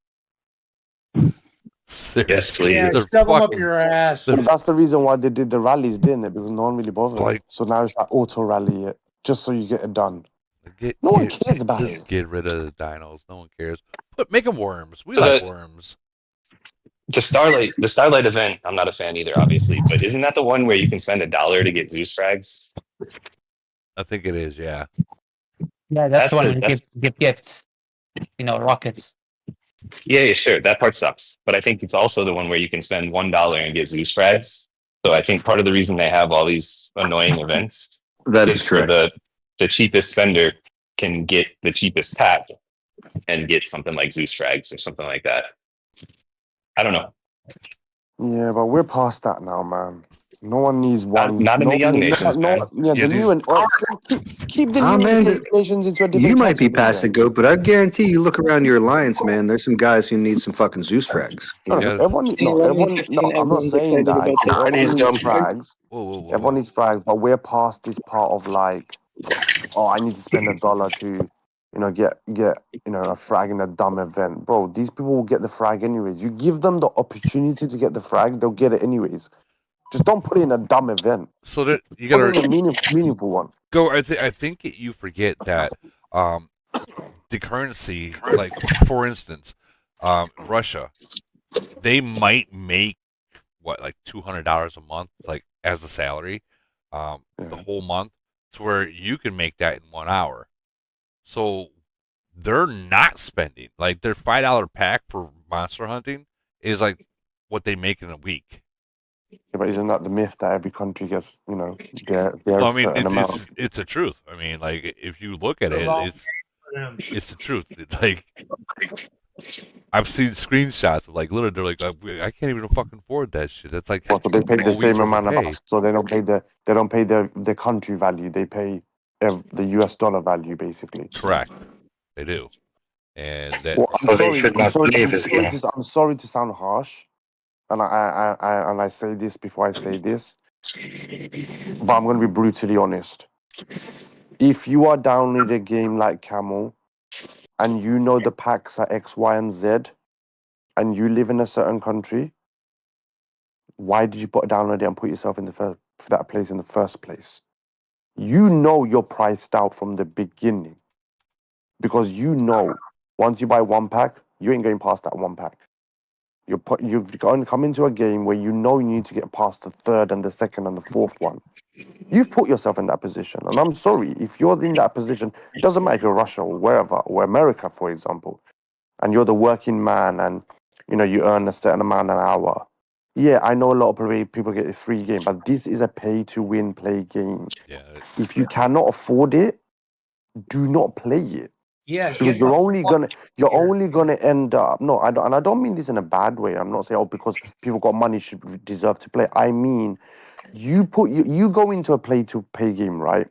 Seriously. Yes, please. Yeah, shove them up your ass. Well, that's the reason why they did the rallies, didn't it? Because no one really bothered. Like- So now it's like auto rally it, just so you get it done. Get, No one get- cares about just it. Get rid of the dinos. No one cares. Make them worms. We So like that- worms. The Starlight event, I'm not a fan either, obviously, but isn't that the one where you can spend $1 to get Zeus frags? I think it is. Yeah. Yeah, that's the one the- where you give gifts. Rockets. Yeah, sure. That part sucks. But I think it's also the one where you can spend $1 and get Zeus frags. So I think part of the reason they have all these annoying events That is is for correct. the cheapest spender can get the cheapest pack and get something like Zeus frags or something like that. I don't know. Yeah, but we're past that now, man. No one needs one. Not in No, the young nations, no. man. Yeah, the new and keep the Oh new man, nations into a you different might be category past the then. goat, but I guarantee you look around your alliance, man. There's some guys who need some fucking Zeus frags. No, Yeah. everyone. No, everyone. No, I'm not saying that. It's Everyone everyone needs needs dumb frags. frags. Whoa, whoa, whoa, Everyone whoa. needs frags, but we're past this part of like, oh, I need to spend $1 to, get a frag in a dumb event, bro. These people will get the frag anyways. You give them the opportunity to get the frag, they'll get it anyways. Just don't put it in a dumb event. So that you Put it in gotta a meaningful one. go. I think you forget that the currency, like for instance, Russia, they might make what like $200 a month, like as a salary, the whole month, to where you can make that in 1 hour. So they're not spending like their $5 pack for monster hunting is like what they make in a week. Yeah, but isn't that the myth that every country gets, their No, I mean certain amount? it's a truth. I mean, like if you look at They're it, wrong it's the truth. Like I've seen screenshots of like literally they're like I can't even fucking afford that shit. That's like Well, so they pay a the week's same worth of amount of pay. us, so they don't pay the country value. They pay the US dollar value basically. Correct, they do, and that Well, So they should not play this game. I'm sorry to sound harsh, and I say this before I say this, but I'm going to be brutally honest. If you are downloading a game like Camel, and you know the packs are X, Y, and Z, and you live in a certain country, why did you download it and put yourself in for that place in the first place? You know you're priced out from the beginning because once you buy one pack, you ain't going past that one pack. You've got to come into a game where you know you need to get past the third and the second and the fourth one. You've put yourself in that position, and I'm sorry if you're in that position. Doesn't matter if you're Russia or wherever or America, for example, and you're the working man, and you earn a certain amount an hour. Yeah, I know a lot of people get a free game, but this is a pay-to-win play game. yeah, If you cannot afford it, do not play it. Yeah, Because you're only gonna end up. No, I don't mean this in a bad way. I'm not saying because people got money should deserve to play. I mean, you go into a play-to-pay game, right?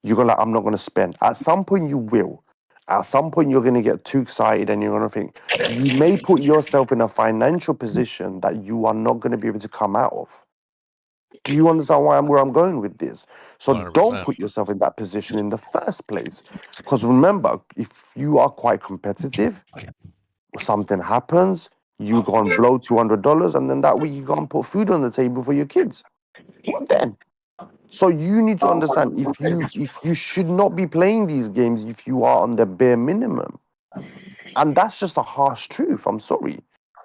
You go like, I'm not gonna spend. At some point, you will. At some point, you're gonna get too excited, and you're gonna think you may put yourself in a financial position that you are not gonna be able to come out of. Do you understand where I'm going with this? So 100%. don't put yourself in that position in the first place. Because remember, if you are quite competitive, something happens, you go and blow $200, and then that week you go and put food on the table for your kids. What then? So you need to understand if you should not be playing these games if you are on the bare minimum. And that's just a harsh truth. I'm sorry.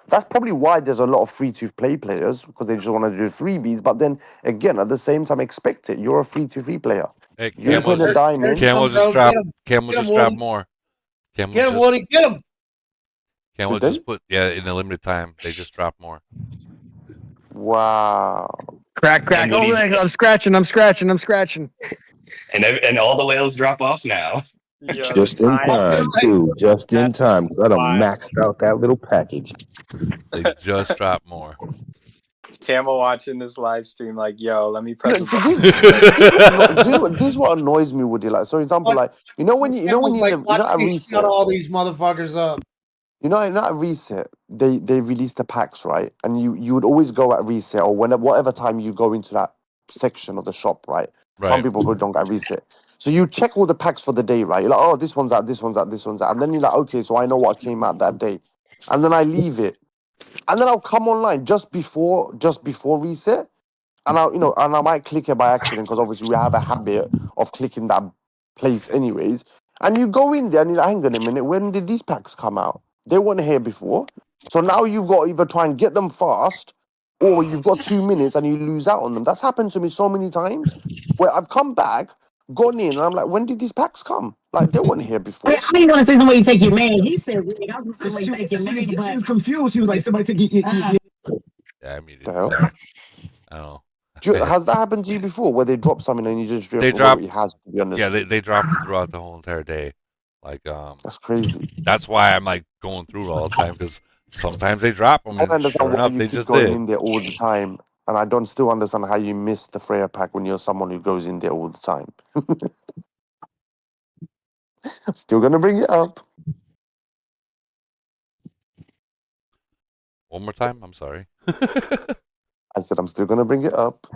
That's probably why there's a lot of free-to-play players because they just want to do freebies. But then again, at the same time, expect it. You're a free-to-free player. Hey, You ain't putting a dime in. Camel just dropped. Camel just dropped more. Get him, Woody. Get him. Camel Did they? just put in a limited time. They just dropped more. Wow. Crack. And Oh, I'm scratching. And all the whales drop off now. Just in time, too. Just in time, because I done maxed out that little package. They just dropped more. Camel watching this live stream, like, yo, let me press. This is what annoys me, Woody. Like, so example, like when you at reset, all these motherfuckers up. At reset, they release the packs, right? And you would always go at reset or whatever time you go into that section of the shop, right? Some people who don't get reset. So you check all the packs for the day, right? You're like, oh, this one's out, this one's out, this one's out. And then you're like, okay, so I know what came out that day. And then I leave it. And then I'll come online just before reset. And I might click it by accident because obviously we have a habit of clicking that place anyways. And you go in there and you're like, hang on a minute, when did these packs come out? They weren't here before. So now you've got to either try and get them fast or you've got 2 minutes and you lose out on them. That's happened to me so many times where I've come back, gone in, and I'm like, when did these packs come? Like they weren't here before. I didn't want to say somebody take your man. He said, I was going to say somebody take your man. She was confused. She was like, somebody take your. Yeah, I mean, The hell? sorry. I don't know. Has that happened to you before, where they drop something and you just They drift? drop. It has to be honest. Yeah, they dropped it throughout the whole entire day. Like That's crazy. That's why I'm like going through it all the time because sometimes they drop them I don't and sure understand why enough you they keep just going did. in there all the time, and I don't still understand how you miss the Freya pack when you're someone who goes in there all the time. Still gonna bring it up. One more time. I'm sorry. I said I'm still gonna bring it up.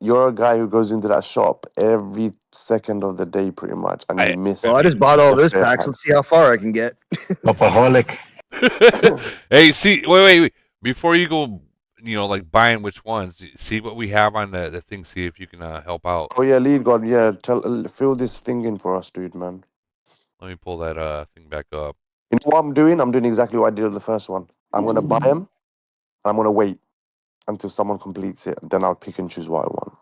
You're a guy who goes into that shop every second of the day, pretty much, and you miss. Well, I just bought all the this Freya packs. Let's see how far I can get. Alcoholic. Hey, see, wait. Before you go, like buying which ones, see what we have on the thing. See if you can help out. Oh yeah, lead god. Yeah, fill this thing in for us, dude, man. Let me pull that thing back up. You know what I'm doing? I'm doing exactly what I did with the first one. I'm gonna buy them. I'm gonna wait until someone completes it. Then I'll pick and choose what I want.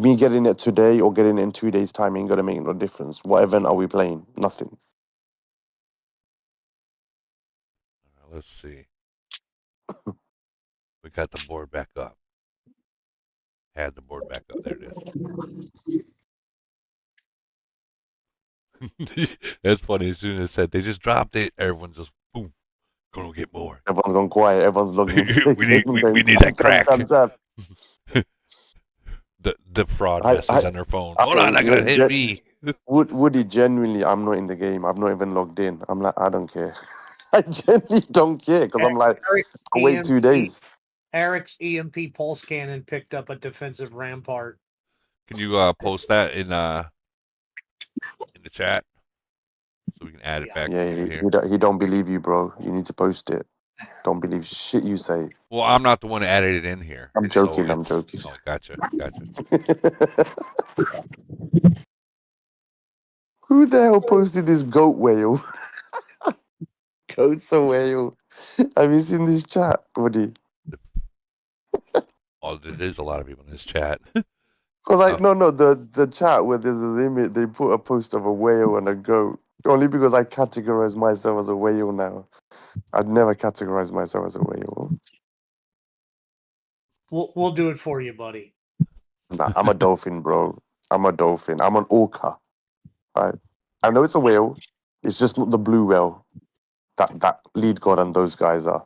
Me getting it today or getting it in 2 days' time ain't gonna make no difference. What event are we playing? Nothing. Let's see. We got the board back up. Had the board back up. There it is. That's funny. As soon as I said they just dropped it, everyone just boom, gonna get more. Everyone's gone quiet. Everyone's logging into the we game. need that crack. The fraud message on their phone. Hold on, I gotta hit me. Woody, genuinely, I'm not in the game. I've not even logged in. I'm like, I don't care. I genuinely don't care because I'm like, I'll wait 2 days. Eric's EMP pulse cannon picked up a defensive rampart. Can you post that in the chat so we can add it back? Yeah, he don't believe you, bro. You need to post it. Don't believe shit you say. Well, I'm not the one that added it in here. I'm joking. So I'm joking. Oh, gotcha. Who the hell posted this goat whale? Goat's a whale. Have you seen this chat, Woody? Oh, there is a lot of people in this chat. Because no, the chat where there's an image, they put a post of a whale and a goat. Only because I categorize myself as a whale now. I'd never categorize myself as a whale. We'll do it for you, buddy. Nah, I'm a dolphin, bro. I'm a dolphin. I'm an orca. Right? I know it's a whale. It's just not the blue whale that lead god and those guys are.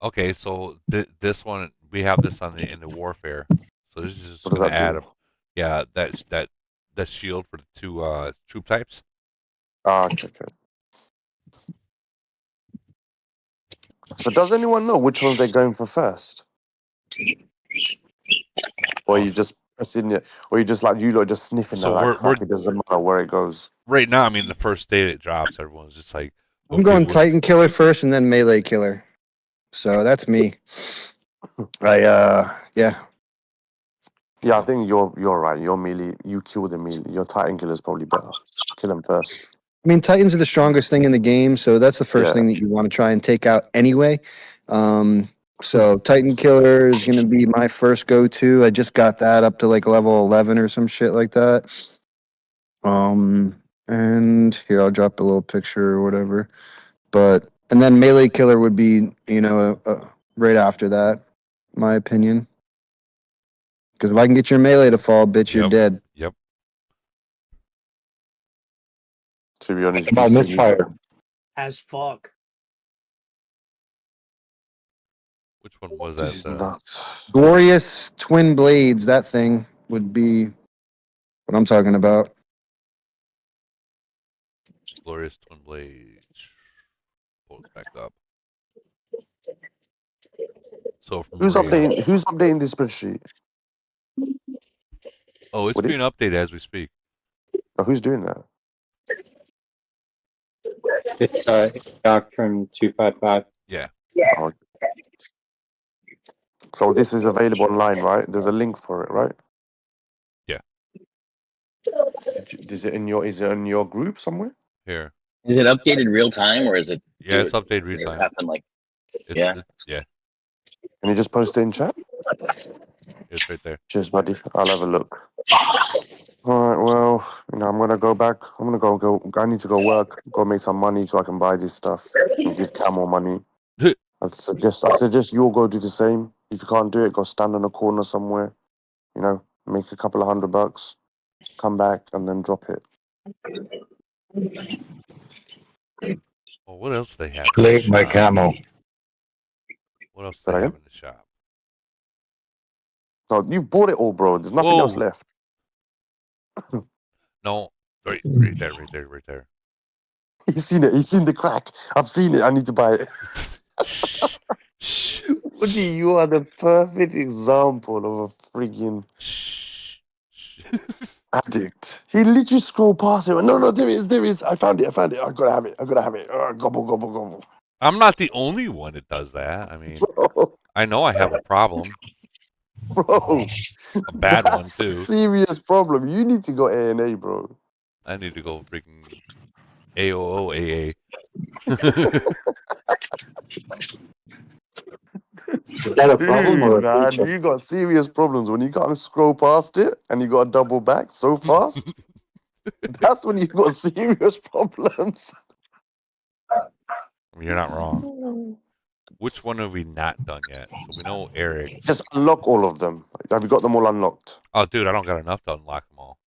Okay, so this one we have this on in the warfare. So this is just What does gonna that add do? a that shield for the two troop types. Okay. So does anyone know which ones they're going for first? Or you just pressing it, or you just like you lot just sniffing So it like it doesn't matter where it goes. Right now, I mean, the first day it drops, everyone's just like, I'm going Titan Killer first and then Melee Killer. So that's me. Yeah. Yeah, I think you're right. You're melee. You kill the melee. Your Titan Killer's probably better. Kill him first. I mean, Titans are the strongest thing in the game, so that's the first Yeah. thing that you want to try and take out anyway. So Titan Killer is going to be my first go-to. I just got that up to like level 11 or some shit like that. And here I'll drop a little picture or whatever. And then Melee Killer would be, right after that, my opinion. Because if I can get your melee to fall, bitch, you're dead. Yep. To be honest, About misfire. As fuck. Which one was This is that? nuts. Glorious Twin Blades, that thing would be what I'm talking about. Glorious Twin Blades. Pull it back up. So from Who's updating this spreadsheet? Oh, it's Would it? being updated as we speak. Oh, who's doing that? It's Doctrine 255. Yeah. Oh, so this is available online, right? There's a link for it, right? Yeah. Is it in your group somewhere? Here. Is it updated real time or is it? Yeah, it's updated real does it time. happen like? Yeah. Can you just post it in chat? It's right there. Cheers, buddy. I'll have a look. All right. Well, I'm gonna go back. I'm gonna go. I need to go work. Go make some money so I can buy this stuff and give Camel money. I suggest you all go do the same. If you can't do it, go stand on a corner somewhere. Make a couple of $100, come back, and then drop it. Well, what else they have? Played by Camel. What else Say they that have again? in the shop? No, you've bought it all, bro. There's nothing else Whoa. left. No, right there. He's seen it. He's seen the crack. I've seen it. I need to buy it. Woody, you are the perfect example of a friggin' addict. He literally scrolled past it. No, there is. I found it. I gotta have it. Gobble. I'm not the only one that does that. I mean, I know I have a problem. Bro, a bad one that's too. A serious problem. You need to go A&A, bro. I need to go freaking AOOAA. Is that a problem or a man, feature? you got serious problems when you can't scroll past it and you got to double back so fast. That's when you got serious problems. You're not wrong. Which one have we not done yet? So we know Eric. Just unlock all of them. Have you got them all unlocked? Oh, dude, I don't got enough to unlock them all.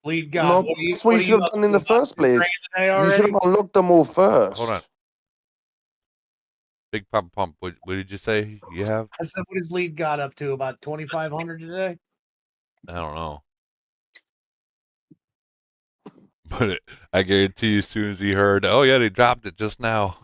Lead God. No, that's what you should have done in the first place. You should have unlocked them all first. Hold on. Big Papa Pump, what did you say you have? I said, what has Lead got up to? About 2,500 today? I don't know. But I guarantee you, as soon as he heard, oh yeah, they dropped it just now,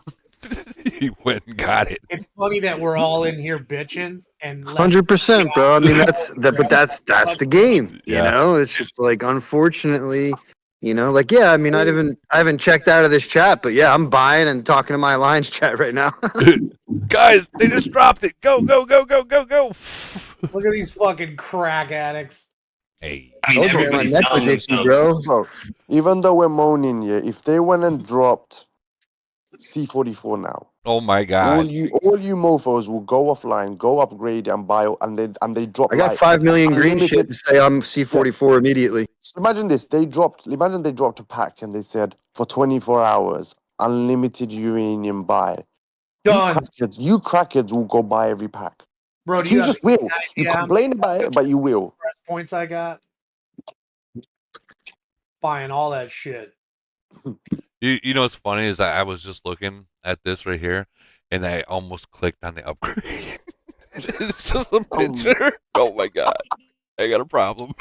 he went and got it. It's funny that we're all in here bitching and 100%, bro. I mean, that's the game. You Yeah. know, it's just like, unfortunately, like, yeah. I mean, I haven't checked out of this chat, but yeah, I'm buying and talking to my Alliance chat right now. Guys, they just dropped it. Go. Look at these fucking crack addicts. Hey, Told you my neck was itchy, bro. So, even though we're moaning, yeah, if they went and dropped C44 now, oh my god, all you mofos will go offline, go upgrade and buy, and they drop. I got like 5 million green unlimited- shit to say I'm C44 immediately. So imagine this: imagine they dropped a pack and they said for 24 hours, unlimited uranium buy. Done. You crackheads will go buy every pack. Bro, do You you have just will. any You idea how complain about it, but you will. press points I got? Buying all that shit. you know what's funny is I was just looking at this right here, and I almost clicked on the upgrade. It's just a picture. Oh my god, I got a problem.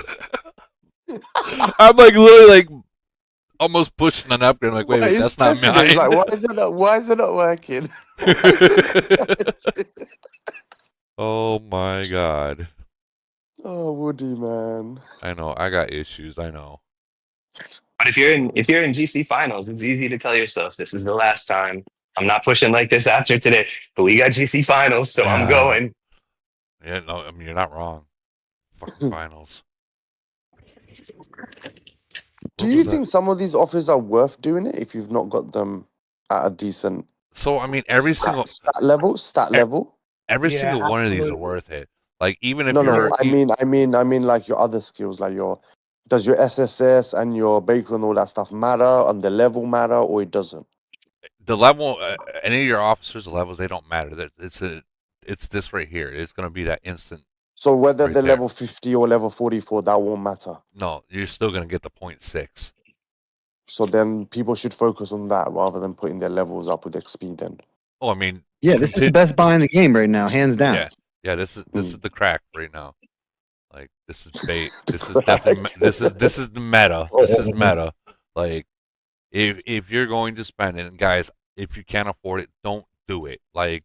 I'm like literally like almost pushing an upgrade. I'm like, wait, He's that's not pressing it. He's mine. like, why is it not working? Oh my god. Oh, Woody, man. I know. I got issues. I know. But if you're in GC finals, it's easy to tell yourself this is the last time. I'm not pushing like this after today, but we got GC finals, so I'm going. Yeah, no, I mean you're not wrong. Fucking finals. Do you think some of these offers are worth doing it if you've not got them at a decent? So I mean, every single stat level. Every Yeah, single one of these are absolutely. worth it. Like even if No, you're, I mean, like your other skills, like does your SSS and your Baker and all that stuff matter, and the level matter, or it doesn't? the level, any of your officers' levels, they don't matter. It's this right here. It's gonna be that instant. So whether right they're there. level 50 or level 44, that won't matter. No, you're still gonna get the 0.6. So then people should focus on that rather than putting their levels up with XP. Then. Oh, I mean, Yeah, this is the best buy in the game right now, hands down. Yeah. This is the crack right now. Like this is bait. This is definitely this is the meta. This is meta. Like if you're going to spend it, and guys, if you can't afford it, don't do it. Like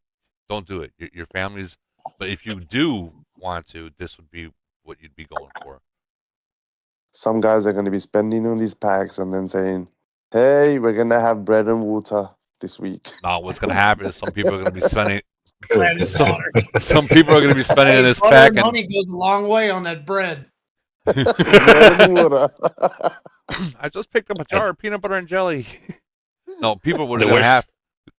don't do it. Your family's. But if you do want to, this would be what you'd be going for. Some guys are going to be spending on these packs and then saying, "Hey, we're going to have bread and water this week." No, what's going to happen is some people are going to be spending. Some people are going to be spending in this butter pack. and honey goes a long way on that bread. Bread and water. I just picked up a jar of peanut butter and jelly. No, people were The going to worst- have.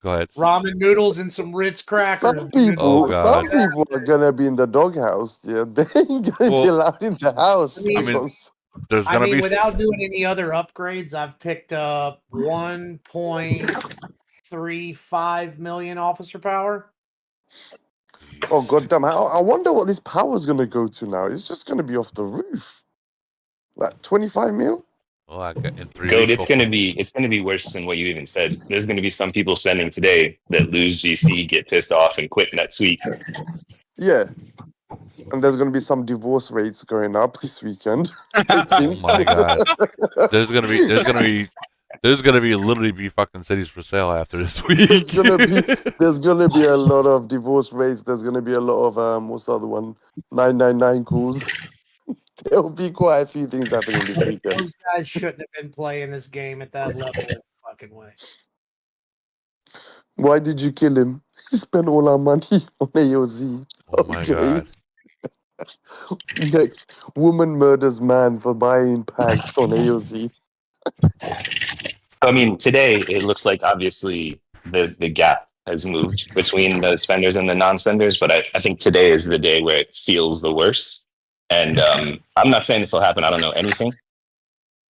Go ahead. Ramen noodles and some Ritz crackers. Some people, Oh, God. some people are gonna be in the doghouse. Yeah, they ain't gonna be Well, allowed in the house. I mean, because there's I gonna mean, be without doing any other upgrades, I've picked up 1.35 million officer power. oh goddamn, I wonder what this power's gonna go to now. It's just gonna be off the roof. Like 25 mil. Oh, I got in 3 Goat, weeks. it's gonna be worse than what you even said. There's gonna be some people spending today that lose GC, get pissed off, and quit next week. Yeah. And there's gonna be some divorce rates going up this weekend. I Oh think. my God. There's gonna be literally be fucking cities for sale after this week. there's gonna be a lot of divorce rates. There's gonna be a lot of what's the other one? 999 calls. There'll be quite a few things happening this weekend. Those guys shouldn't have been playing this game at that level. Fucking way. Why did you kill him? He spent all our money on AOZ. Oh my God. Next, woman murders man for buying packs on AOZ. I mean, today it looks like obviously the gap has moved between the spenders and the non-spenders, but I think today is the day where it feels the worst. And I'm not saying this will happen. I don't know anything.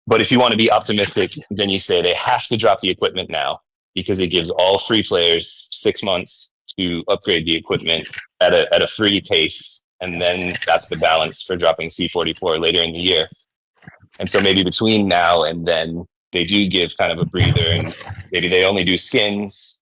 But if you want to be optimistic, then you say they have to drop the equipment now because it gives all free players 6 months to upgrade the equipment at a free pace. And then that's the balance for dropping C44 later in the year. And so maybe between now and then, they do give kind of a breather, and maybe they only do skins.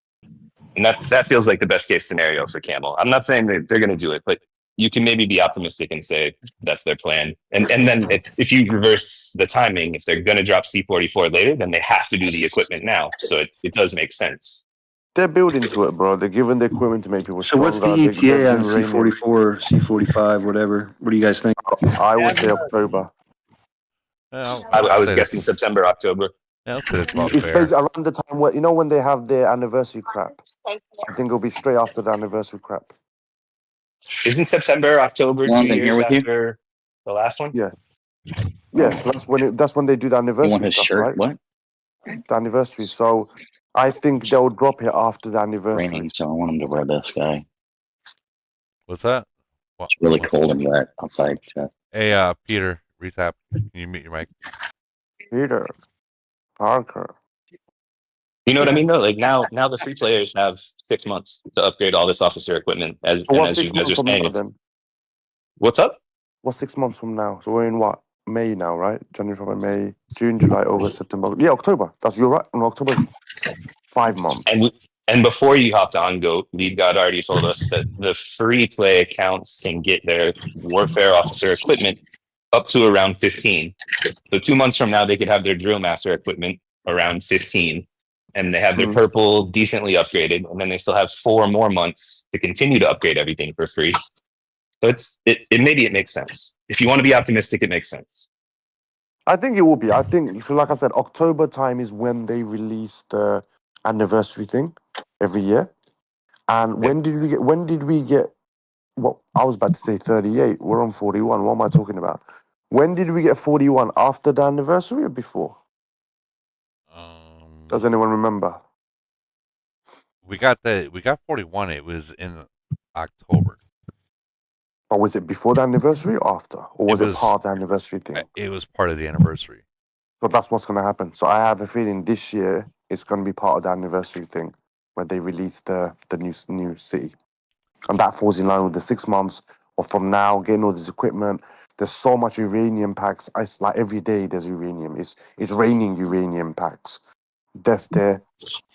And that feels like the best case scenario for Camel. I'm not saying that they're going to do it, but you can maybe be optimistic and say that's their plan. And then if you reverse the timing, if they're going to drop C44 later, then they have to do the equipment now. So it does make sense. They're building to it, bro. They're giving the equipment to make people So stronger. what's the ETA on C44, C45, whatever? What do you guys think? I would say October. I was guessing September, October. Yeah, that's about It's fair. basically around the time where, when they have their anniversary crap. I think it'll be straight after the anniversary crap. Isn't September, October One's 2 in here years with you? after the last one? Yeah. Yeah, so that's when they do the You want anniversary his stuff, shirt? right? What? The anniversary. So I think they'll drop it after the anniversary. Raining, so I want him to wear this guy. What's that? It's really cold and wet outside. Jeff. Hey, Peter, retap. Can you mute your mic? Peter Parker. You know what I mean, though? Like now the free players have 6 months to upgrade all this officer equipment. As So and what's as you 6 guys months are from saying, now it's then? what's up? What's 6 months from now? So we're in what? May now, right? January, February, May, June, July, August, September. Yeah, October. You're right. No, October's 5 months. And before you hopped on, Goat, Lead God already told us that the free play accounts can get their warfare officer equipment up to around 15. So 2 months from now, they could have their DrillMaster equipment around 15. And they have their purple decently upgraded. And then they still have 4 more months to continue to upgrade everything for free. So maybe it makes sense. If you want to be optimistic, it makes sense. I think it will be. I think, so like I said, October time is when they release the anniversary thing every year. And when did we get, well, I was about to say 38. We're on 41. What am I talking about? When did we get 41? After the anniversary or before? Does anyone remember? We got 41. It was in October. Or was it before the anniversary or after? Or was it part of the anniversary thing? It was part of the anniversary. So that's what's going to happen. So I have a feeling this year it's going to be part of the anniversary thing where they release the new city. And that falls in line with the 6 months of from now, getting all this equipment. There's so much uranium packs. It's like every day there's uranium. It's raining uranium packs. That's there.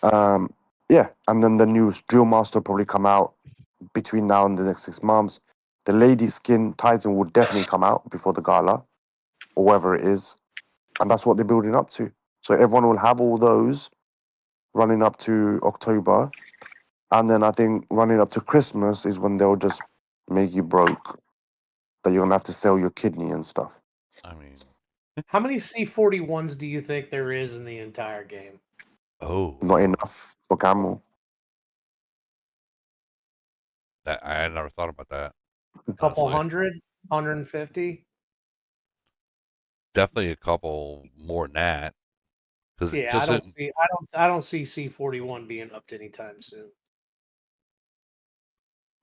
Yeah, and then the new DrillMaster will probably come out between now and the next 6 months. The Lady Skin Titan will definitely come out before the gala, or whatever it is. And that's what they're building up to. So everyone will have all those running up to October. And then I think running up to Christmas is when they'll just make you broke. That you're going to have to sell your kidney and stuff. I mean, how many C41s do you think there is in the entire game? Oh. Not enough for Camel. I had never thought about that. A couple honestly. 100, 150? Definitely a couple more than that. Because Yeah, I don't see C41 being upped anytime soon.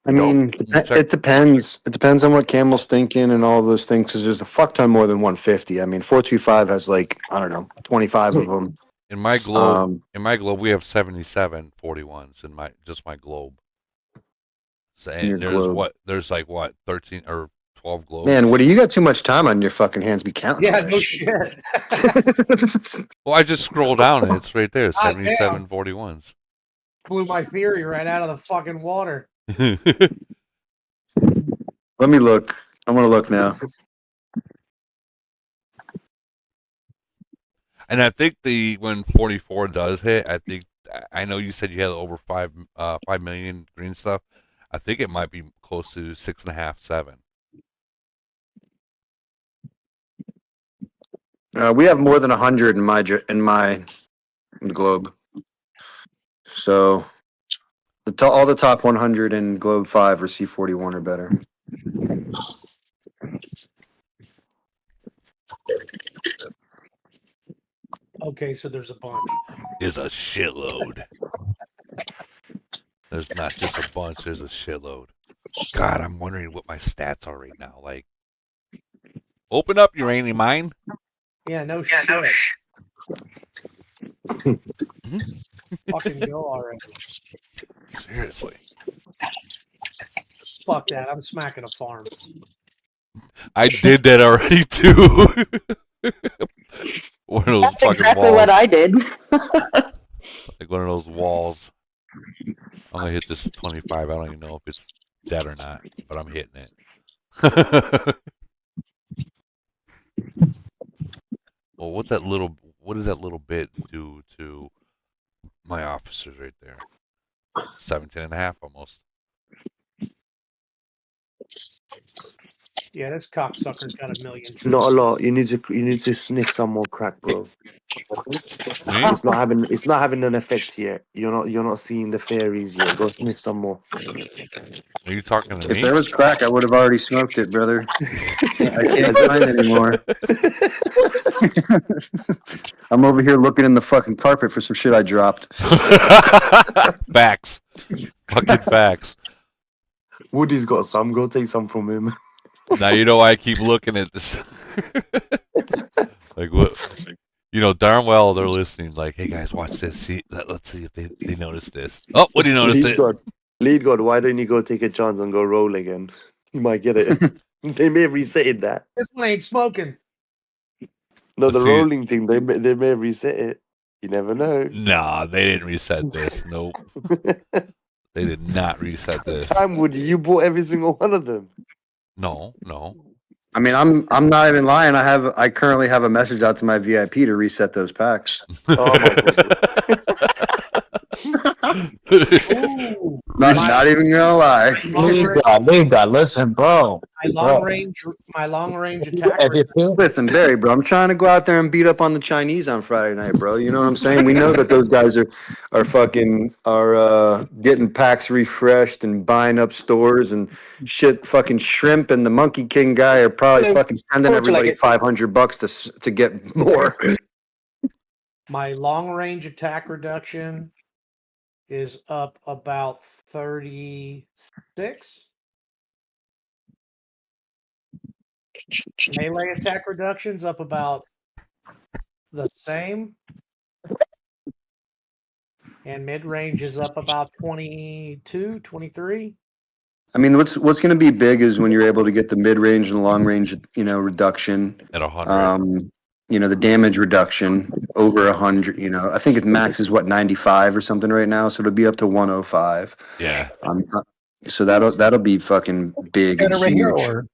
I mean, it depends. It depends on what Camel's thinking and all of those things. Because there's a fuck ton more than 150. I mean, 425 has like I don't know 25 of them. In my globe, we have 77 41s in my globe. So, and Your there's globe. there's like 13 or 12 globes. Man, Woody, you got too much time on your fucking hands. Be counting. Yeah, all that no shit. shit. Well, I just scroll down and it's right there, God 77 41s. Blew my theory right out of the fucking water. Let me look. I'm gonna look now. And I think when 44 does hit, I know you said you had over 5 million green stuff. I think it might be close to 6.5, 7. We have more than 100 in my globe. So all the top 100 in globe 5 or C41 or better. Okay, so there's a bunch. Is a shitload. There's not just a bunch, there's a shitload. God, I'm wondering what my stats are right now. Like, open up uranium mine. Yeah, no shit. Fucking go already. Seriously. Fuck that. I'm smacking a farm. I did that already too. One of those That's fucking exactly walls. what I did. Like one of those walls. I'm gonna hit this 25. I don't even know if it's dead or not, but I'm hitting it. Well, what does that little bit do to my officers right there? 17.5 almost. Yeah, this cocksucker's got a million. Not a lot. You need to sniff some more crack, bro. It's not having an effect yet. You're not seeing the fairies yet. Go sniff some more. Are you talking to If me? there was crack, I would have already smoked it, brother. I can't find it anymore. I'm over here looking in the fucking carpet for some shit I dropped. Facts. Fucking facts. Woody's got some. Go take some from him. Now you know why I keep looking at this. Like what? You know darn well they're listening. Like, hey guys, watch this. See, let's see if they notice this. Oh, what do you notice? Lead God, why don't you go take a chance and go roll again? You might get it. They may have resetted that. This one ain't smoking. No, Let's the see. rolling thing, they may have reset it. You never know. Nah, they didn't reset this. Nope. They did not reset this. Time, Woody, you bought every single one of them. No. I mean, I'm not even lying. I currently have a message out to my VIP to reset those packs. Oh my god. Not even gonna lie. Leave God, listen, bro. My long range attacker. Listen, Barry, bro, I'm trying to go out there and beat up on the Chinese on Friday night, bro. You know what I'm saying? We know that those guys are getting packs refreshed and buying up stores and shit. Fucking Shrimp and the Monkey King guy are probably fucking sending everybody $500 to get more. My long range attack reduction is up about 36. Melee attack reduction's up about the same. And mid range is up about 22, 23. I mean, what's going to be big is when you're able to get the mid range and long range, reduction at 100. The damage reduction over 100. I think it max is 95 or something right now, so it'll be up to 105. Yeah. So that'll be fucking big and huge.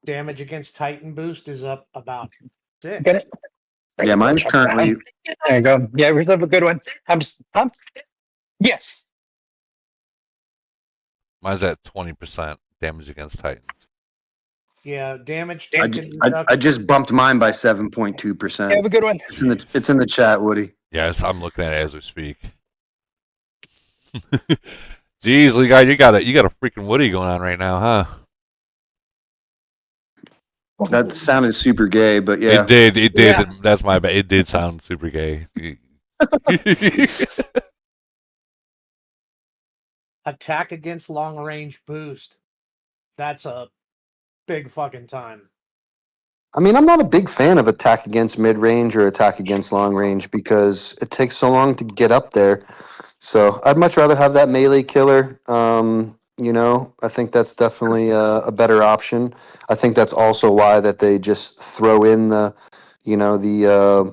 Damage against Titan boost is up about 6. Yeah, mine's currently. There you go. Yeah, we have a good one. Yes. Mine's at 20% damage against Titans. Yeah, damage. I just bumped mine by 7.2%. Have a good one. It's in the chat, Woody. Yes, I'm looking at it as we speak. Jeez, Lee guy, you got a freaking Woody going on right now, huh? That sounded super gay, but yeah. It did. It did. Yeah. That's my bad. It did sound super gay. Attack against long range boost. That's a big fucking time. I mean, I'm not a big fan of attack against mid range or attack against long range because it takes so long to get up there. So I'd much rather have that melee killer. I think that's definitely a better option. I think that's also why that they just throw in the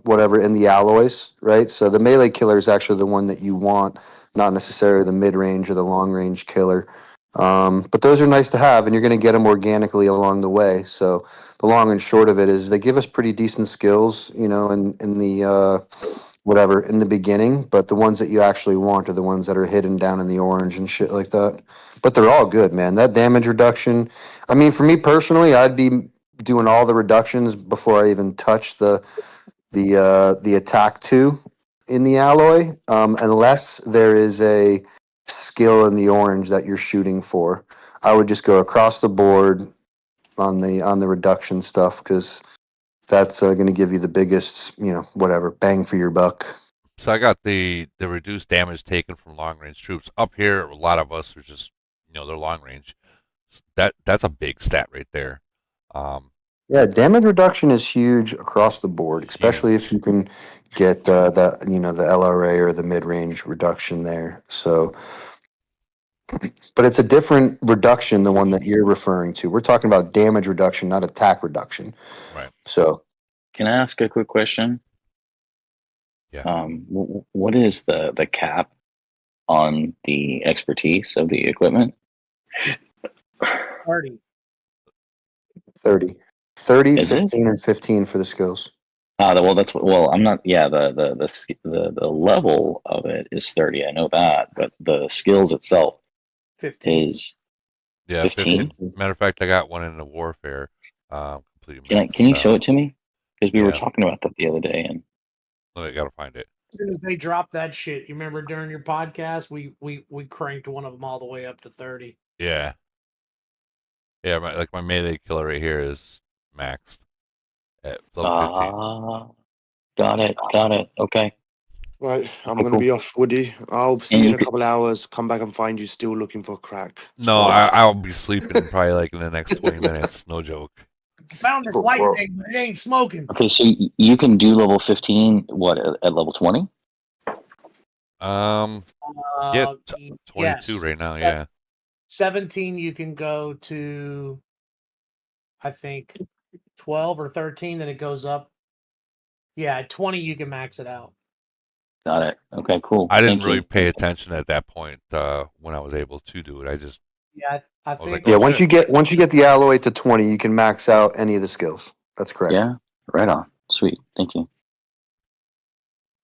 whatever in the alloys, right? So the melee killer is actually the one that you want, not necessarily the mid range or the long range killer. But those are nice to have, and you're going to get them organically along the way. So the long and short of it is they give us pretty decent skills, in the whatever in the beginning. But the ones that you actually want are the ones that are hidden down in the orange and shit like that. But they're all good, man. That damage reduction. I mean, for me personally, I'd be doing all the reductions before I even touch the attack 2 in the alloy, unless there is a skill in the orange that you're shooting for. I would just go across the board on the reduction stuff because that's going to give you the biggest, whatever bang for your buck. So I got the reduced damage taken from long range troops. Up here, a lot of us are just they're long range. That's a big stat right there. Yeah, damage reduction is huge across the board, especially if you can get the LRA or the mid range reduction there. So, but it's a different reduction, the one that you're referring to. We're talking about damage reduction, not attack reduction. Right. So, Can I ask a quick question? Yeah. What is the cap on the expertise of the equipment? 30. 30, Is it? 15, and 15 for the skills. I'm not. Yeah, the level of it is 30. I know that, but the skills itself 15. is Yeah, 15. Matter of fact, I got one in the warfare. Completely Can you show it to me? Because we were yeah. talking about that the other day, and I gotta find it. As soon as they dropped that shit, you remember during your podcast, we cranked one of them all the way up to 30. Yeah. Yeah, my melee killer right here is maxed at level 15. Got it. Okay. Right, I'm Oh, gonna cool. be off, Woody. I'll see And you in you a couple hours. Come back and find you still looking for crack. No, I'll be sleeping probably like in the next 20 minutes. No joke. Found this white thing, but it ain't smoking. Okay, so you can do level 15. What at level 20? Yeah, 22 yes. right now. Yeah. 17, you can go to, I think, 12 or 13. Then it goes up. Yeah, at 20, you can max it out. Got it. Okay, cool. I didn't Thank really you. pay attention at that point when I was able to do it. I just Yeah, I was think. like, oh, Once shit. you get the alloy to 20, you can max out any of the skills. That's correct. Yeah, right on. Sweet. Thank you.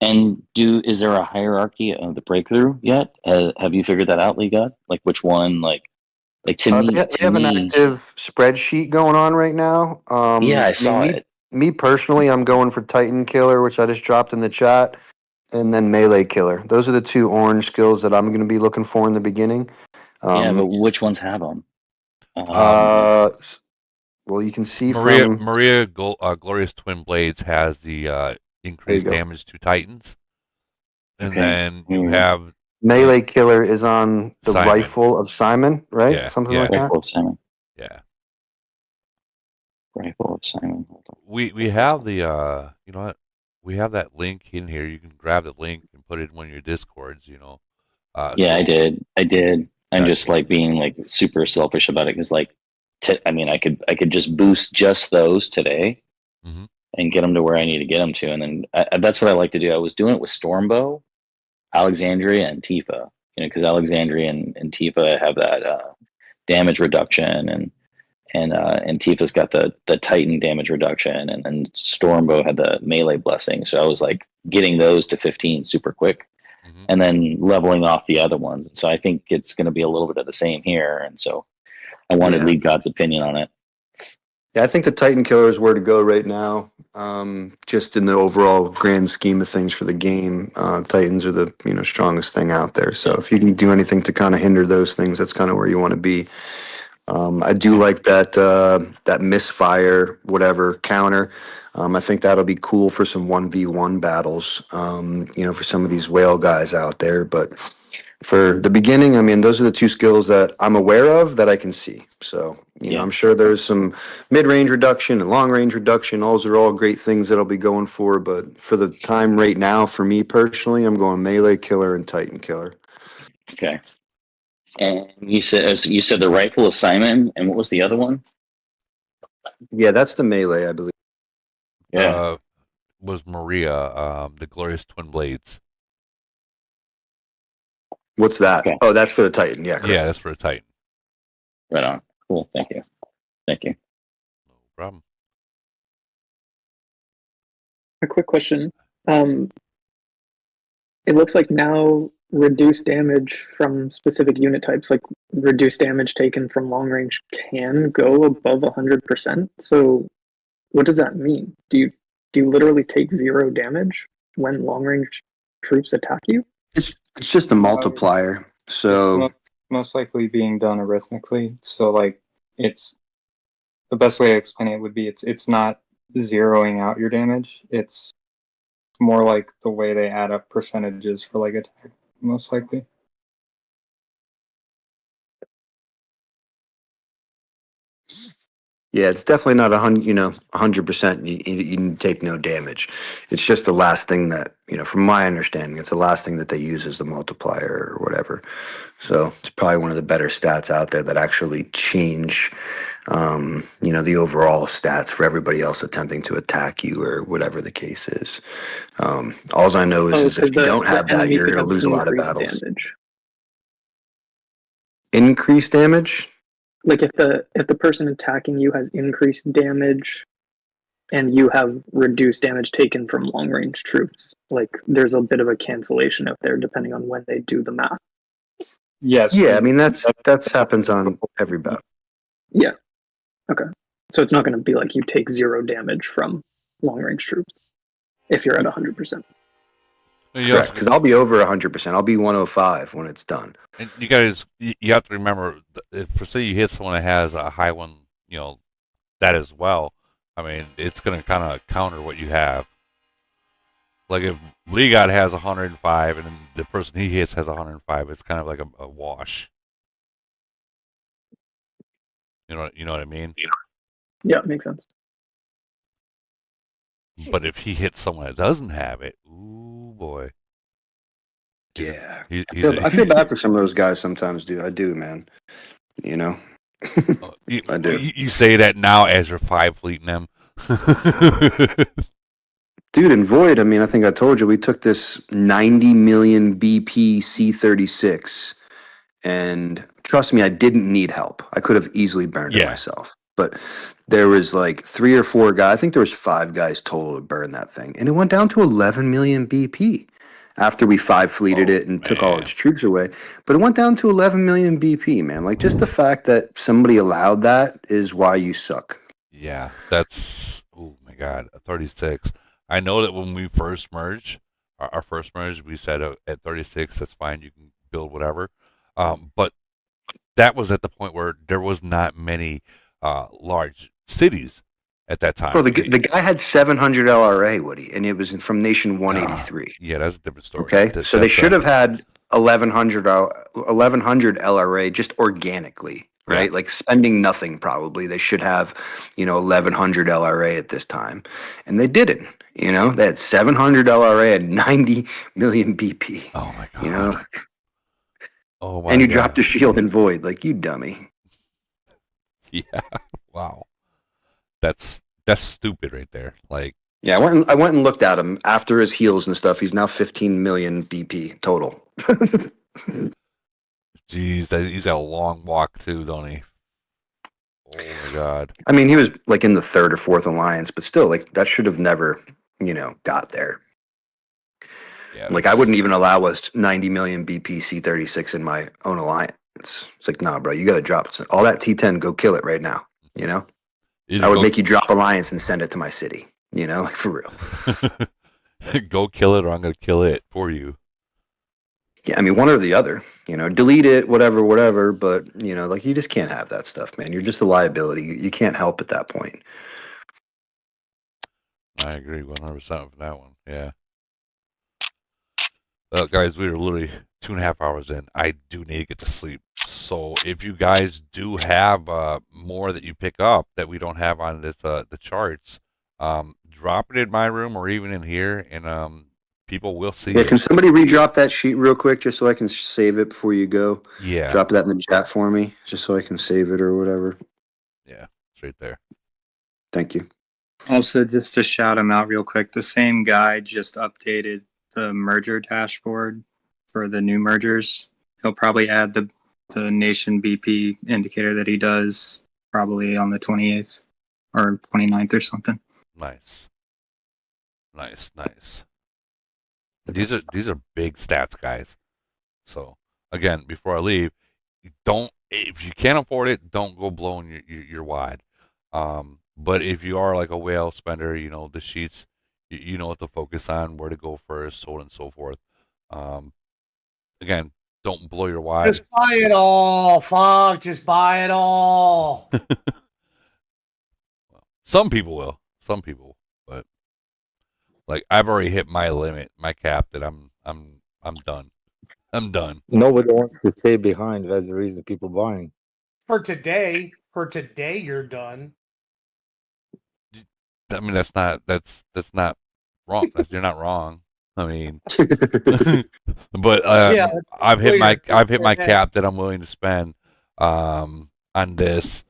And is there a hierarchy of the breakthrough yet? Have you figured that out, Lee God? Like which one? Like to me, They have an active spreadsheet going on right now. Yeah, I saw it. Me personally, I'm going for Titan Killer, which I just dropped in the chat, and then Melee Killer. Those are the two orange skills that I'm going to be looking for in the beginning. Yeah, but which ones have them? Well, you can see Maria Glorious Twin Blades has the increased damage to Titans, and then you have Melee Killer is on the Simon. Rifle of Simon, right? Yeah, Something yeah. like that. Rifle of Simon. Yeah. Rifle of Simon. We have the you know what? We have that link in here. You can grab the link and put it in one of your discords. Yeah, so, I did. I'm Gotcha. just like being like super selfish about it because I mean, I could just boost just those today Mhm. and get them to where I need to get them to, and then that's what I like to do. I was doing it with Stormbow, Alexandria, and Tifa. Because Alexandria and Tifa have that damage reduction, and Tifa's got the Titan damage reduction, and then Stormbow had the melee blessing. So I was like getting those to 15 super quick, and then leveling off the other ones. And so I think it's going to be a little bit of the same here. And so I wanted Lead God's opinion on it. Yeah, I think the Titan Killer is where to go right now. Just in the overall grand scheme of things for the game, Titans are the strongest thing out there. So if you can do anything to kind of hinder those things, that's kind of where you want to be. I do like that misfire whatever counter. I think that'll be cool for some 1v1 battles. For some of these whale guys out there. But for the beginning, I mean, those are the two skills that I'm aware of that I can see. So, I'm sure there's some mid-range reduction and long-range reduction. Those are all great things that I'll be going for. But for the time right now, for me personally, I'm going melee killer and Titan killer. Okay. And you said the rifle of Simon, and what was the other one? Yeah, that's the melee, I believe. Yeah. Was Maria, the Glorious Twin Blades. What's that? Okay. Oh, that's for the Titan. Yeah, correct. Yeah, that's for the Titan. Right on. Cool. Thank you. No problem. A quick question. It looks like now reduced damage from specific unit types, like reduced damage taken from long range, can go above 100%. So, what does that mean? Do you literally take 0 damage when long range troops attack you? It's just a multiplier. So It's most likely being done arithmetically. So like it's the best way to explain it would be it's not zeroing out your damage. It's more like the way they add up percentages for like attack, most likely. yeah, it's definitely not 100%. You take no damage. It's just the last thing that from my understanding, it's the last thing that they use as the multiplier or whatever. So it's probably one of the better stats out there that actually change, the overall stats for everybody else attempting to attack you or whatever the case is. All I know is if you don't have that, you're going to lose a lot of battles. Damage. Increased damage? Like if the person attacking you has increased damage and you have reduced damage taken from long range troops, like there's a bit of a cancellation out there depending on when they do the math. Yes. Yeah, I mean that's happens on every battle. Yeah. Okay. So it's not going to be like you take 0 damage from long range troops if you're at 100%. Correct, because I'll be over 100%. I'll be 105 when it's done. And you guys, you have to remember, if for say you hit someone that has a high one, that as well. I mean, it's going to kind of counter what you have. Like if Lee God has 105 and then the person he hits has 105, it's kind of like a wash. You know what I mean? Yeah, makes sense. But if he hits someone that doesn't have it, ooh boy. Yeah, I feel bad for some of those guys sometimes, dude. I do, man. I do. You say that now as you're 5 fleeting them. Dude, in Void, I mean, I think I told you, we took this 90 million BP C-36, and trust me, I didn't need help. I could have easily burned it myself. But there was like 3 or 4 guys, I think there was 5 guys total to burn that thing. And it went down to 11 million BP after we 5 fleeted it and took all its troops away. But it went down to 11 million BP, man. Like, just the fact that somebody allowed that is why you suck. Yeah, that's, oh my God, a 36. I know that when we first merged, our first merge, we said at 36, that's fine, you can build whatever. But that was at the point where there was not many large cities at that time. Well, the guy had 700 LRA, Woody, and it was from Nation 183. Yeah, that's a different story. Okay, so they should have had 1100 LRA just organically, right? Like spending nothing probably. They should have, 1100 LRA at this time, and they didn't. They had 700 LRA at 90 million BP. Oh my God. Oh my and you God. dropped the shield in Void, like you dummy. Yeah. Wow. That's stupid right there. Like. Yeah, I went and looked at him after his heals and stuff. He's now 15 million BP total. Jeez, he's got a long walk too, don't he? Oh my God. I mean, he was like in the 3rd or 4th alliance, but still, like that should have never, got there. Yeah, like I wouldn't even allow us 90 million BP C-36 in my own alliance. It's like, nah, bro, you got to drop it. All that T10, go kill it right now. I would make you drop alliance and send it to my city. Like for real. Go kill it, or I'm gonna kill it for you. Yeah, I mean, one or the other. Delete it, whatever. But like you just can't have that stuff, man. You're just a liability. You can't help at that point. I agree 100% for that one. Yeah. Guys, we are literally 2.5 hours in. I do need to get to sleep. So if you guys do have more that you pick up that we don't have on this the charts, drop it in my room or even in here, and people will see Yeah, it. can somebody redrop that sheet real quick just so I can save it before you go? Yeah. Drop that in the chat for me just so I can save it or whatever. Yeah, it's right there. Thank you. Also, just to shout him out real quick, the same guy just updated the merger dashboard for the new mergers. He'll probably add the nation BP indicator that he does probably on the 28th or 29th or something. Nice. These are big stats, guys. So again, before I leave, if you can't afford it, don't go blowing your wad. But if you are like a whale spender, the sheets, you know what to focus on, where to go first, so on and so forth. Again, don't blow your wad. Just buy it all. Fuck, just buy it all. Some people will. But like I've already hit my limit, my cap that I'm done. I'm done. Nobody wants to stay behind. That's the reason people buying. For today, you're done. I mean, that's not wrong. You're not wrong. I mean, but Yeah, I've hit clear. my cap that I'm willing to spend on this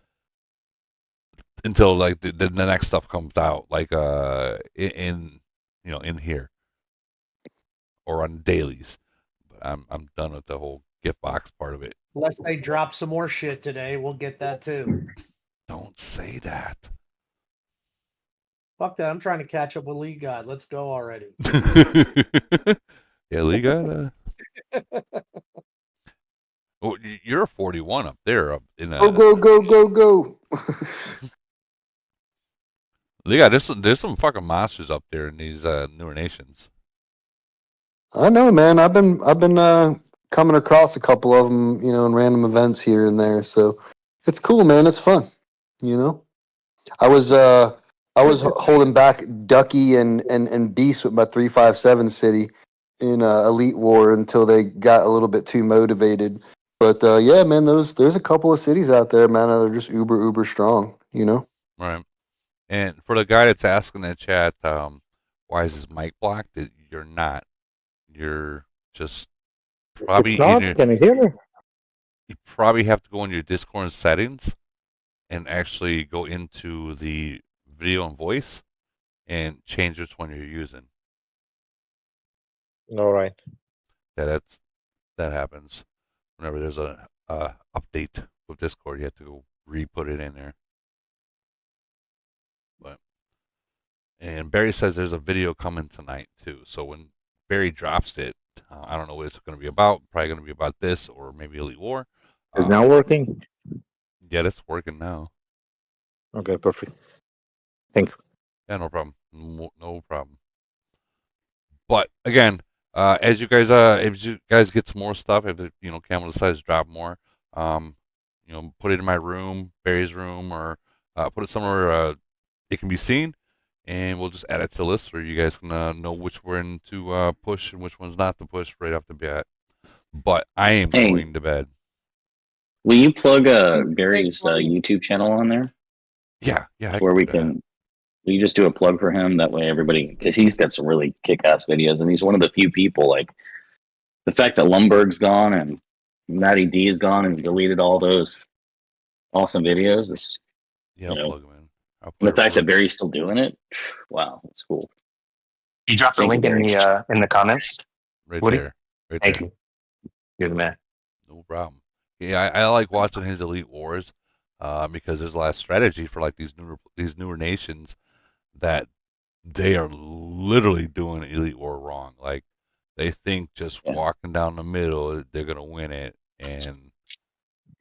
until like the next stuff comes out, like in here or on dailies. But I'm done with the whole gift box part of it. Unless they drop some more shit today, we'll get that too. Don't say that. Fuck that. I'm trying to catch up with Lee God. Let's go already. Yeah, Lee God. Oh, you're a 41 up there. Up in Go. Lee God, there's some fucking monsters up there in these newer nations. I know, man. I've been coming across a couple of them, in random events here and there. So it's cool, man. It's fun. I was holding back Ducky and Beast with my 357 city in Elite War until they got a little bit too motivated. But yeah, man, there's a couple of cities out there, man, that are just uber strong. Right. And for the guy that's asking in the chat, why is his mic blocked? You're not. You're just probably It's not. Can you hear me? You probably have to go in your Discord settings and actually go into the video and voice and change which one you're using. All right. Yeah, that happens whenever there's a update with Discord. You have to go re-put it in there. And Barry says there's a video coming tonight too. So when Barry drops it, I don't know what it's going to be about. Probably going to be about this or maybe Elite War. Is now working? Yeah, it's working now. Okay, perfect. Thanks. Yeah, no problem. No problem. But again, as you guys, if you guys get some more stuff, if Camel decides to drop more, put it in my room, Barry's room, or put it somewhere it can be seen, and we'll just add it to the list, so you guys can know which one to push and which one's not to push right off the bat. But I am going to bed. Will you plug Barry's YouTube channel on there? Yeah. Where we can. Will you just do a plug for him? That way everybody, because he's got some really kick-ass videos, and he's one of the few people, like, the fact that Lumberg's gone and Matty D is gone and deleted all those awesome videos. Is, plug him in. And the fact that Barry's still doing it, wow, that's cool. You dropped the link in the comments. Right Woody? there. Right Thank there. you. You're the man. No problem. Yeah, I like watching his Elite Wars because there's a lot of strategy for like these newer nations that they are literally doing Elite War wrong. Like they think just walking down the middle they're gonna win it, and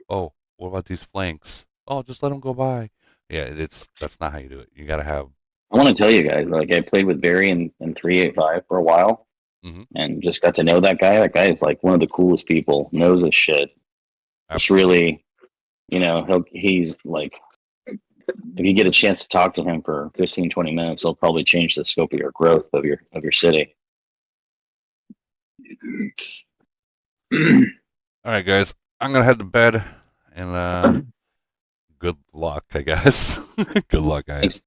what about these flanks? Oh, just let them go by. Yeah, that's not how you do it. You gotta have. I want to tell you guys, like I played with Barry in 385 for a while, and just got to know that guy. That guy is like one of the coolest people. Knows his shit. It's really, he's like, if you get a chance to talk to him for 15, 20 minutes, he'll probably change the scope of your growth of your city. All right, guys, I'm gonna head to bed, and good luck, I guess. Good luck, guys.